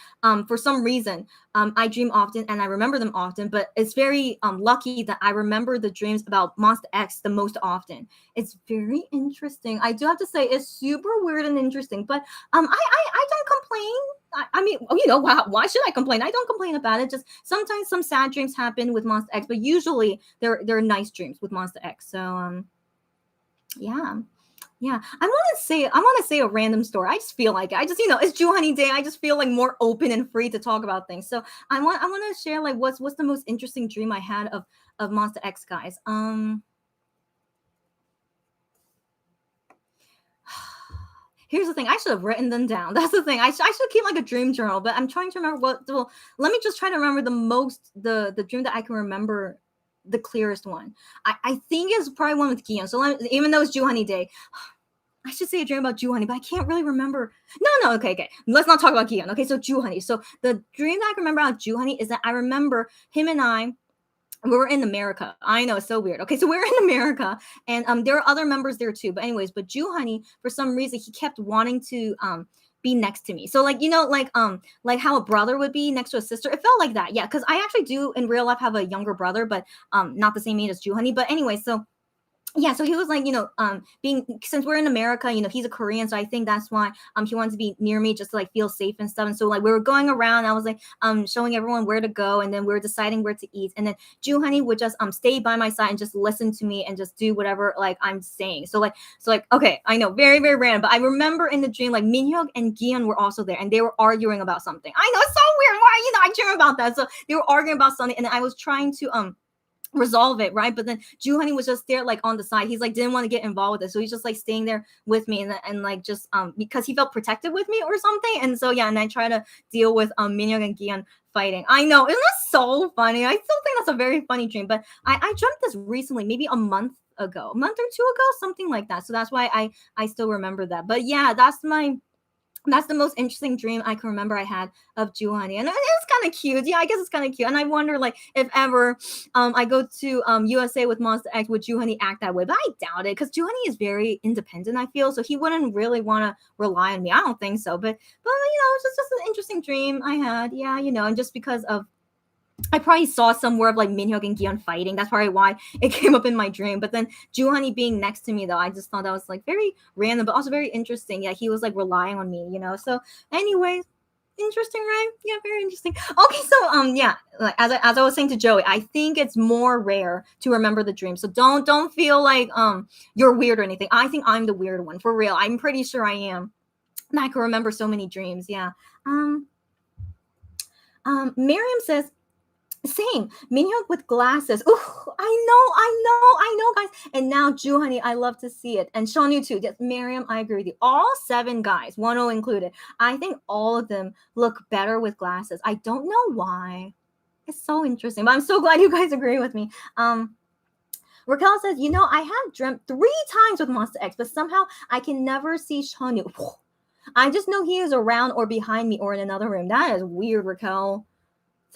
for some reason, I dream often and I remember them often. But it's very lucky that I remember the dreams about Monster X the most often. It's very interesting. I do have to say it's super weird and interesting. But I don't complain. I mean, why should I complain? I don't complain about it. Just sometimes some sad dreams happen with Monster X, but usually they're nice dreams with Monster X. So yeah. Yeah, I want to say a random story. I just feel like it. I just it's Joohoney Day. I just feel like more open and free to talk about things. So I want to share like what's the most interesting dream I had of Monster X, guys. Here's the thing. I should have written them down. That's the thing. I should keep like a dream journal, but I'm trying to remember what. Well, let me just try to remember the dream that I can remember the clearest one. I think it's probably one with Gion. So even though it's Joohoney Day, I should say a dream about Joohoney, but I can't really remember. No, okay. Let's not talk about Gion. Okay, so Joohoney. So the dream that I can remember about Joohoney is that I remember him and we were in America. I know, it's so weird. Okay, so we're in America, and there are other members there too. But anyways, Joohoney, for some reason, he kept wanting to be next to me. So like like how a brother would be next to a sister. It felt like that, yeah. Because I actually do in real life have a younger brother, but not the same age as Joohoney. But anyway, so. Yeah, so he was like, being, since we're in America, he's a Korean, so I think that's why he wanted to be near me just to like feel safe and stuff. And so like we were going around, I was like showing everyone where to go, and then we were deciding where to eat, and then Joohoney would just stay by my side and just listen to me and just do whatever like I'm saying. So okay, I know, very very random, but I remember in the dream like Minhyuk and Gion were also there, and they were arguing about something. I know, it's so weird. Why I dream about that? So they were arguing about something, and I was trying to resolve it, right? But then Joohoney was just there like on the side. He's like didn't want to get involved with it, so he's just like staying there with me, and like just because he felt protected with me or something. And so yeah, and I try to deal with Minhyuk and Gion fighting. I know, isn't that so funny? I still think that's a very funny dream. But I dreamt this recently, maybe a month or 2 ago, something like that. So that's why I still remember that. But yeah, that's the most interesting dream I can remember I had of Joohoney. And it's kind kind of cute. Yeah, I guess it's kind of cute. And I wonder, like, if ever I go to USA with Monster X, would Joohoney act that way? But I doubt it, because Joohoney is very independent, I feel. So he wouldn't really want to rely on me. I don't think so. But it's just an interesting dream I had. Yeah, and just because of I probably saw somewhere of like Minhyuk and Gion fighting. That's probably why it came up in my dream. But then Joohoney being next to me, though, I just thought that was like very random, but also very interesting. Yeah, he was like relying on me, So, anyways, interesting, right? Yeah, very interesting. Okay, so yeah, like as I was saying to Joey, I think it's more rare to remember the dream. So don't feel like you're weird or anything. I think I'm the weird one for real. I'm pretty sure I am. I can remember so many dreams. Yeah. Miriam says, same. Minhyuk with glasses. Ooh, I know, guys. And now Joohoney, I love to see it. And Shonu too. Yes, Miriam, I agree with you. All 7 guys, 1-0 included. I think all of them look better with glasses. I don't know why. It's so interesting. But I'm so glad you guys agree with me. Raquel says, I have dreamt 3 times with Monster X, but somehow I can never see Shonu. I just know he is around or behind me or in another room. That is weird, Raquel.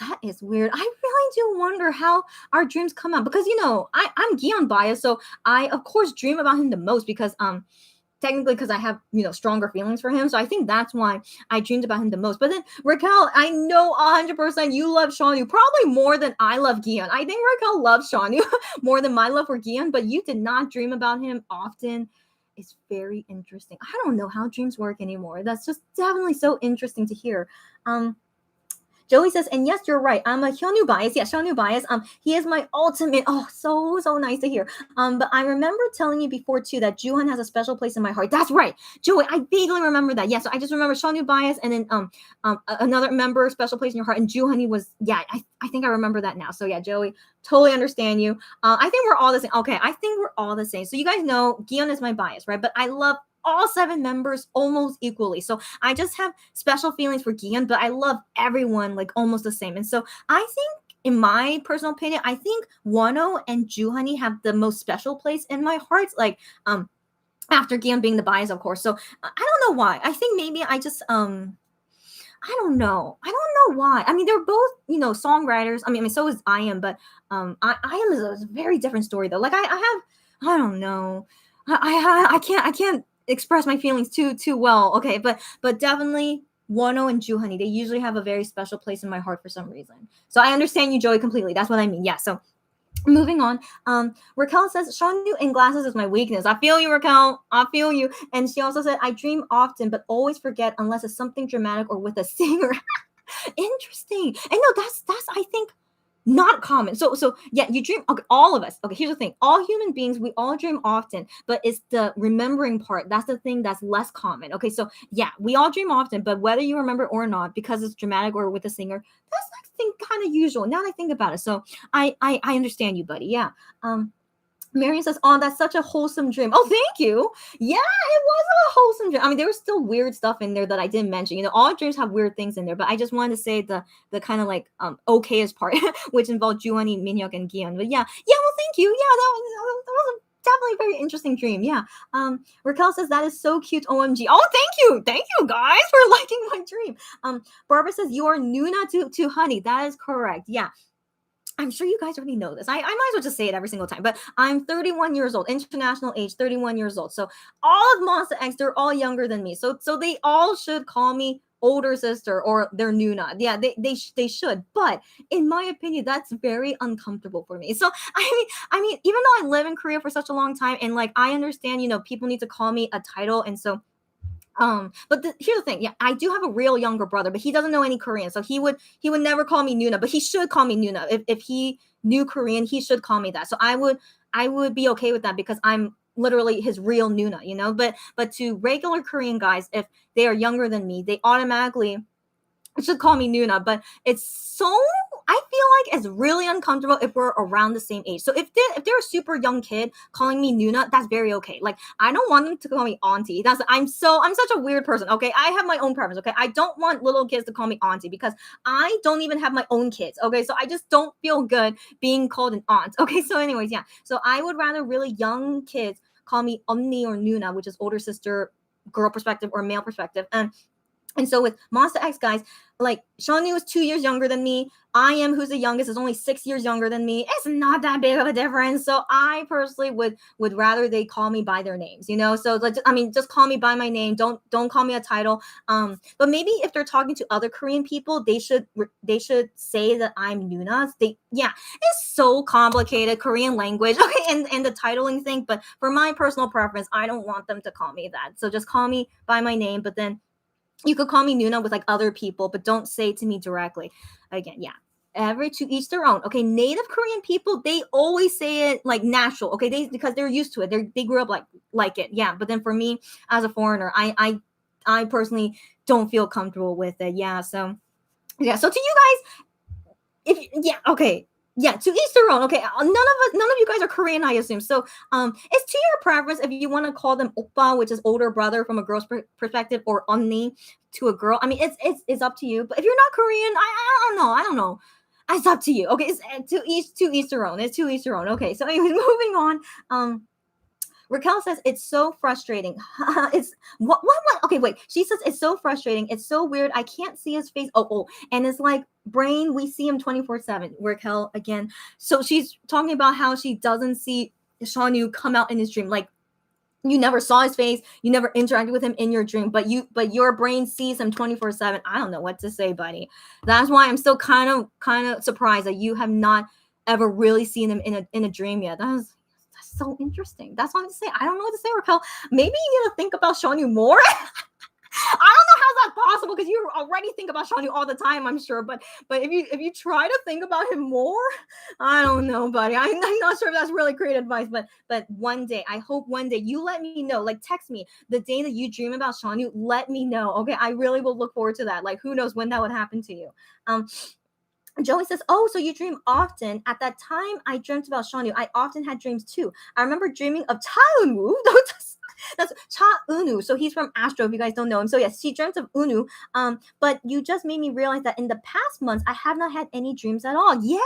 That is weird. I really do wonder how our dreams come out, because I'm Gion biased, so I of course dream about him the most, because technically because I have stronger feelings for him, so I think that's why I dreamed about him the most. But then Raquel, I know 100% you love Shonu probably more than I love Gion. I think Raquel loves Shonu more than my love for Gion, but you did not dream about him often. It's very interesting. I don't know how dreams work anymore. That's just definitely so interesting to hear. Joey says, and yes, you're right. I'm a Hyunwoo bias. Yeah, Hyunwoo bias. He is my ultimate. Oh, so nice to hear. But I remember telling you before too that Joohon has a special place in my heart. That's right, Joey. I vaguely remember that. Yeah, so I just remember Hyunwoo bias, and then another member special place in your heart, and Joohoney was. Yeah, I think I remember that now. So yeah, Joey, totally understand you. I think we're all the same. Okay, I think we're all the same. So you guys know Gion is my bias, right? But I love all 7 members almost equally. So I just have special feelings for Gion, but I love everyone like almost the same. And so I think, in my personal opinion, I think Wano and Joohoney have the most special place in my heart. Like after Gion being the bias, of course. So I don't know why. I think maybe I just I don't know. I don't know why. I mean, they're both, songwriters. I mean, so is I am, but I am is a very different story though. Like I don't know. I can't express my feelings too well. Okay, but definitely Wano and Joohoney, they usually have a very special place in my heart for some reason. So I understand you, Joey, completely. That's what I mean. Yeah. So moving on. Raquel says, Shonu in glasses is my weakness. I feel you, Raquel. I feel you. And she also said, I dream often, but always forget unless it's something dramatic or with a singer. Interesting. And no, that's I think not common. So yeah, you dream. Okay, all of us. Okay, here's the thing. All human beings, we all dream often, but it's the remembering part. That's the thing that's less common. Okay, so yeah, we all dream often, but whether you remember or not, because it's dramatic or with a singer, that's I think kind of usual. Now that I think about it, so I understand you, buddy. Yeah. Marion says, oh, that's such a wholesome dream. Oh, thank you. Yeah, it was a wholesome dream. I mean, there was still weird stuff in there that I didn't mention. All dreams have weird things in there, but I just wanted to say the kind of like okayest part, which involved Joohoney, Minhyuk, and Gion. But yeah, well, thank you. Yeah, that was definitely a very interesting dream. Yeah. Raquel says, that is so cute. OMG. Oh, thank you guys for liking my dream. Barbara says, you are Nuna to Honey. That is correct. Yeah. I'm sure you guys already know this. I might as well just say it every single time, but I'm 31 years old, international age, 31 years old. So all of Monster X, they're all younger than me. So they all should call me older sister or their Nuna. Yeah, they should. But in my opinion, that's very uncomfortable for me. So I mean, even though I live in Korea for such a long time, and like I understand, people need to call me a title, and so but here's the thing. Yeah, I do have a real younger brother, but he doesn't know any Korean, so he would never call me Nuna, but he should call me Nuna. If he knew Korean, he should call me that. So I would be okay with that, because I'm literally his real Nuna, But to regular Korean guys, if they are younger than me, they automatically should call me Nuna. But it's so, I feel like it's really uncomfortable if we're around the same age. So if they're a super young kid calling me Nuna, that's very okay. Like I don't want them to call me auntie. I'm such a weird person. Okay, I have my own preference. Okay, I don't want little kids to call me auntie, because I don't even have my own kids. Okay, so I just don't feel good being called an aunt. Okay, so anyways, yeah. So I would rather really young kids call me Omni or Nuna, which is older sister, girl perspective or male perspective. And And so with Monster X, guys, like Shanu is 2 years younger than me. I am, who's the youngest, is only 6 years younger than me. It's not that big of a difference. So I personally would rather they call me by their names, you know. So like, I mean, just call me by my name. Don't call me a title. But maybe if they're talking to other Korean people, they should say that I'm Nuna. It's so complicated, Korean language, okay, and the titling thing. But for my personal preference, I don't want them to call me that. So just call me by my name. But then you could call me Nuna with like other people, but don't say it to me directly. Again, yeah. Every to each their own. Okay, Native Korean people, they always say it like natural. Okay, because they're used to it. They grew up like it. Yeah. But then for me as a foreigner, I personally don't feel comfortable with it. Yeah. So yeah. So to you guys, to each their own. Okay, none of you guys are Korean, I assume. So it's to your preference if you want to call them oppa, which is older brother from a girl's perspective, or 언니 to a girl. I mean, it's up to you. But if you're not Korean, I don't know. It's up to you. Okay, it's to each their own. It's to each their own. Okay, so anyways, moving on. Raquel says it's so frustrating. It's what? Okay, wait. She says it's so frustrating. It's so weird. I can't see his face. And it's like brain. We see him 24/7. Raquel again. So she's talking about how she doesn't see Shawnyu come out in his dream. Like you never saw his face. You never interacted with him in your dream. But your brain sees him 24/7. I don't know what to say, buddy. That's why I'm still kind of surprised that you have not ever really seen him in a dream yet. That's so interesting. That's all I say. I don't know what to say, Raquel. Maybe you need to think about Shawnyu more. I don't know how's that possible because you already think about Shawnyu all the time, I'm sure. But if you try to think about him more, I don't know, buddy. I'm not sure if that's really great advice. But one day, I hope one day you let me know. Like text me the day that you dream about Shawnyu. Let me know. Okay, I really will look forward to that. Like who knows when that would happen to you. Joey says, oh, so you dream often. At that time, I dreamt about Shawnyu. I often had dreams too. I remember dreaming of Cha Eun-woo. That's Cha Eun-woo. So he's from Astro, if you guys don't know him. So yes, she dreamt of Eun-woo. But you just made me realize that in the past months, I have not had any dreams at all. Yeah,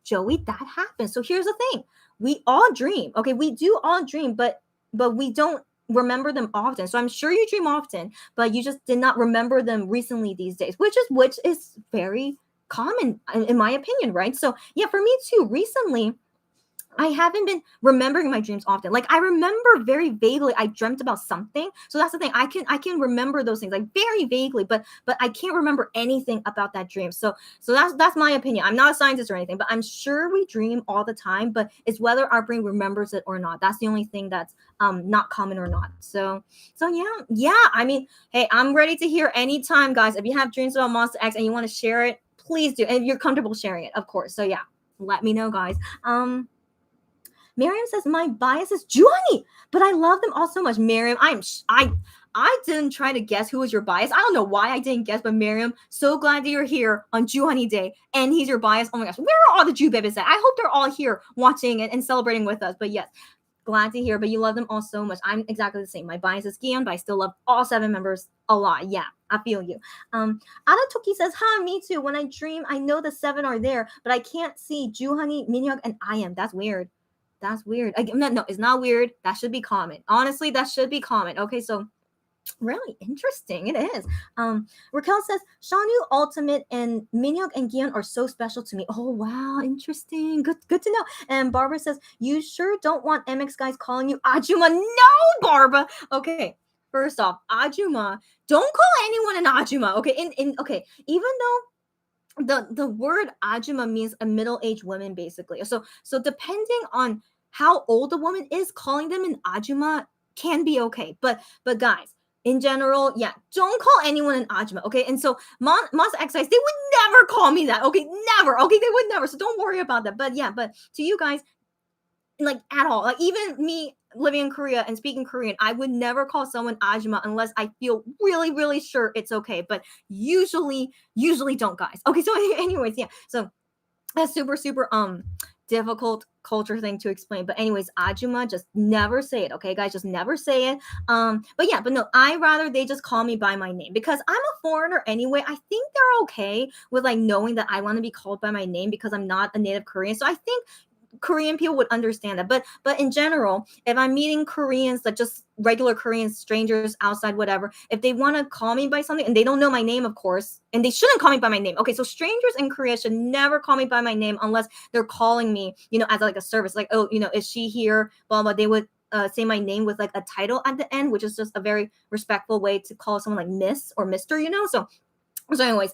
Joey, that happens. So here's the thing. We all dream. Okay, we do all dream, but we don't remember them often. So I'm sure you dream often, but you just did not remember them recently these days, which is very common in my opinion, right? So yeah, for me too, recently I haven't been remembering my dreams often. Like I remember very vaguely I dreamt about something. So that's the thing. I can remember those things like very vaguely, but I can't remember anything about that dream. So that's my opinion. I'm not a scientist or anything, but I'm sure we dream all the time, but it's whether our brain remembers it or not. That's the only thing that's not common or not. So yeah. I mean, hey, I'm ready to hear anytime, guys. If you have dreams about Monster X and you want to share it, please do. And if you're comfortable sharing it, of course. So yeah, let me know, guys. Miriam says my bias is Joohoney, but I love them all so much. Miriam, I didn't try to guess who was your bias. I don't know why I didn't guess, but Miriam, so glad that you're here on Joohoney Day and he's your bias. Oh my gosh, where are all the Jew babies at? I hope they're all here watching and celebrating with us. But yes, glad to hear. But you love them all so much. I'm exactly the same. My bias is Gion, but I still love all 7 members a lot. Yeah, I feel you. Adatoki says, me too. When I dream, I know the 7 are there, but I can't see Joohoney, Minhyuk, and I am. That's weird. That's weird. No, it's not weird. That should be common. Honestly, that should be common. Okay, so really interesting. It is. Raquel says, Shawnyu, Ultimate, and Minhyuk and Gion are so special to me. Oh, wow. Interesting. Good to know. And Barbara says, you sure don't want MX guys calling you Ajuma? No, Barbara. Okay. First off, Ajuma. Don't call anyone an Ajuma. Okay. Okay. Even though the word ajuma means a middle-aged woman, basically. So depending on how old the woman is, calling them an ajuma can be okay. But guys, in general, yeah, don't call anyone an ajuma, okay? And so Monster X guys, they would never call me that, okay? Never, okay? They would never. So don't worry about that. But yeah, but to you guys, like at all, like even me living in Korea and speaking Korean, I would never call someone ajuma unless I feel really, really sure it's okay. But usually don't, guys. Okay, so anyways, yeah. So that's super difficult culture thing to explain. But anyways, ajuma, just never say it, okay, guys? Just never say it. But no, I rather they just call me by my name because I'm a foreigner anyway. I think they're okay with like knowing that I want to be called by my name because I'm not a native Korean. So I think Korean people would understand that. But in general, if I'm meeting Koreans, like just regular Korean strangers outside, whatever, if they want to call me by something and they don't know my name, of course, and they shouldn't call me by my name. Okay, so strangers in Korea should never call me by my name unless they're calling me, as like a service, like, oh, is she here? Blah blah. They would say my name with like a title at the end, which is just a very respectful way to call someone like Miss or Mister. So anyways,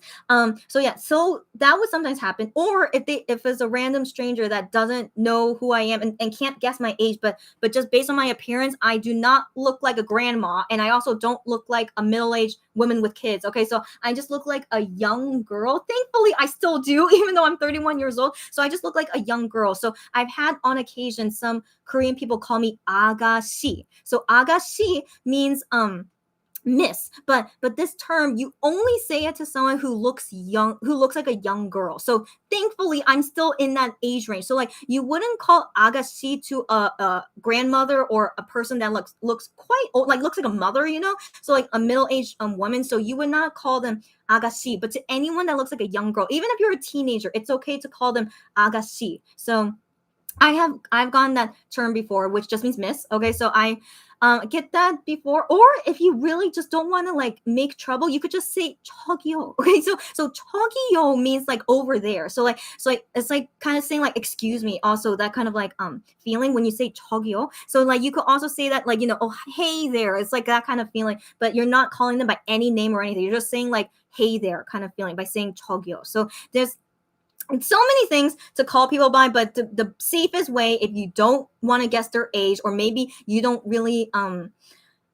so that would sometimes happen. Or if it's a random stranger that doesn't know who I am and can't guess my age, but just based on my appearance, I do not look like a grandma, and I also don't look like a middle-aged woman with kids. Okay, so I just look like a young girl. Thankfully, I still do, even though I'm 31 years old. So I just look like a young girl. So I've had on occasion some Korean people call me agashi. So agashi means Miss, but this term you only say it to someone who looks young, who looks like a young girl. So thankfully I'm still in that age range. So like you wouldn't call agashi to a grandmother or a person that looks quite old, like looks like a mother, so like a middle-aged woman. So you would not call them agashi. But to anyone that looks like a young girl, even if you're a teenager, it's okay to call them agashi. So I've gotten that term before, which just means miss. Okay, so I get that before. Or if you really just don't want to like make trouble, you could just say 저기요. Okay, so 저기요 means like over there. So it's like kind of saying like excuse me. Also that kind of like feeling when you say 저기요. So like you could also say that like oh hey there. It's like that kind of feeling, but you're not calling them by any name or anything. You're just saying like hey there kind of feeling by saying 저기요. So there's so many things to call people by, but the safest way, if you don't want to guess their age, or maybe you don't really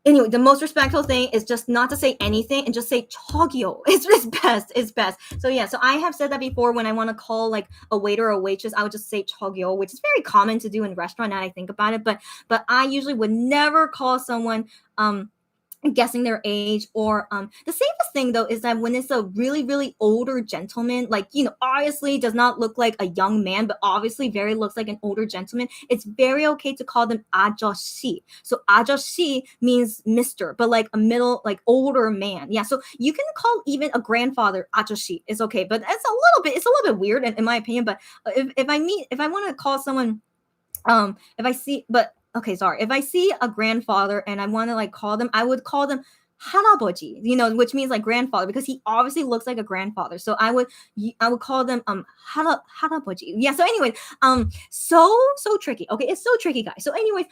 anyway, the most respectful thing is just not to say anything and just say 저기요. It's best. So yeah, so I have said that before. When I want to call like a waiter or a waitress, I would just say 저기요, which is very common to do in restaurant now I think about it, but I usually would never call someone guessing their age. Or the safest thing though is that when it's a really really older gentleman, like obviously does not look like a young man, but obviously very looks like an older gentleman, it's very okay to call them 아저씨. So 아저씨 means Mr., but like a middle, like older man. Yeah, so you can call even a grandfather 아저씨. It's okay, but it's a little bit weird in my opinion. But if I want to call someone, if I see, but okay, sorry. If I see a grandfather and I want to like call them, I would call them 할아버지, which means like grandfather, because he obviously looks like a grandfather. So I would call them 할아버지. Yeah. So anyway, so tricky. Okay, it's so tricky, guys. So anyways,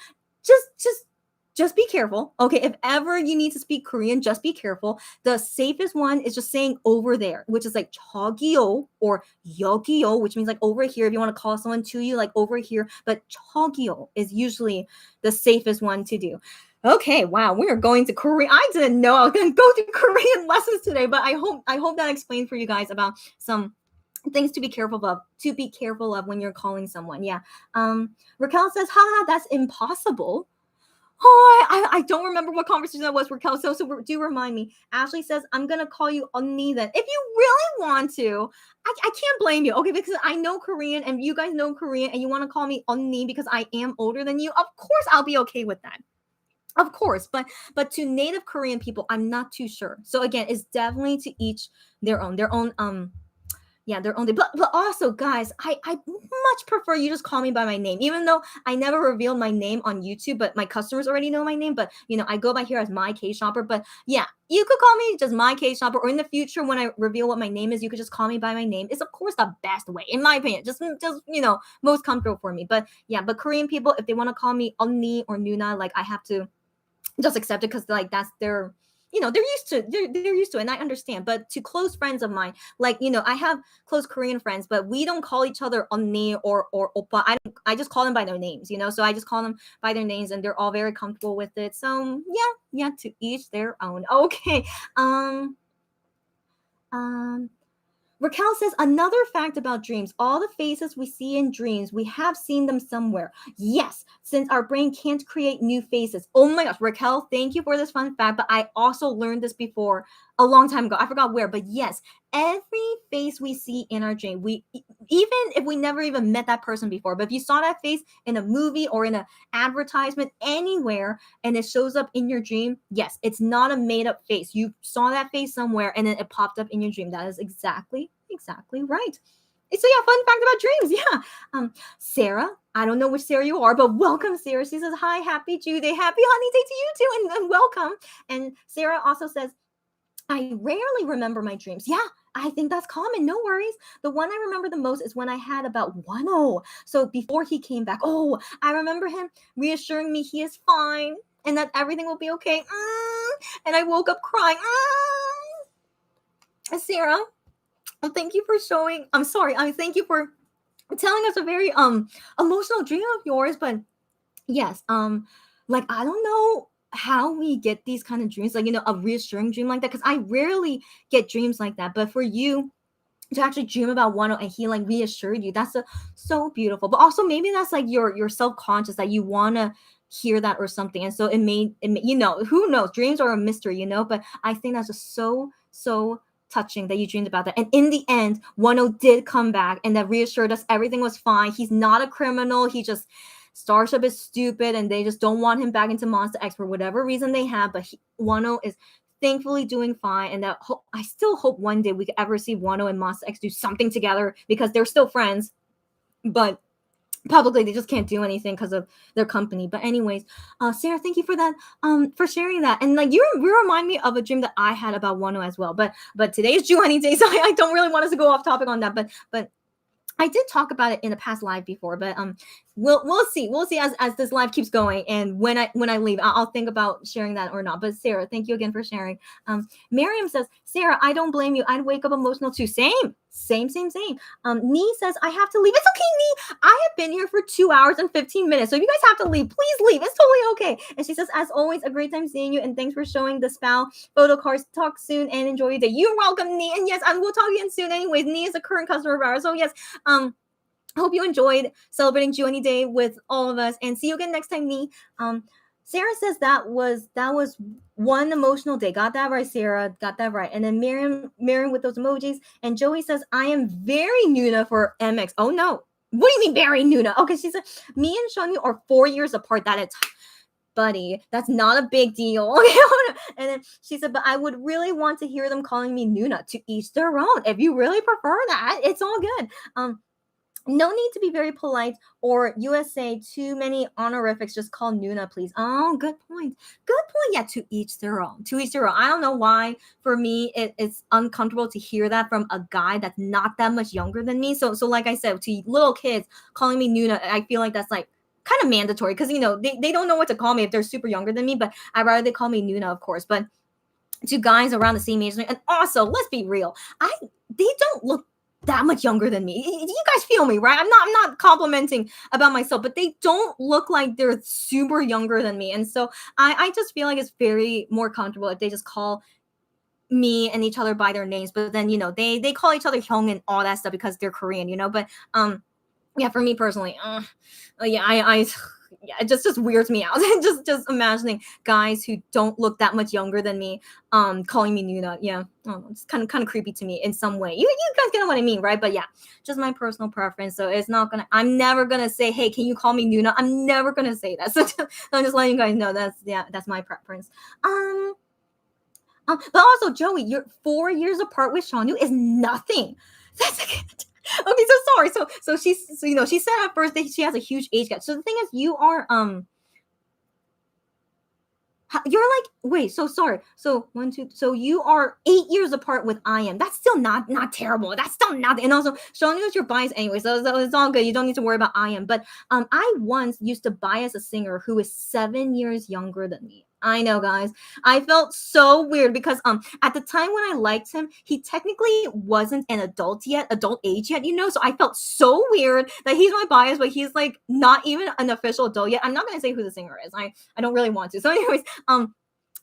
just be careful. Okay, if ever you need to speak Korean, just be careful. The safest one is just saying over there, which is like 저기요 or 여기요, which means like over here if you want to call someone to you, like over here. But 저기요 is usually the safest one to do. Okay, wow, we are going to Korea. I didn't know I was going to go through Korean lessons today, but I hope that explained for you guys about some things to be careful of when you're calling someone. Yeah. Raquel says, haha, that's impossible. Oh, I don't remember what conversation that was, Raquel. So do remind me. Ashley says, I'm going to call you Onni then. If you really want to, I can't blame you. Okay, because I know Korean and you guys know Korean and you want to call me Onni because I am older than you. Of course, I'll be okay with that. Of course, but to native Korean people, I'm not too sure. So again, it's definitely to each their own their own day. But also, guys, I much prefer you just call me by my name, even though I never revealed my name on YouTube, but my customers already know my name. But I go by here as my K-shopper. But yeah, you could call me just my K-shopper, or in the future when I reveal what my name is, you could just call me by my name. It's of course the best way, in my opinion. Just most comfortable for me. But yeah, but Korean people, if they want to call me Onni or Nuna, like I have to just accept it because like that's their they're used to it, and I understand. But to close friends of mine, like I have close Korean friends, but we don't call each other 언니 or oppa. I just call them by their names, so I just call them by their names, and they're all very comfortable with it. So yeah, to each their own. Okay. Raquel says, another fact about dreams, all the faces we see in dreams, we have seen them somewhere. Yes, since our brain can't create new faces. Oh my gosh, Raquel, thank you for this fun fact, but I also learned this before a long time ago. I forgot where, but yes, every face we see in our dream, even if we never even met that person before, but if you saw that face in a movie or in an advertisement anywhere and it shows up in your dream, yes, it's not a made up face. You saw that face somewhere and then it popped up in your dream. That is exactly right. So yeah, fun fact about dreams. Yeah. Sarah, I don't know which Sarah you are, but welcome, Sarah. She says, hi, happy Jew Day. Happy honey day to you too, and welcome. And Sarah also says, I rarely remember my dreams. Yeah, I think that's common. No worries. The one I remember the most is when I had about 1 So before he came back, I remember him reassuring me he is fine and that everything will be okay. And I woke up crying. Sarah, thank you for showing. I'm sorry. Thank you for telling us a very emotional dream of yours. But yes, like I don't know how we get these kind of dreams, like a reassuring dream like that, because I rarely get dreams like that. But for you to actually dream about one and he like reassured you, that's so beautiful. But also maybe that's like your self-conscious that you want to hear that or something, and so it made who knows, dreams are a mystery, but I think that's just so touching that you dreamed about that. And in the end, 1 did come back and that reassured us everything was fine. He's not a criminal. He just Starship is stupid and they just don't want him back into Monster X for whatever reason they have. But 1 is thankfully doing fine, and that I still hope one day we could ever see 1 and Monster X do something together because they're still friends. But publicly they just can't do anything because of their company. But anyways, Sarah, thank you for that, for sharing that. And like you remind me of a dream that I had about 1 as well. But today's Joohoney day, so I don't really want us to go off topic on that. But I did talk about it in a past live before, but we'll see as this live keeps going, and when I leave, I'll think about sharing that or not. But Sarah, thank you again for sharing. Miriam says, Sarah, I don't blame you. I'd wake up emotional too. Same. Nee says, I have to leave. It's okay, Nee. I have been here for 2 hours and 15 minutes, so if you guys have to leave, please leave. It's totally okay. And she says, as always, a great time seeing you, and thanks for showing the SPAO photo cards. Talk soon and enjoy your day. You're welcome, Nee. And yes, we'll talk again soon. Anyways, Nee is a current customer of ours, so yes. Hope you enjoyed celebrating Joohoney Day with all of us, and see you again next time, Nee. Sarah says that was one emotional day. Got that right, Sarah. Got that right. And then Miriam with those emojis. And Joey says, I am very Nuna for MX. Oh no. What do you mean very Nuna? Okay, she said, me and Shanu are 4 years apart. That is, buddy, that's not a big deal. And then she said, but I would really want to hear them calling me Nuna. To each their own. If you really prefer that, it's all good. No need to be very polite or USA, too many honorifics. Just call Nuna, please. Oh, good point. Yeah, to each their own. I don't know why. For me, it's uncomfortable to hear that from a guy that's not that much younger than me. So like I said, to little kids calling me Nuna, I feel like that's like kind of mandatory because, they don't know what to call me if they're super younger than me. But I'd rather they call me Nuna, of course. But to guys around the same age as me, and also, let's be real, they don't look that much younger than me. You guys feel me, right? I'm not complimenting about myself, but they don't look like they're super younger than me. And so I just feel like it's very more comfortable if they just call me and each other by their names. But then, they call each other Hyung and all that stuff because they're Korean, But yeah, for me personally, yeah, it just weirds me out. just imagining guys who don't look that much younger than me, calling me Nuna. Yeah, it's kind of creepy to me in some way. You guys get what I mean, right? But yeah, just my personal preference. So it's not gonna. I'm never gonna say, hey, can you call me Nuna? I'm never gonna say that. So I'm just letting you guys know that's my preference. But also, Joey, you're 4 years apart with Shanu is nothing. That's okay. So sorry. So she said at first that she has a huge age gap. So the thing is, you are you're like, wait, so sorry. So 1, 2, so you are 8 years apart with I am. That's still not terrible. That's still nothing. And also, Shanu is your bias anyway, so it's all good. You don't need to worry about I am. But I once used to bias a singer who is 7 years younger than me. I know, guys. I felt so weird because at the time when I liked him, he technically wasn't an adult age yet, So I felt so weird that he's my bias, but he's like not even an official adult yet. I'm not gonna say who the singer is. I don't really want to. So anyways,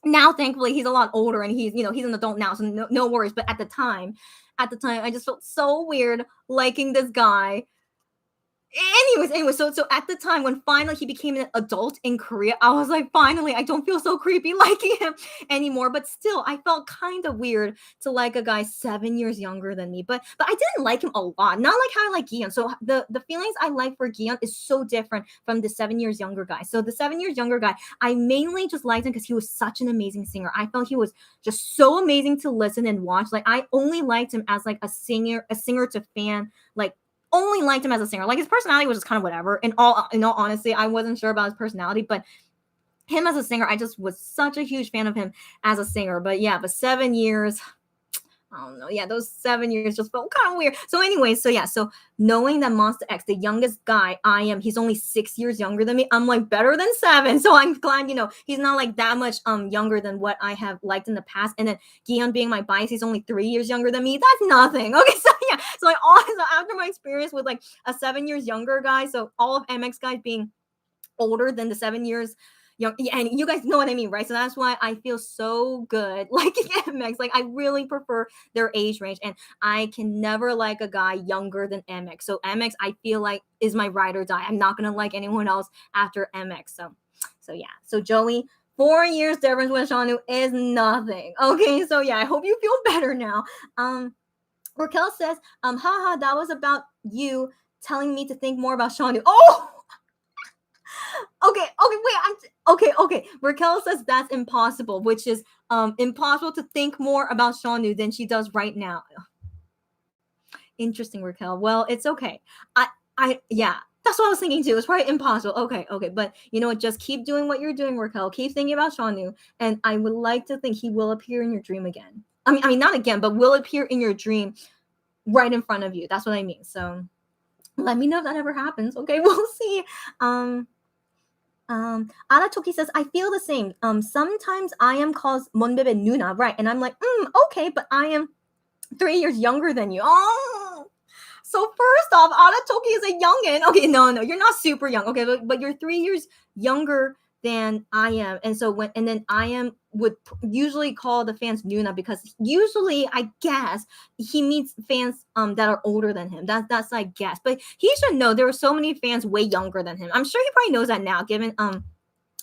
now thankfully he's a lot older and he's an adult now, so no worries. But at the time, I just felt so weird liking this guy. anyways, so at the time when finally he became an adult in Korea, I was like, finally, I don't feel so creepy liking him anymore. But still, I felt kind of weird to like a guy 7 years younger than me. But I didn't like him a lot. Not like how I like Gion. So the feelings I like for Gion is so different from the 7 years younger guy. So the 7 years younger guy, I mainly just liked him because he was such an amazing singer. I felt he was just so amazing to listen and watch. Like I only liked him as like a singer to fan, like only liked him as a singer. Like his personality was just kind of whatever. In all honesty, I wasn't sure about his personality, but him as a singer, I just was such a huge fan of him as a singer. But yeah, but 7 years, I don't know. Yeah, those 7 years just felt kind of weird. So anyway, so knowing that Monster X, the youngest guy I am, he's only 6 years younger than me. I'm like better than 7. So I'm glad, he's not like that much younger than what I have liked in the past. And then Gion being my bias, he's only 3 years younger than me. That's nothing. Okay, so yeah. So like after my experience with like a 7 years younger guy, so all of MX guys being older than the 7 years young, and you guys know what I mean, right? So that's why I feel so good liking MX. Like I really prefer their age range, and I can never like a guy younger than MX. So MX, I feel like is my ride or die. I'm not gonna like anyone else after MX. So yeah. So Joey, 4 years difference with Shanu is nothing. Okay, so yeah, I hope you feel better now. Raquel says, haha, that was about you telling me to think more about Shanu. Oh, okay. Raquel says that's impossible, which is impossible to think more about Shanu than she does right now. Interesting, Raquel. Well, it's okay. Yeah, that's what I was thinking too. It's probably impossible. Okay. But you know what? Just keep doing what you're doing, Raquel. Keep thinking about Shanu, and I would like to think he will appear in your dream again. I mean, not again, but will appear in your dream right in front of you. That's what I mean. So let me know if that ever happens. Okay, we'll see. Aratoki says, I feel the same. Sometimes I am called Monbebe Nuna, right? And I'm like, okay, but I am 3 years younger than you. Oh, so first off, Aratoki is a youngin. Okay, no, you're not super young. Okay, but you're 3 years younger than I am, and then I am would usually call the fans Nuna because usually I guess he meets fans that are older than him. That's I guess, but he should know there are so many fans way younger than him. I'm sure he probably knows that now, given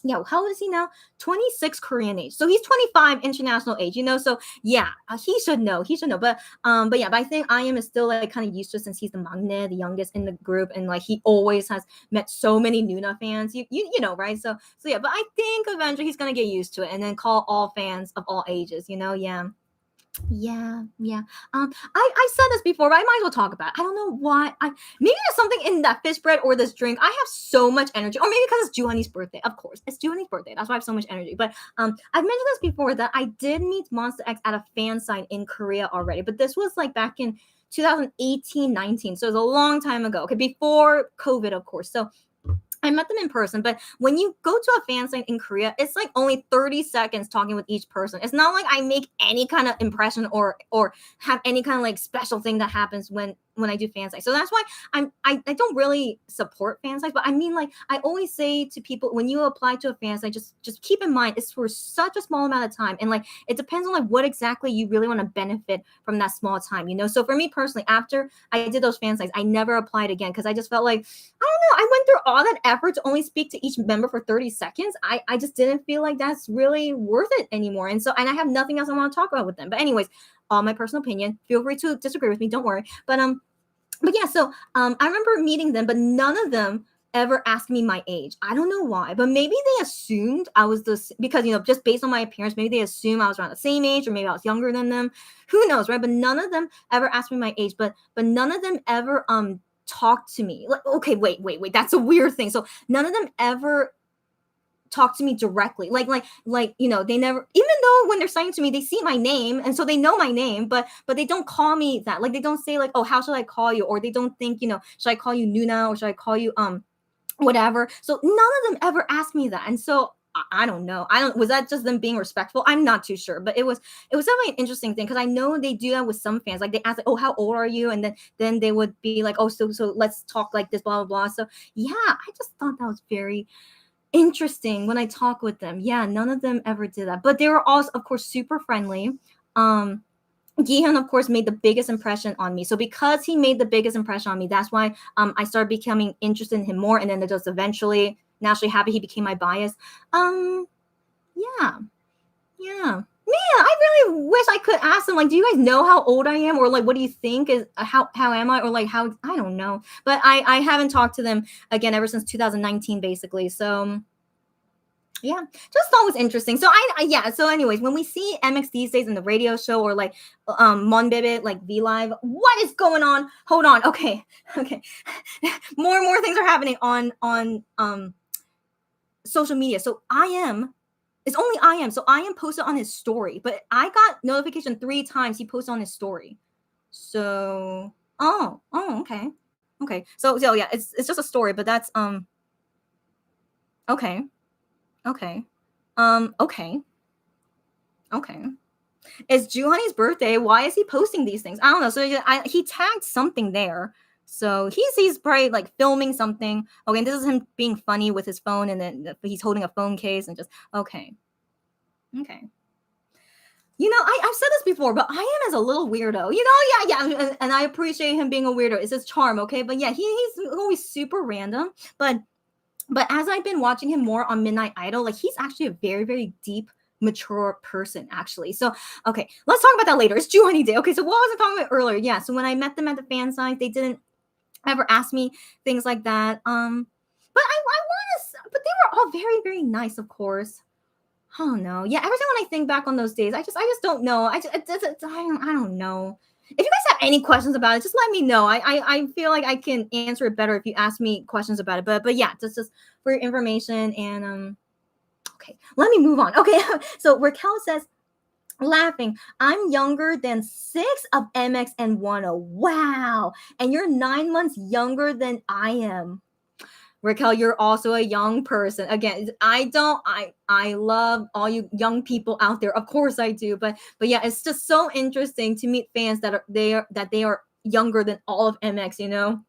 yeah, how old is he now? 26 Korean age. So he's 25 international age, So yeah, he should know. But yeah, but I think I am is still like kind of used to it since he's the maknae, the youngest in the group, and like he always has met so many Nuna fans. You know, right? So yeah, but I think eventually he's gonna get used to it and then call all fans of all ages, Yeah. Yeah. I said this before, but I might as well talk about it. I don't know why. Maybe there's something in that fish bread or this drink. I have so much energy, or maybe because it's Joohoney's birthday. Of course, it's Joohoney's birthday. That's why I have so much energy. But I've mentioned this before that I did meet Monster X at a fan sign in Korea already, but this was like back in 2018-19, so it was a long time ago. Okay, before COVID, of course. So I met them in person, but when you go to a fan sign in Korea, it's like only 30 seconds talking with each person. It's not like I make any kind of impression or have any kind of like special thing that happens when I do fan sites. So that's why I don't really support fan sites, but I mean, like I always say to people, when you apply to a fan site, just keep in mind it's for such a small amount of time, and like it depends on like what exactly you really want to benefit from that small time. So for me personally, after I did those fan sites, I never applied again because I just felt like I don't know, I went through all that effort to only speak to each member for 30 seconds. I just didn't feel like that's really worth it anymore, and I have nothing else I want to talk about with them. But anyways, all my personal opinion. Feel free to disagree with me. Don't worry. But yeah, so I remember meeting them, but none of them ever asked me my age. I don't know why, but maybe they assumed I was because just based on my appearance, maybe they assumed I was around the same age, or maybe I was younger than them. Who knows, right? But none of them ever asked me my age. But none of them ever talked to me. Like, okay, wait, that's a weird thing. So none of them ever talk to me directly, like they never, even though when they're signing to me they see my name and so they know my name, but they don't call me that. Like they don't say like, oh, how should I call you, or they don't think, should I call you Nuna, or should I call you whatever. So none of them ever asked me that, and so I don't know. Was that just them being respectful? I'm not too sure, but it was definitely an interesting thing, because I know they do that with some fans. Like they ask like, oh, how old are you, and then they would be like, oh, so let's talk like this, blah blah blah. So yeah, I just thought that was very interesting when I talk with them. Yeah, none of them ever did that, but they were all, of course, super friendly. Gihan, of course, made the biggest impression on me. So because he made the biggest impression on me, that's why I started becoming interested in him more. And then just eventually, naturally happy he became my bias. Yeah. Man, I really wish I could ask them, like, do you guys know how old I am? Or like, what do you think is how am I? Or like how, I don't know. But I haven't talked to them again ever since 2019, basically. So yeah, just thought it was interesting. So so anyways, when we see MX these days in the radio show or like Monbebe, like V Live, what is going on? Hold on. Okay. More and more things are happening on social media. So it's only so I am posted on his story, but I got notification 3 times he posted on his story. So okay. So yeah, it's just a story, but that's okay. Okay. Okay. It's Joohoney's birthday. Why is he posting these things? I don't know. So he tagged something there. So he's probably like filming something. Okay, and this is him being funny with his phone, and then he's holding a phone case and just okay. You know, I've said this before, but I am as a little weirdo. You know, yeah, and I appreciate him being a weirdo. It's his charm, okay? But yeah, he's always super random. But as I've been watching him more on Midnight Idol, like he's actually a very, very deep, mature person, actually. So, okay, let's talk about that later. It's Joohoney Day. Okay, so what was I talking about earlier? Yeah, so when I met them at the fan site, they didn't ever ask me things like that. But I want to, but they were all very, very nice, of course. Oh no, yeah. Every time when I think back on those days, I just don't know. I don't know. If you guys have any questions about it, just let me know. I feel like I can answer it better if you ask me questions about it. But yeah, just for your information. And okay, let me move on. Okay, so Raquel says, laughing, I'm younger than 6 of MX and 10. Wow, and you're 9 months younger than I am. Raquel, you're also a young person. Again, I love all you young people out there. Of course I do. But yeah, it's just so interesting to meet fans that they are younger than all of MX, you know?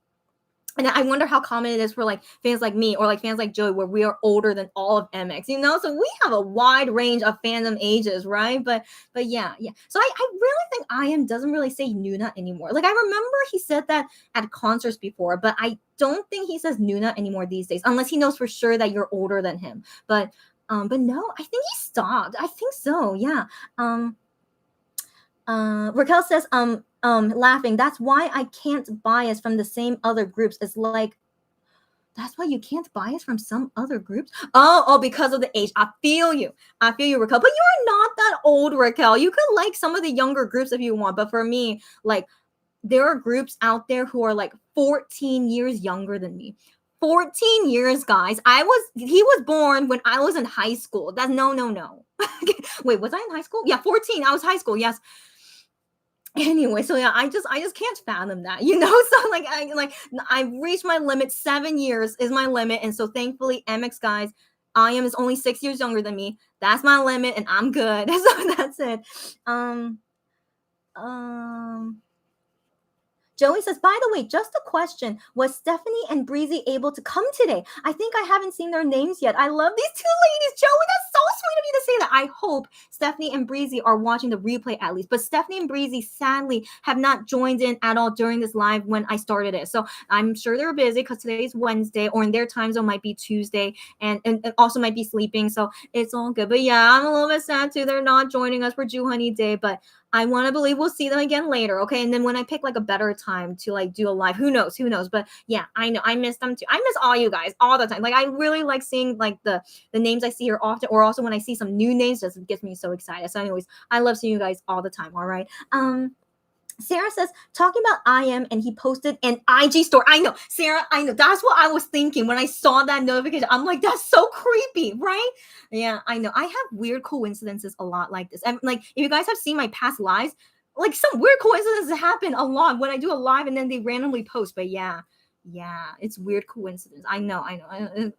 And I wonder how common it is for like fans like me or like fans like Joey, where we are older than all of MX, you know? So we have a wide range of fandom ages, right? But yeah. So I really think IM doesn't really say Nuna anymore. Like I remember he said that at concerts before, but I don't think he says Nuna anymore these days, unless he knows for sure that you're older than him. But no, I think he stopped. I think so, yeah. Raquel says, laughing, that's why I can't bias from the same other groups. It's like, that's why you can't bias from some other groups? Oh, because of the age. I feel you, Raquel. But you're not that old, Raquel. You could like some of the younger groups if you want. But for me, like, there are groups out there who are like 14 years younger than me. 14 years, guys. He was born when I was in high school. That's no. Wait, was I in high school? Yeah, 14. I was high school. Yes. Anyway, so yeah, I just can't fathom that, you know. So like I've reached my limit. 7 years is my limit, and so thankfully, MX guys, IM is only 6 years younger than me. That's my limit, and I'm good. So that's it. Joey says, by the way, just a question. Was Stephanie and Breezy able to come today? I think I haven't seen their names yet. I love these 2 ladies. Joey, that's so sweet of you to say that. I hope Stephanie and Breezy are watching the replay at least. But Stephanie and Breezy sadly have not joined in at all during this live when I started it. So I'm sure they're busy because today's Wednesday, or in their time zone might be Tuesday, and also might be sleeping. So it's all good. But yeah, I'm a little bit sad too. They're not joining us for Joohoney Day, but I want to believe we'll see them again later, okay? And then when I pick like a better time to like do a live, who knows? But yeah, I know I miss them too. I miss all you guys all the time. Like I really like seeing like the names I see here often, or also when I see some new names, just gets me so excited. So anyways, I love seeing you guys all the time. All right. Sarah says, talking about IM, and he posted an IG story. I know, Sarah, I know. That's what I was thinking when I saw that notification. I'm like, that's so creepy, right? Yeah, I know. I have weird coincidences a lot like this. And like, if you guys have seen my past lives, like some weird coincidences happen a lot when I do a live and then they randomly post. But yeah, it's weird coincidence. I know.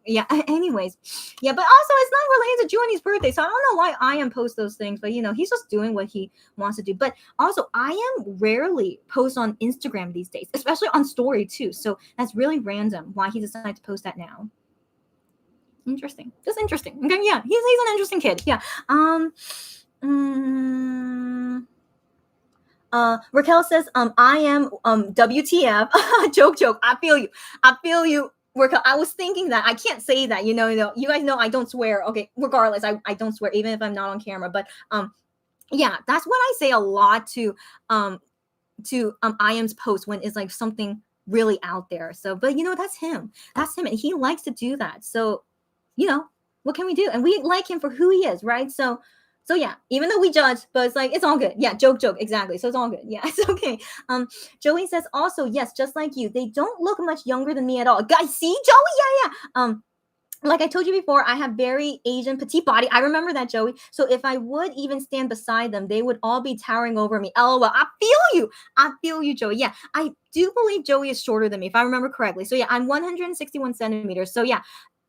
Yeah, anyways. Yeah, but also it's not related to Joohoney's birthday, so I don't know why I am post those things, but you know, he's just doing what he wants to do. But also I am rarely post on Instagram these days, especially on story too. So that's really random why he decided to post that now. Interesting. Just interesting. Okay, yeah, he's an interesting kid. Yeah. Raquel says, I am WTF. Joke. I feel you. Raquel, I was thinking that. I can't say that, you guys know I don't swear. Okay, regardless, I don't swear even if I'm not on camera. But yeah, that's what I say a lot to IM's post when it's like something really out there. So, but that's him. And he likes to do that. So, what can we do? And we like him for who he is, right? So yeah, even though we judge, but it's like, it's all good. Yeah, joke, exactly. So it's all good. Yeah, it's okay. Joey says also, yes, just like you, they don't look much younger than me at all. Guys, see, Joey? Yeah. Like I told you before, I have very Asian petite body. I remember that, Joey. So if I would even stand beside them, they would all be towering over me. LOL. I feel you, Joey. Yeah, I do believe Joey is shorter than me, if I remember correctly. So yeah, I'm 161 centimeters. So yeah,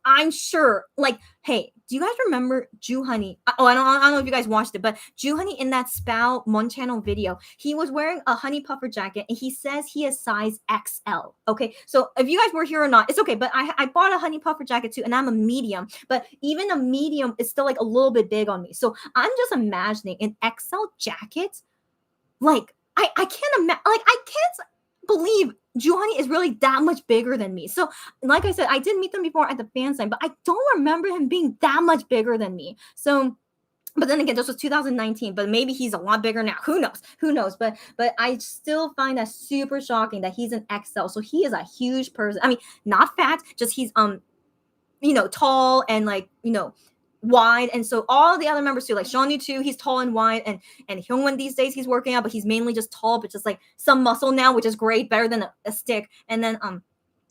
I'm sure, like, hey, do you guys remember Joohoney? Oh, I don't know if you guys watched it, but Joohoney in that SPAO Mon channel video, he was wearing a honey puffer jacket and he says he is size XL. Okay, so if you guys were here or not, it's okay, but I bought a honey puffer jacket too, and I'm a medium, but even a medium is still like a little bit big on me. So I'm just imagining an XL jacket, like, I can't imagine, like, I can't believe Joohoney is really that much bigger than me. So, like I said, I did meet them before at the fan sign, but I don't remember him being that much bigger than me. So, but then again, this was 2019, but maybe he's a lot bigger now. Who knows? But I still find that super shocking that he's an XL. So he is a huge person. I mean, not fat, just he's tall and like, wide. And so all the other members too, like Shawnee too, he's tall and wide, and Hyungwon these days he's working out, but he's mainly just tall, but just like some muscle now, which is great, better than a stick. And then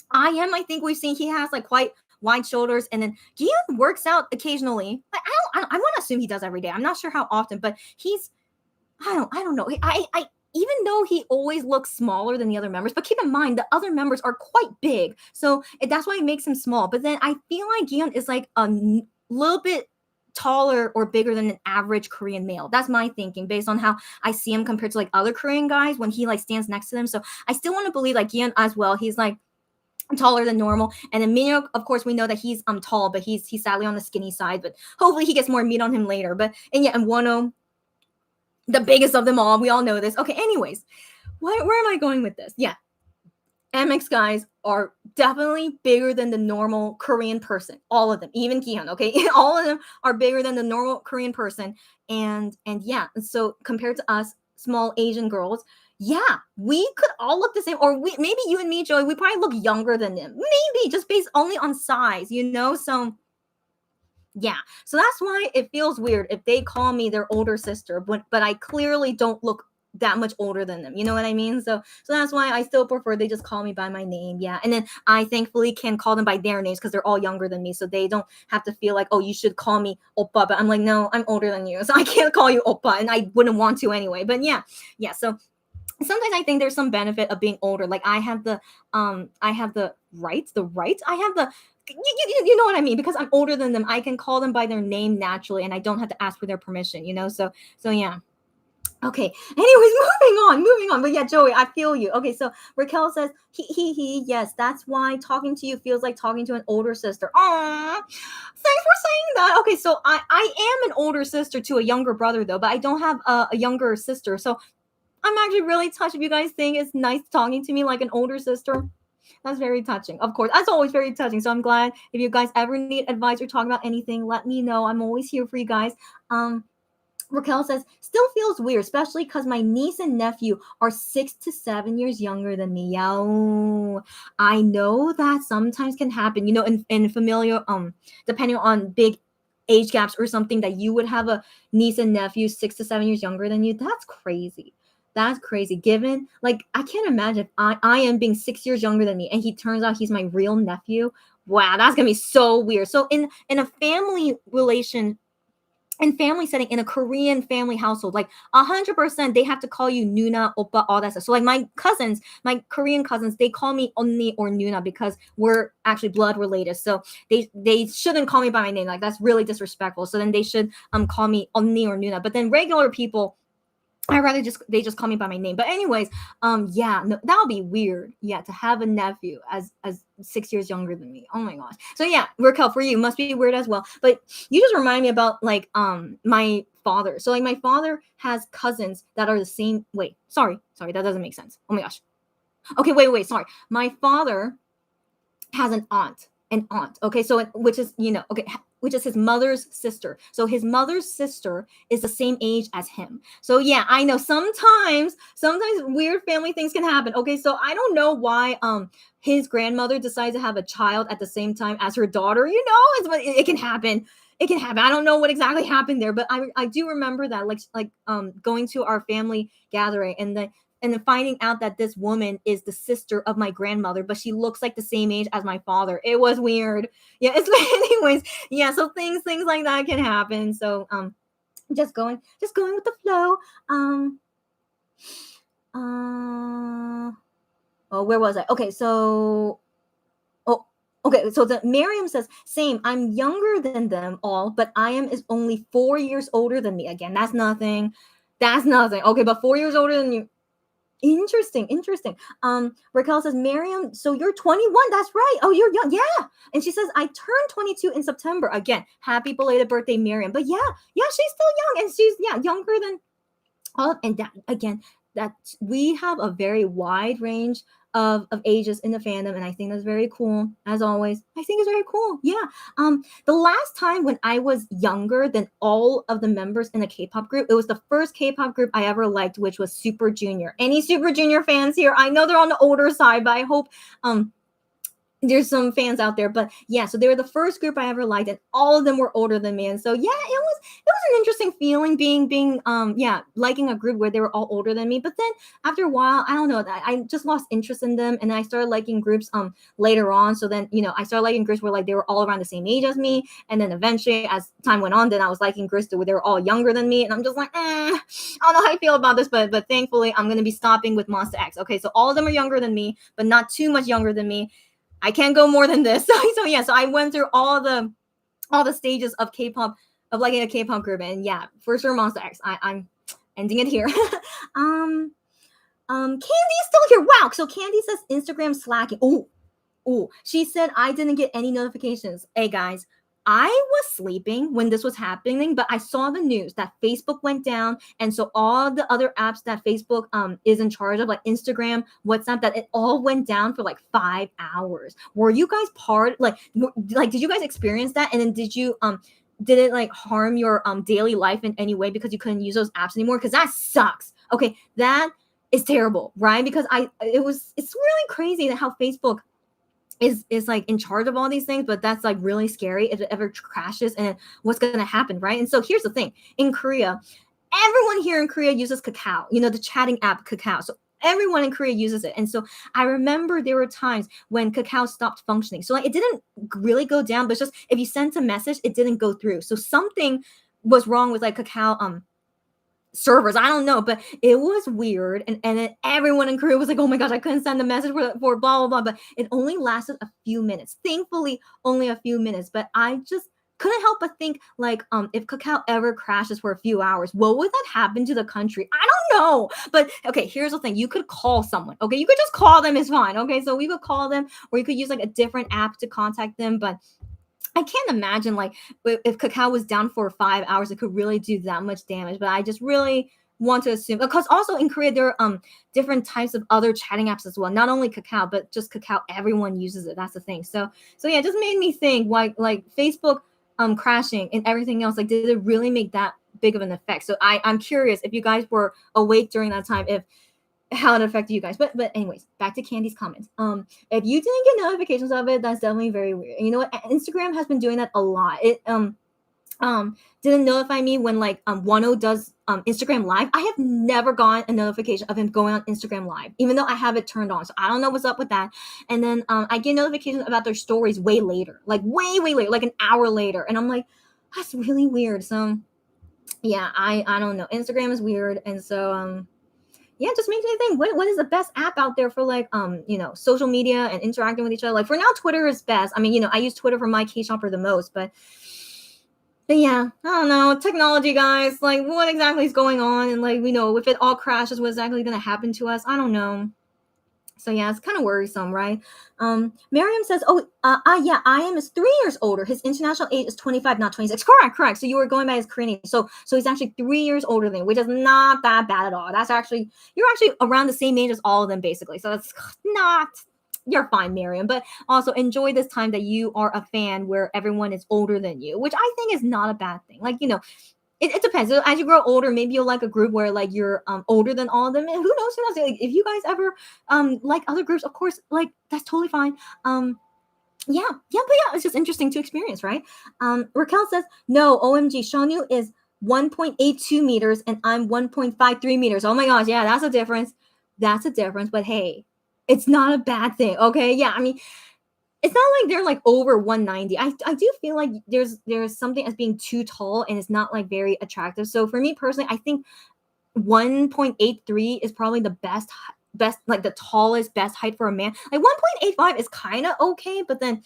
I think we've seen he has like quite wide shoulders, and then Gian works out occasionally. I want to assume he does every day. I'm not sure how often, but he's I don't know. I even though he always looks smaller than the other members, but keep in mind the other members are quite big, so that's why it makes him small. But then I feel like Gian is like a little bit taller or bigger than an average Korean male. That's my thinking based on how I see him compared to like other Korean guys when he like stands next to them. So I still want to believe like Gian as well. He's like taller than normal. And then Minhyuk, of course, we know that he's tall, but he's sadly on the skinny side. But hopefully he gets more meat on him later. But and Wonho, the biggest of them all. We all know this. Okay, anyways, where am I going with this? Yeah, MX guys are definitely bigger than the normal Korean person. All of them, even Kihyun, okay? All of them are bigger than the normal Korean person. And yeah, so compared to us, small Asian girls, yeah, we could all look the same. Or maybe you and me, Joey, we probably look younger than them. Maybe, just based only on size, So yeah, so that's why it feels weird if they call me their older sister, but I clearly don't look that much older than them. You know what I mean? So that's why I still prefer they just call me by my name. Yeah, and then I thankfully can call them by their names because they're all younger than me, so they don't have to feel like, oh, you should call me oppa. But I'm like, no, I'm older than you, so I can't call you oppa, and I wouldn't want to anyway. But yeah. So sometimes I think there's some benefit of being older. Like I have the right. I have the you know what I mean, because I'm older than them. I can call them by their name naturally, and I don't have to ask for their permission. So yeah. Okay. Anyways, moving on. But yeah, Joey, I feel you. Okay, so Raquel says he. Yes, that's why talking to you feels like talking to an older sister. Aww, thanks for saying that. Okay, so I am an older sister to a younger brother though, but I don't have a younger sister. So I'm actually really touched if you guys think it's nice talking to me like an older sister. That's very touching. Of course, that's always very touching. So I'm glad if you guys ever need advice or talk about anything, let me know. I'm always here for you guys. Raquel says, still feels weird, especially because my niece and nephew are 6 to 7 years younger than me. Yo, I know that sometimes can happen, in familial, depending on big age gaps or something, that you would have a niece and nephew 6 to 7 years younger than you. That's crazy. Given, like, I can't imagine if I am being 6 years younger than me and he turns out he's my real nephew. Wow, that's gonna be so weird. So in a family relation, in family setting, in a Korean family household, like 100%, they have to call you Nuna, Oppa, all that stuff. So like my Korean cousins, they call me Onni or Nuna because we're actually blood related. So they shouldn't call me by my name. Like that's really disrespectful. So then they should call me Onni or Nuna. But then regular people, I'd rather they just call me by my name. But anyways, yeah, no, that would be weird. Yeah, to have a nephew as 6 years younger than me. Oh my gosh. So yeah, Raquel, for you must be weird as well. But you just remind me about like my father. So like my father has cousins that are the same. Wait, sorry, that doesn't make sense. Oh my gosh. Okay, wait, sorry. My father has an aunt. Okay, so which is okay, which is his mother's sister. So his mother's sister is the same age as him. So yeah, I know sometimes weird family things can happen. Okay, so I don't know why his grandmother decides to have a child at the same time as her daughter. It can happen. It can happen. I don't know what exactly happened there, but I do remember that like going to our family gathering and then finding out that this woman is the sister of my grandmother, but she looks like the same age as my father. It was weird. Yeah, it's anyways, yeah, so things like that can happen. So just going with the flow. Oh, where was I? Okay, so okay, so the Miriam says, same, I'm younger than them all, but I am is only 4 years older than me. Again, that's nothing. Okay, but 4 years older than you. Interesting. Raquel says, Miriam, so you're 21. That's right. Oh, you're young. Yeah. And she says, I turned 22 in September. Again, happy belated birthday, Miriam. But yeah, she's still young, and she's younger than all. And that again, that we have a very wide range of ages in the fandom, and I think that's very cool. As always, I think it's very cool. Yeah. The last time when I was younger than all of the members in a K-pop group, it was the first K-pop group I ever liked, which was Super Junior. Any Super Junior fans here? I know they're on the older side, but I hope there's some fans out there. But yeah, so they were the first group I ever liked, and all of them were older than me. And so yeah, it was an interesting feeling being liking a group where they were all older than me. But then after a while, I don't know, I just lost interest in them, and I started liking groups later on. So then I started liking groups where like they were all around the same age as me, and then eventually as time went on, then I was liking groups where they were all younger than me, and I'm just like, I don't know how I feel about this, but thankfully I'm gonna be stopping with Monster X. Okay, so all of them are younger than me, but not too much younger than me. I can't go more than this. So yeah, so I went through all the stages of K-pop, of liking a K-pop group, and yeah, for sure Monster X. I'm ending it here. Candy's still here. Wow. So Candy says Instagram slacking. Oh, she said I didn't get any notifications. Hey guys, I was sleeping when this was happening, but I saw the news that Facebook went down, and so all the other apps that Facebook is in charge of, like Instagram, WhatsApp, that it all went down for like 5 hours. Were you guys did you guys experience that? And then did it like harm your daily life in any way because you couldn't use those apps anymore? Because that sucks. Okay, that is terrible, right? Because it's really crazy that how Facebook is like in charge of all these things, but that's like really scary if it ever crashes, and what's going to happen, right? And so here's the thing. In Korea, everyone here in Korea uses Kakao, the chatting app Kakao. So everyone in Korea uses it. And so I remember there were times when Kakao stopped functioning. So like it didn't really go down, but it's just if you sent a message, it didn't go through. So something was wrong with like Kakao servers. I don't know, but it was weird. And then everyone in Korea was like, oh my gosh, I couldn't send the message for blah, blah, blah. But it only lasted a few minutes. Thankfully, only a few minutes. But I just couldn't help but think like, if Kakao ever crashes for a few hours, what would that happen to the country? I don't know. But okay, here's the thing. You could call someone. Okay, you could just call them. It's fine. Okay, so we could call them, or you could use like a different app to contact them. But I can't imagine like if Kakao was down for 5 hours, it could really do that much damage. But I just really want to assume, because also in Korea there are different types of other chatting apps as well. Not only Kakao, but just Kakao. Everyone uses it. That's the thing. So yeah, it just made me think like Facebook crashing and everything else. Like, did it really make that big of an effect? So I'm curious if you guys were awake during that time, if how it affected you guys. But anyways, back to Candy's comments. If you didn't get notifications of it, that's definitely very weird. And you know what? Instagram has been doing that a lot. It didn't notify me when like Wano does Instagram live. I have never gotten a notification of him going on Instagram live, even though I have it turned on. So I don't know what's up with that. And then I get notifications about their stories way later, like way later, like an hour later. And I'm like, that's really weird. So yeah, I don't know. Instagram is weird. And so yeah, just makes me think, what is the best app out there for like social media and interacting with each other? Like for now, Twitter is best. I mean, I use Twitter for my K-shopper the most, but But yeah, I don't know. Technology, guys, like what exactly is going on? And like, we know if it all crashes, what's exactly going to happen to us? I don't know. So yeah, it's kind of worrisome, right? Miriam says, "Oh, yeah, I am is 3 years older. His international age is 25, not 26. Correct. So you were going by his Korean age. So he's actually 3 years older than you, which is not that bad at all. That's actually you're actually around the same age as all of them, basically. So that's not. You're fine, Miriam. But also enjoy this time that you are a fan where everyone is older than you, which I think is not a bad thing. Like it depends. So as you grow older, maybe you'll like a group where like you're older than all of them. And who knows? Who knows? Like, if you guys ever like other groups, of course, like that's totally fine. But yeah, it's just interesting to experience, right? Raquel says, no, OMG, Shanu is 1.82 meters and I'm 1.53 meters. Oh my gosh, yeah, that's a difference. That's a difference. But hey, it's not a bad thing. Okay. Yeah, I mean, it's not like they're like over 190. I do feel like there's something as being too tall and it's not like very attractive. So for me personally, I think 1.83 is probably the best like the tallest best height for a man. Like 1.85 is kind of okay, but then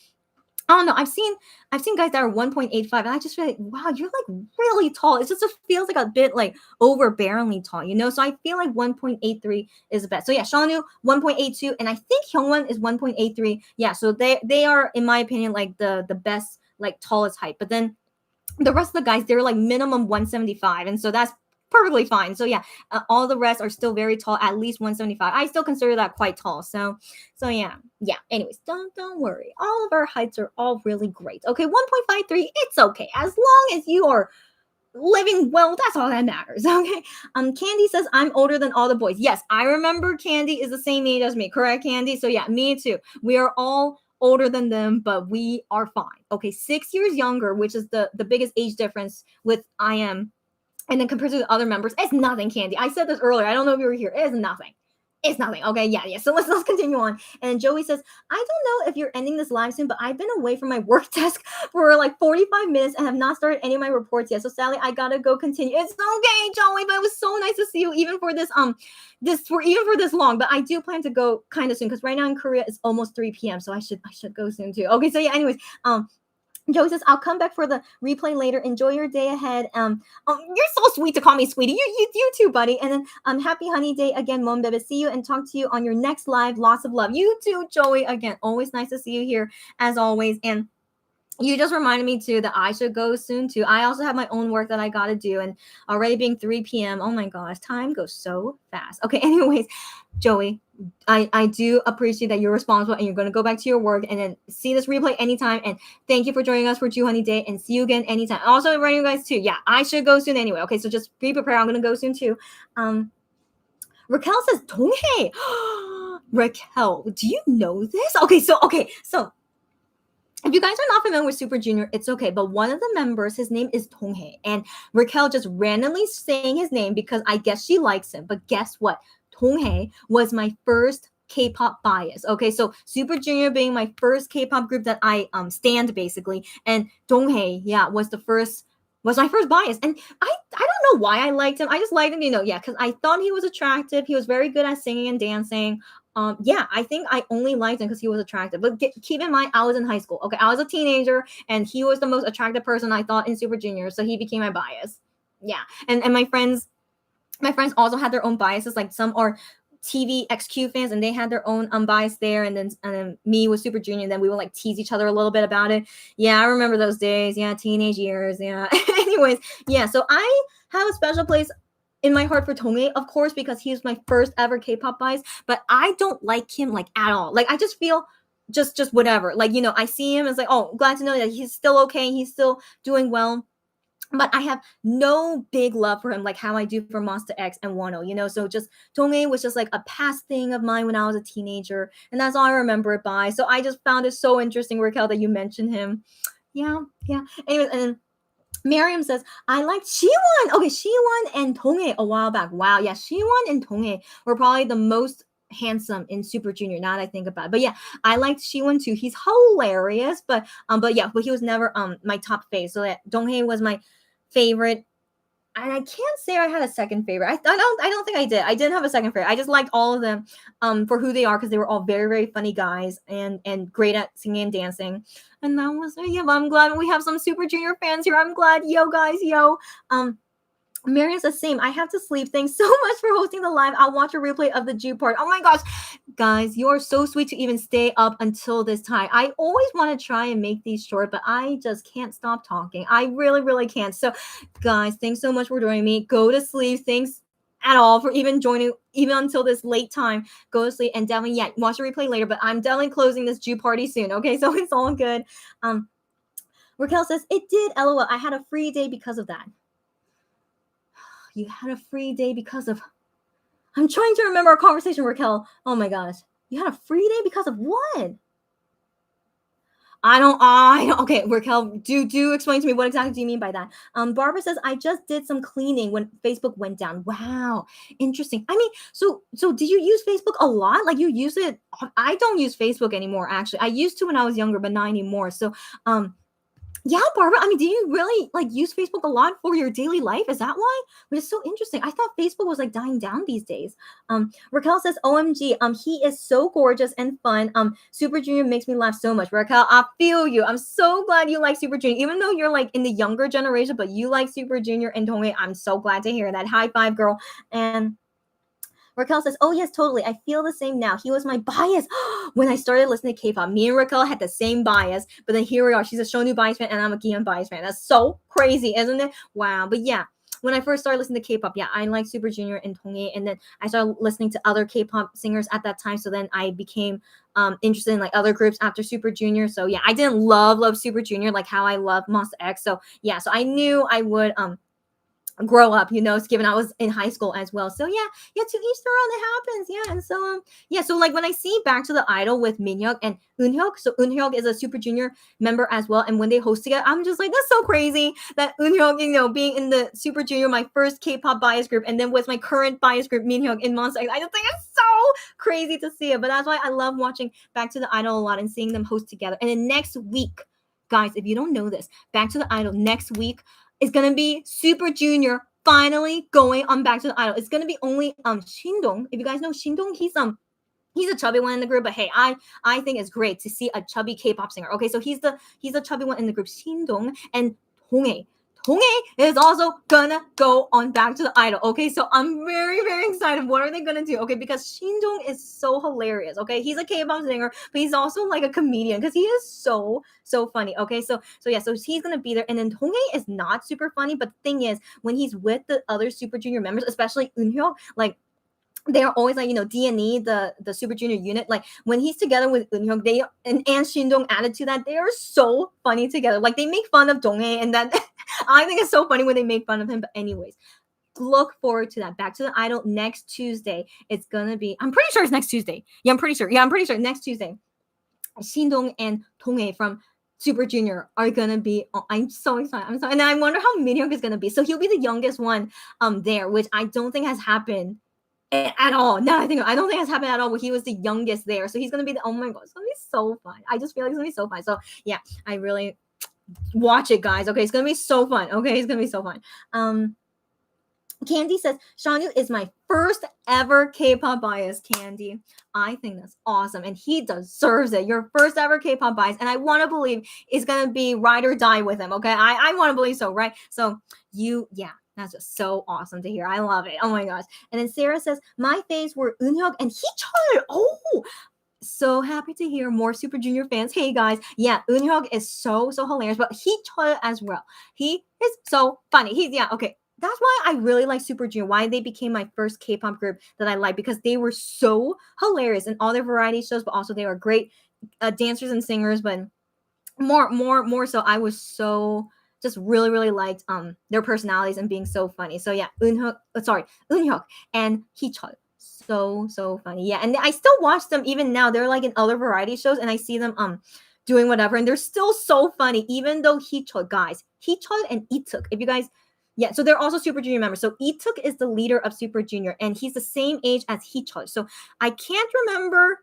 I don't know. I've seen guys that are 1.85, and I just feel like, wow, you're like really tall. It feels like a bit like overbearingly tall, you know. So I feel like 1.83 is the best. So yeah, Shanu 1.82, and I think Hyungwon is 1.83. Yeah, so they are, in my opinion, like the best like tallest height. But then the rest of the guys, they're like minimum 175, and so that's perfectly fine. So yeah, all the rest are still very tall, at least 175. I still consider that quite tall. So yeah. Anyways, don't worry. All of our heights are all really great. Okay, 1.53, it's okay as long as you are living well. That's all that matters. Okay. Candy says I'm older than all the boys. Yes, I remember Candy is the same age as me. Correct, Candy? So yeah, me too. We are all older than them, but we are fine. Okay, 6 years younger, which is the biggest age difference with I am, and then compared to the other members, it's nothing, Candy. I said this earlier. I don't know if you were here. It's nothing. It's nothing. Okay, yeah. So let's continue on. And Joey says, I don't know if you're ending this live soon, but I've been away from my work desk for like 45 minutes and have not started any of my reports yet. So Sally, I gotta go continue. It's okay, Joey, but it was so nice to see you even for this even for this long. But I do plan to go kind of soon because right now in Korea it's almost 3 p.m. So I should go soon too. Okay, so yeah, anyways, Joey says, I'll come back for the replay later. Enjoy your day ahead. You're so sweet to call me sweetie. You too, buddy. And then happy honey day again, Mom Bebe. See you and talk to you on your next live. Lots of love. You too, Joey. Again, always nice to see you here as always. And you just reminded me too that I should go soon too. I also have my own work that I gotta do, and already being 3 p.m. Oh my gosh, time goes so fast. Okay, anyways, Joey, I do appreciate that you're responsible and you're gonna go back to your work and then see this replay anytime. And thank you for joining us for Joohoney Day, and see you again anytime. Also, reminding you guys too, yeah, I should go soon anyway. Okay, so just be prepared. I'm gonna go soon too. Raquel says Donghae. Raquel, do you know this? So if you guys are not familiar with Super Junior, it's okay. But one of the members, his name is Donghae, and Raquel just randomly saying his name because I guess she likes him. But guess what? Donghae was my first K-pop bias. Okay, so Super Junior being my first K-pop group that I stand basically, and Donghae, yeah, was my first bias. And I don't know why I liked him. I just liked him, because I thought he was attractive. He was very good at singing and dancing. I think I only liked him because he was attractive. But keep in mind, I was in high school. Okay, I was a teenager, and he was the most attractive person I thought in Super Junior, so he became my bias. Yeah, and my friends also had their own biases. Like some are TV XQ fans, and they had their own unbiased there. And then me with Super Junior, and then we would like tease each other a little bit about it. Yeah, I remember those days. Yeah, teenage years. Yeah. Anyways, yeah. So I have a special place in my heart for Donghae, of course, because he was my first ever K-pop bias. But I don't like him like at all. Like I just feel just whatever. Like I see him as like, oh, glad to know that he's still okay. He's still doing well. But I have no big love for him like how I do for Monster X and Wano, so just Donghae was just like a past thing of mine when I was a teenager, and that's all I remember it by. So I just found it so interesting, Raquel, that you mentioned him. Yeah. Anyways, and then Miriam says, I liked Siwon. Okay, Siwon and Donghae a while back. Wow, yeah, Siwon and Donghae were probably the most handsome in Super Junior, now that I think about it. But yeah, I liked Siwon too. He's hilarious, but he was never my top fave. So that Donghae was my favorite I can't say I had a second favorite. I don't think I did. I didn't have a second favorite. I just liked all of them for who they are, because they were all very, very funny guys and great at singing and dancing. And that was yeah. But I'm glad we have some Super Junior fans here. I'm glad. Yo guys, yo. Marion says, same. I have to sleep. Thanks so much for hosting the live. I'll watch a replay of the Jew part. Oh my gosh. Guys, you are so sweet to even stay up until this time. I always want to try and make these short, but I just can't stop talking. I really, really can't. So, guys, thanks so much for joining me. Go to sleep. Thanks at all for even joining, even until this late time. Go to sleep and definitely, yeah, watch the replay later, but I'm definitely closing this Jew party soon. Okay, so it's all good. Raquel says, it did. LOL. I had a free day because of that. You had a free day because of... I'm trying to remember our conversation, Raquel. Oh my gosh. You had a free day because of what? I don't. Okay, Raquel, do explain to me, what exactly do you mean by that? Barbara says, I just did some cleaning when Facebook went down. Wow, interesting. I mean, so do you use Facebook a lot? Like, you use it? I don't use Facebook anymore, actually. I used to when I was younger, but not anymore. So, yeah, Barbara. I mean, do you really like use Facebook a lot for your daily life? Is that why? But it's so interesting. I thought Facebook was like dying down these days. Raquel says, "OMG, he is so gorgeous and fun. Super Junior makes me laugh so much." Raquel, I feel you. I'm so glad you like Super Junior, even though you're like in the younger generation, but you like Super Junior and Donghae. I'm so glad to hear that. High five, girl. And Raquel says, oh, yes, totally. I feel the same now. He was my bias. When I started listening to K-pop, me and Raquel had the same bias, but then here we are. She's a Shonu bias fan, and I'm a Gion bias fan. That's so crazy, isn't it? Wow. But yeah, when I first started listening to K-pop, yeah, I like Super Junior and Donghae, and then I started listening to other K-pop singers at that time, so then I became interested in like other groups after Super Junior. So yeah, I didn't love Super Junior like how I love Monster X. So yeah, so I knew I would grow up, given I was in high school as well. So yeah, to each their own, it happens. Yeah. And so so like when I see Back to the Idol with Minhyuk and Eunhyuk, so Eunhyuk is a Super Junior member as well, and when they host together, I'm just like, that's so crazy that Eunhyuk, being in the Super Junior, my first K-pop bias group, and then with my current bias group Minhyuk in Monster X, I just think it's so crazy to see it. But that's why I love watching Back to the Idol a lot and seeing them host together. And then next week, guys, if you don't know this, Back to the Idol next week is gonna be Super Junior finally going on Back to the Idol. It's gonna be only Shindong. If you guys know Shindong, he's a chubby one in the group, but hey, I think it's great to see a chubby K-pop singer. Okay, so he's the chubby one in the group, Shindong, and Donghae. Donghae is also gonna go on Back to the Idol. Okay, so I'm very, very excited. What are they gonna do? Okay, because Shindong is so hilarious. Okay, he's a K-pop singer, but he's also like a comedian because he is so funny. Okay, so yeah, so he's gonna be there, and then Donghae is not super funny, but the thing is, when he's with the other Super Junior members, especially Eunhyuk, like, they're always like, D&E, the Super Junior unit. Like, when he's together with Eunhyuk, they and Shindong added to that, they are so funny together. Like, they make fun of Donghae, and that I think it's so funny when they make fun of him. But anyways, look forward to that. Back to the Idol next Tuesday. It's gonna be, I'm pretty sure it's next Tuesday. Yeah, I'm pretty sure next Tuesday. Shindong and Donghae from Super Junior are gonna be. Oh, I'm so excited. And I wonder how Minhyuk is gonna be. So he'll be the youngest one there, which I don't think has happened at all. No, I don't think it's happened at all where he was the youngest there. So he's gonna be the, oh my god, it's gonna be so fun. I just feel like it's gonna be so fun. So yeah, I really watch it, guys. Okay, it's gonna be so fun. Okay, it's gonna be so fun. Candy says, Shanu is my first ever K-pop bias, Candy. I think that's awesome. And he deserves it. Your first ever K-pop bias. And I want to believe it's going to be ride or die with him. Okay. I want to believe so. Right. So that's just so awesome to hear. I love it. Oh my gosh. And then Sarah says, my faves were Eunhyuk and Heechul. Oh, so happy to hear more Super Junior fans. Hey guys, yeah, Eunhyuk is so hilarious, but Heechul as well. He is so funny. Okay. That's why I really like Super Junior, why they became my first K-pop group that I like, because they were so hilarious in all their variety shows, but also they were great dancers and singers. But more so, I was so just really liked their personalities and being so funny. So yeah, Eunhyuk and Heechul. So funny. Yeah, and I still watch them even now. They're like in other variety shows, and I see them doing whatever, and they're still so funny, even though Heechul and Ituk, if you guys. Yeah, so they're also Super Junior members. So Ituk is the leader of Super Junior, and he's the same age as Heechul. So I can't remember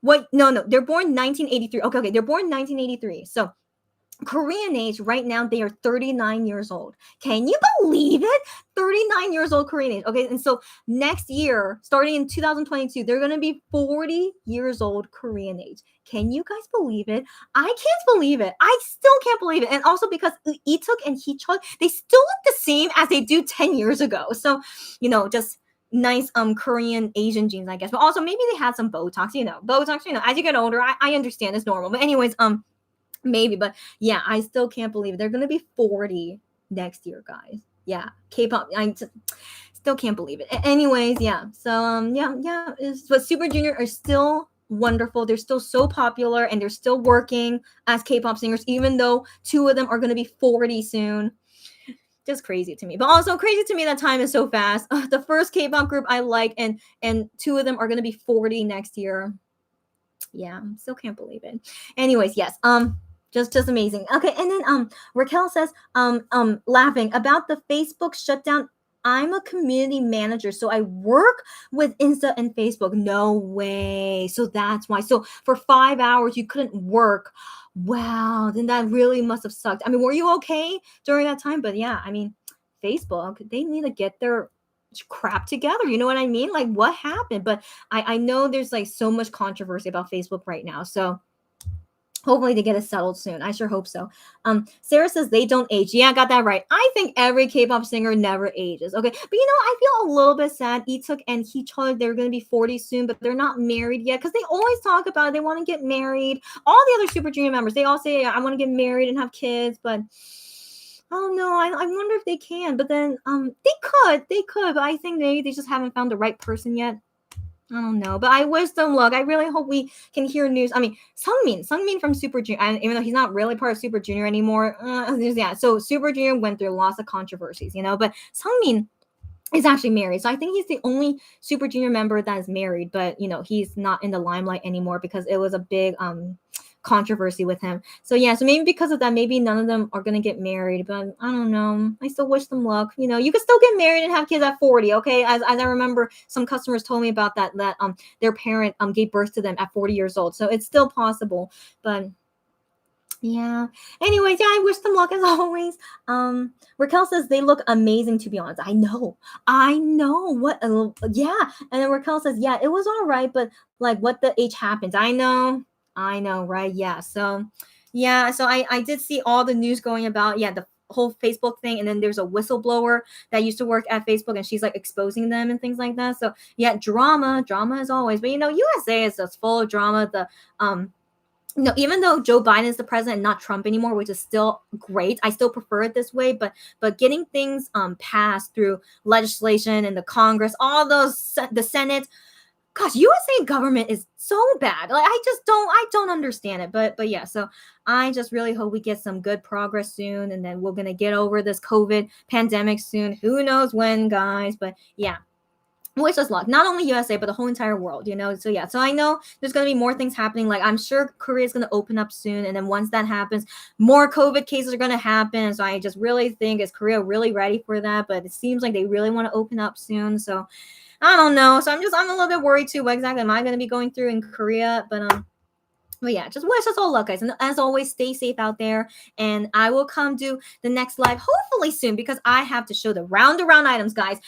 what. No, they're born 1983. Okay, they're born 1983. So Korean age right now, they are 39 years old. Can you believe it? 39 years old Korean age. Okay, and so next year, starting in 2022, they're going to be 40 years old Korean age. Can you guys believe it? I can't believe it. I still can't believe it. And also because Ituk and Heechul, they still look the same as they do 10 years ago. So, just nice Korean Asian genes, I guess. But also maybe they had some Botox, as you get older, I understand it's normal. But anyways, maybe, but yeah, I still can't believe it. They're gonna be 40 next year, guys. Yeah, K-pop. Still can't believe it. Anyways, yeah. So yeah. But Super Junior are still wonderful. They're still so popular, and they're still working as K-pop singers, even though two of them are gonna be 40 soon. Just crazy to me, but also crazy to me that time is so fast. The first K-pop group I like, and two of them are gonna be 40 next year. Yeah, still can't believe it. Anyways, yes. Just amazing. Okay, and then Raquel says laughing about the Facebook shutdown. I'm a community manager, so I work with Insta and Facebook. No way. So that's why. So for 5 hours you couldn't work. Wow, then that really must have sucked. I mean, were you okay during that time? But yeah, I mean, Facebook, they need to get their crap together. You know what I mean? Like, what happened? But I know there's like so much controversy about Facebook right now. So hopefully they get it settled soon. I sure hope so. Sarah says they don't age. Yeah, I got that right. I think every K-pop singer never ages. Okay, but I feel a little bit sad. Ituk and Heechul, they're going to be 40 soon, but they're not married yet because they always talk about it. They want to get married. All the other Super Junior members, they all say, I want to get married and have kids, but I don't know. I wonder if they can. But then they could, but I think maybe they just haven't found the right person yet. I don't know, but I wish them luck. I really hope we can hear news. I mean, Sungmin from Super Junior, and even though he's not really part of Super Junior anymore, yeah. So Super Junior went through lots of controversies, but Sungmin is actually married. So I think he's the only Super Junior member that is married, but he's not in the limelight anymore because it was a big controversy with him. So yeah, so maybe because of that, maybe none of them are gonna get married, but I don't know. I still wish them luck. You can still get married and have kids at 40, okay? As I remember, some customers told me about that their parent gave birth to them at 40 years old. So it's still possible. But yeah. Anyways, yeah, I wish them luck as always. Raquel says they look amazing, to be honest. I know. What yeah. And then Raquel says, yeah, it was all right, but like what the H happens. I know, right? Yeah. So yeah, so I did see all the news going about the whole Facebook thing, and then there's a whistleblower that used to work at Facebook, and she's like exposing them and things like that. So yeah, drama as always. But USA is just full of drama. The even though Joe Biden is the president, not Trump anymore, which is still great. I still prefer it this way, but getting things passed through legislation and the Congress, all those, the Senate, gosh, USA government is so bad. Like I don't understand it. But yeah, so I just really hope we get some good progress soon, and then we're gonna get over this COVID pandemic soon. Who knows when, guys? But yeah. Wish us luck. Not only USA, but the whole entire world, So yeah, so I know there's going to be more things happening. Like I'm sure Korea is going to open up soon. And then once that happens, more COVID cases are going to happen. So I just really think, is Korea really ready for that? But it seems like they really want to open up soon. So I don't know. So I'm a little bit worried too. What exactly am I going to be going through in Korea? But yeah, just wish us all luck, guys. And as always, stay safe out there. And I will come do the next live hopefully soon because I have to show the round around items, guys.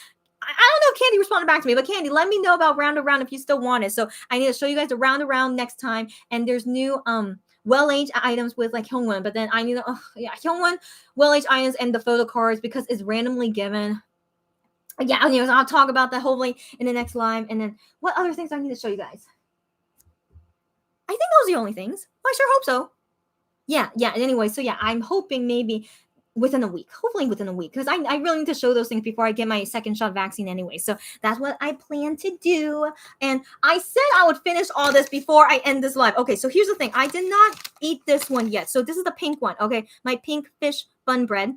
I don't know if Candy responded back to me, but Candy, let me know about round around if you still want it. So I need to show you guys the round around next time. And there's new well-aged items with like Hyungwon, but then I need to Hyungwon well-aged items and the photo cards because it's randomly given. Yeah, I'll talk about that hopefully in the next live. And then what other things I need to show you guys? I think those are the only things. I sure hope so. Yeah. Anyway, so yeah, I'm hoping maybe hopefully within a week, because I really need to show those things before I get my second shot vaccine anyway. So that's what I plan to do. And I said I would finish all this before I end this live. Okay, so here's the thing. I did not eat this one yet. So this is the pink one, okay? My pink fish bun bread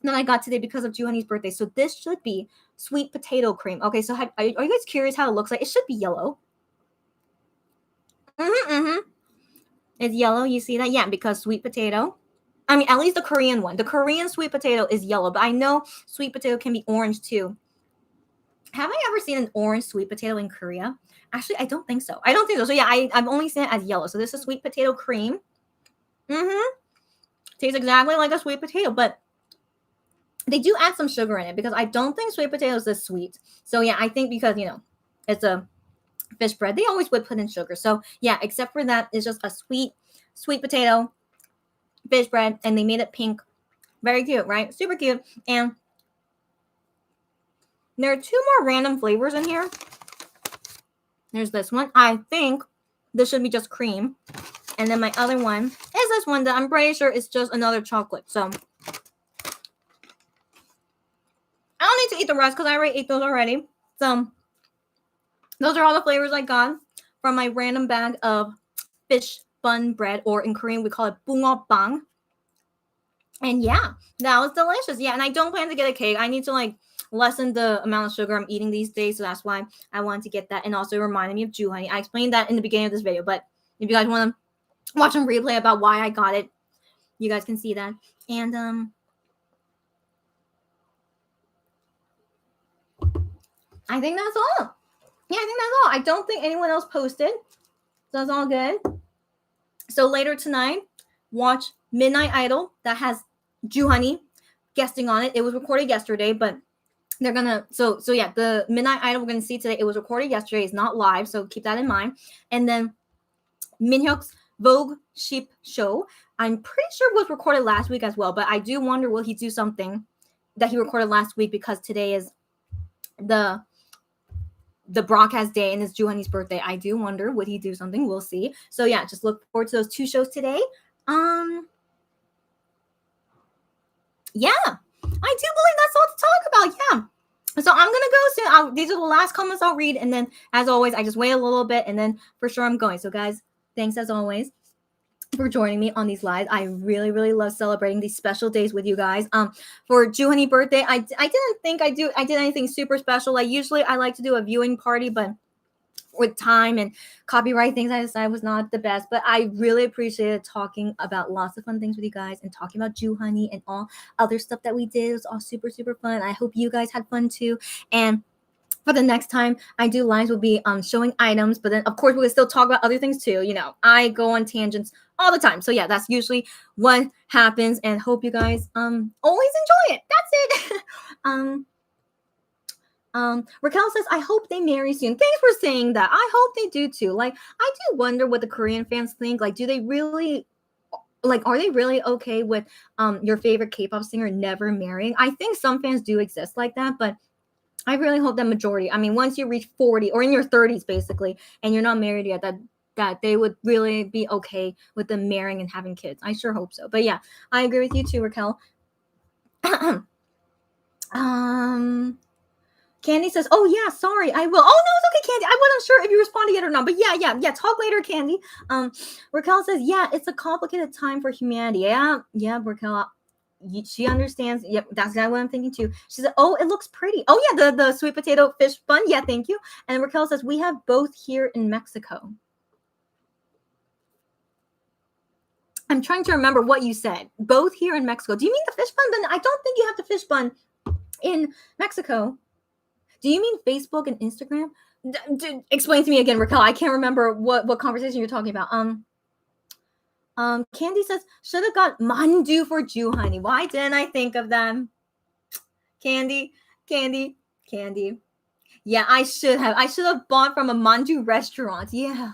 that I got today because of Joohoney's birthday. So this should be sweet potato cream. Okay, so are you guys curious how it looks like? It should be yellow. It's yellow. You see that? Yeah, because sweet potato. I mean, at least the Korean one. The Korean sweet potato is yellow, but I know sweet potato can be orange too. Have I ever seen an orange sweet potato in Korea? Actually, I don't think so. So yeah, I've only seen it as yellow. So this is sweet potato cream. Tastes exactly like a sweet potato, but they do add some sugar in it because I don't think sweet potato is this sweet. So yeah, I think because, you know, it's a fish bread, they always would put in sugar. So yeah, except for that, it's just a sweet potato fish bread, and they made it pink. Very cute, right? Super cute. And there are 2 more random flavors in here. There's this one. I think this should be just cream. And then my other one is this one that I'm pretty sure is just another chocolate. So I don't need to eat the rest because I already ate those already. So those are all the flavors I got from my random bag of fish bun bread, or in Korean we call it bungeoppang. And yeah, that was delicious. Yeah, and I don't plan to get a cake. I need to like lessen the amount of sugar I'm eating these days, so that's why I wanted to get that. And also reminded me of Joohoney. I explained that in the beginning of this video, but if you guys want to watch a replay about why I got it, you guys can see that. And I think that's all. Yeah, I think that's all. I don't think anyone else posted, so that's all good. So later tonight, watch Midnight Idol that has Joohoney guesting on it. It was recorded yesterday, but they're gonna so yeah, the Midnight Idol we're gonna see today, it was recorded yesterday. It's not live, so keep that in mind. And then Minhyuk's Vogue Sheep Show, I'm pretty sure was recorded last week as well, but I do wonder, will he do something that he recorded last week, because today is the broadcast day and it's Joohoney's birthday. I do wonder, would he do something? We'll see. So yeah, just look forward to those 2 shows today. Yeah, I do believe that's all to talk about. Yeah. So I'm gonna go soon. These are the last comments I'll read, and then as always, I just wait a little bit, and then for sure I'm going. So guys, thanks as always for joining me on these lives. I really, really love celebrating these special days with you guys. For Joohoney birthday, I didn't think I did anything super special. Like usually I like to do a viewing party, but with time and copyright things, I decided was not the best. But I really appreciated talking about lots of fun things with you guys and talking about Joohoney and all other stuff that we did. It was all super, super fun. I hope you guys had fun too. And for the next time I do lives, will be showing items, but then of course we'll still talk about other things too. You know, I go on tangents all the time. So yeah, that's usually what happens, and hope you guys always enjoy it. That's it. Raquel says, I hope they marry soon. Thanks for saying that. I hope they do too. Like, I do wonder what the Korean fans think. Like, do they really, like, are they really okay with your favorite K-pop singer never marrying? I think some fans do exist like that, but I really hope that majority, I mean, once you reach 40 or in your 30s basically, and you're not married yet, that they would really be okay with them marrying and having kids. I sure hope so. But yeah, I agree with you too, Raquel. Candy says, oh yeah, sorry, I will. Oh no, it's okay, Candy. I wasn't sure if you responded yet or not, but yeah, talk later, Candy. Raquel says, yeah, it's a complicated time for humanity. Yeah, Raquel, she understands. Yep, that's exactly what I'm thinking too. She said, oh, it looks pretty. Oh yeah, the sweet potato fish bun. Yeah, thank you. And Raquel says, we have both here in Mexico. I'm trying to remember what you said. Both here in Mexico. Do you mean the fish bun? Then I don't think you have the fish bun in Mexico. Do you mean Facebook and Instagram? Explain to me again, Raquel. I can't remember what conversation you're talking about. Candy says, should have got mandu for Joohoney. Why didn't I think of them? Candy. Yeah, I should have. I should have bought from a mandu restaurant. Yeah.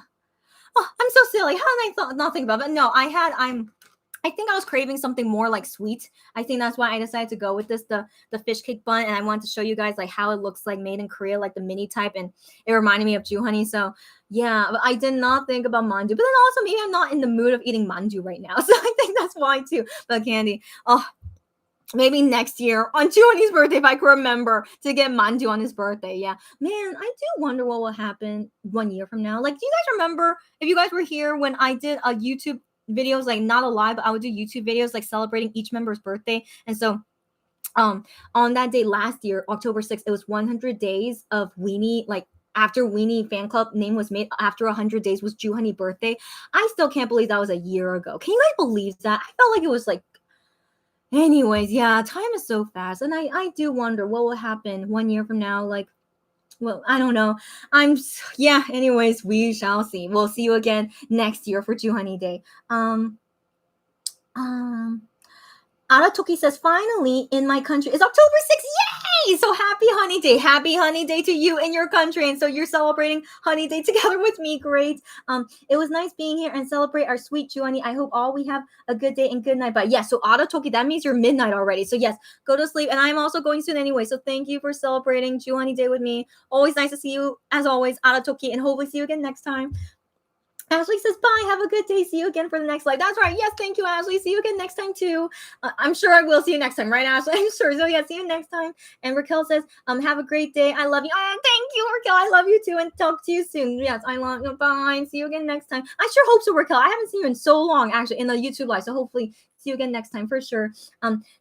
Oh, I'm so silly. How did I not think about it? No, I think I was craving something more like sweet. I think that's why I decided to go with this, the fish cake bun, and I wanted to show you guys like how it looks like made in Korea, like the mini type, and it reminded me of Joohoney. So yeah, but I did not think about mandu. But then also maybe I'm not in the mood of eating mandu right now, so I think that's why too. But Candy, oh, maybe next year on Joohoney's birthday, if I can remember to get mandu on his birthday. Yeah, man, I do wonder what will happen 1 year from now. Like, do you guys remember if you guys were here when I did a YouTube videos, like not a live, but I would do YouTube videos like celebrating each member's birthday? And so on that day last year, October 6th, it was 100 days of Weenie, like after Weenie fan club name was made, after 100 days was Joohoney birthday. I still can't believe that was a year ago. Can you guys believe that? I felt like it was like, anyways, yeah, time is so fast, and I do wonder what will happen 1 year from now. Like, well, I don't know. Yeah, anyways, we shall see. We'll see you again next year for Joohoney Day. Aratoki says, finally, in my country is October 6th. Yay! So happy Honey Day. Happy Honey Day to you in your country. And so you're celebrating Honey Day together with me. Great. It was nice being here and celebrate our sweet Joohoney. I hope all we have a good day and good night. But yes, so Aratoki, that means you're midnight already. So yes, go to sleep. And I'm also going soon anyway. So thank you for celebrating Joohoney Day with me. Always nice to see you, as always, Aratoki. And hopefully see you again next time. Ashley says, bye. Have a good day. See you again for the next live. That's right. Yes, thank you, Ashley. See you again next time, too. I'm sure I will see you next time, right, Ashley? I'm sure. So, yeah, see you next time. And Raquel says, have a great day. I love you. Oh, thank you, Raquel. I love you, too. And talk to you soon. Yes, I love you. Bye. See you again next time. I sure hope so, Raquel. I haven't seen you in so long, actually, in the YouTube live. So, hopefully, see you again next time for sure.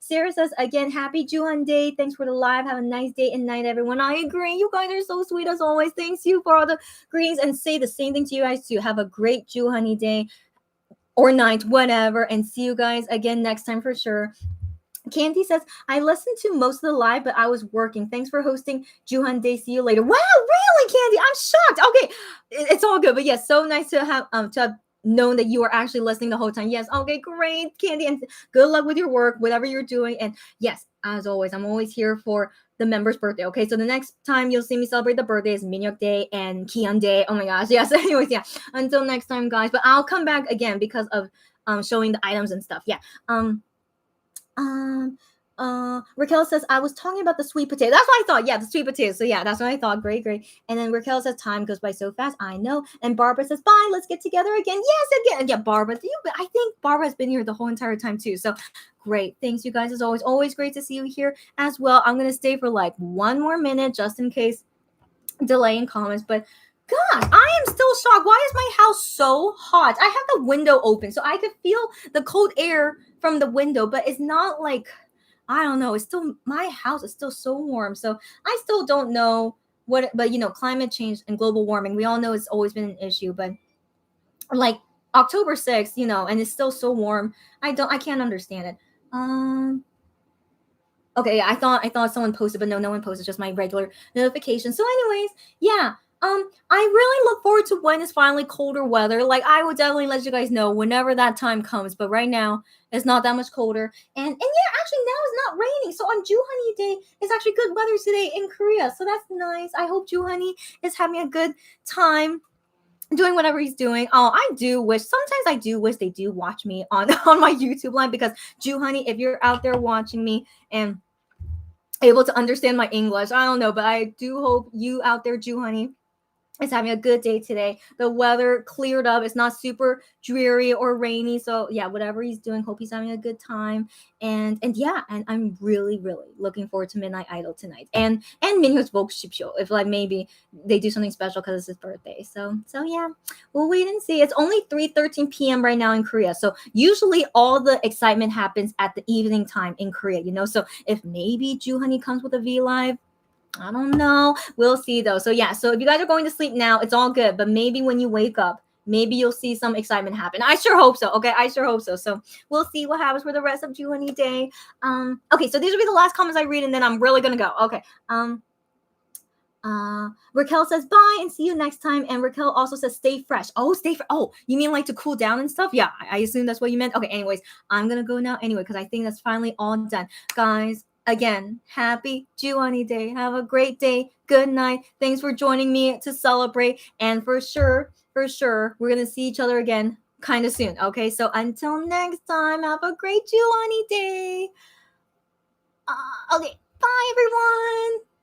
Sarah says, again, happy Joohoney Day. Thanks for the live. Have a nice day and night, everyone. I agree. You guys are so sweet as always. Thanks you for all the greetings, and say the same thing to you guys too. Have a great Joohoney Day or night, whatever, and see you guys again next time for sure. Candy says, I listened to most of the live, but I was working. Thanks for hosting Joohoney Day. See you later. Wow, really, Candy? I'm shocked. Okay, it's all good. But yes, so nice to have known that you are actually listening the whole time. Yes, okay, great, Candy, and good luck with your work, whatever you're doing. And yes, as always, I'm always here for the member's birthday. Okay, so the next time you'll see me celebrate the birthdays, Minyuk Day and Kian Day. Oh my gosh, yes. Anyways, yeah. Until next time, guys. But I'll come back again because of showing the items and stuff. Yeah. Raquel says, I was talking about the sweet potato. That's what I thought. Yeah, the sweet potato. So yeah, that's what I thought. Great. And then Raquel says, time goes by so fast. I know. And Barbara says, bye. Let's get together again. Yes, again. Yeah, Barbara. I think Barbara has been here the whole entire time too. So great. Thanks, you guys, as always. Always great to see you here as well. I'm going to stay for like 1 more minute just in case delay in comments. But gosh, I am still shocked. Why is my house so hot? I have the window open so I could feel the cold air from the window, but it's not like, I don't know. It's still, my house is still so warm. So I still don't know but climate change and global warming, we all know it's always been an issue, but like October 6th, and it's still so warm. I can't understand it. Okay, yeah, I thought someone posted, but no one posted, just my regular notification. So anyways, yeah. I really look forward to when it's finally colder weather. Like, I would definitely let you guys know whenever that time comes. But right now, it's not that much colder. And yeah, actually now it's not raining. So on Joohoney Day, it's actually good weather today in Korea. So that's nice. I hope Joohoney is having a good time doing whatever he's doing. Oh, sometimes I do wish they do watch me on my YouTube live, because Joohoney, if you're out there watching me and able to understand my English, I don't know, but I do hope you out there, Joohoney, is having a good day today. The weather cleared up. It's not super dreary or rainy. So yeah, whatever he's doing, hope he's having a good time. And yeah, and I'm really, really looking forward to Midnight Idol tonight. And Minhyu's Vogue show, if like maybe they do something special because it's his birthday. So yeah, we'll wait and see. It's only 3:13 p.m. right now in Korea. So usually all the excitement happens at the evening time in Korea, So if maybe Joohoney comes with a V Live, I don't know. We'll see though. So yeah, so if you guys are going to sleep now, it's all good. But maybe when you wake up, maybe you'll see some excitement happen. I sure hope so. Okay, I sure hope so. So we'll see what happens for the rest of Joohoney Day. Okay, so these will be the last comments I read, and then I'm really gonna go. Okay. Raquel says bye and see you next time. And Raquel also says stay fresh. Oh, stay fresh. Oh, you mean like to cool down and stuff? Yeah, I assume that's what you meant. Okay, anyways, I'm gonna go now anyway, because I think that's finally all done. Guys, again, happy Joohoney Day. Have a great day. Good night. Thanks for joining me to celebrate. And for sure, we're going to see each other again kind of soon. Okay, so until next time, have a great Joohoney Day. Okay, bye everyone.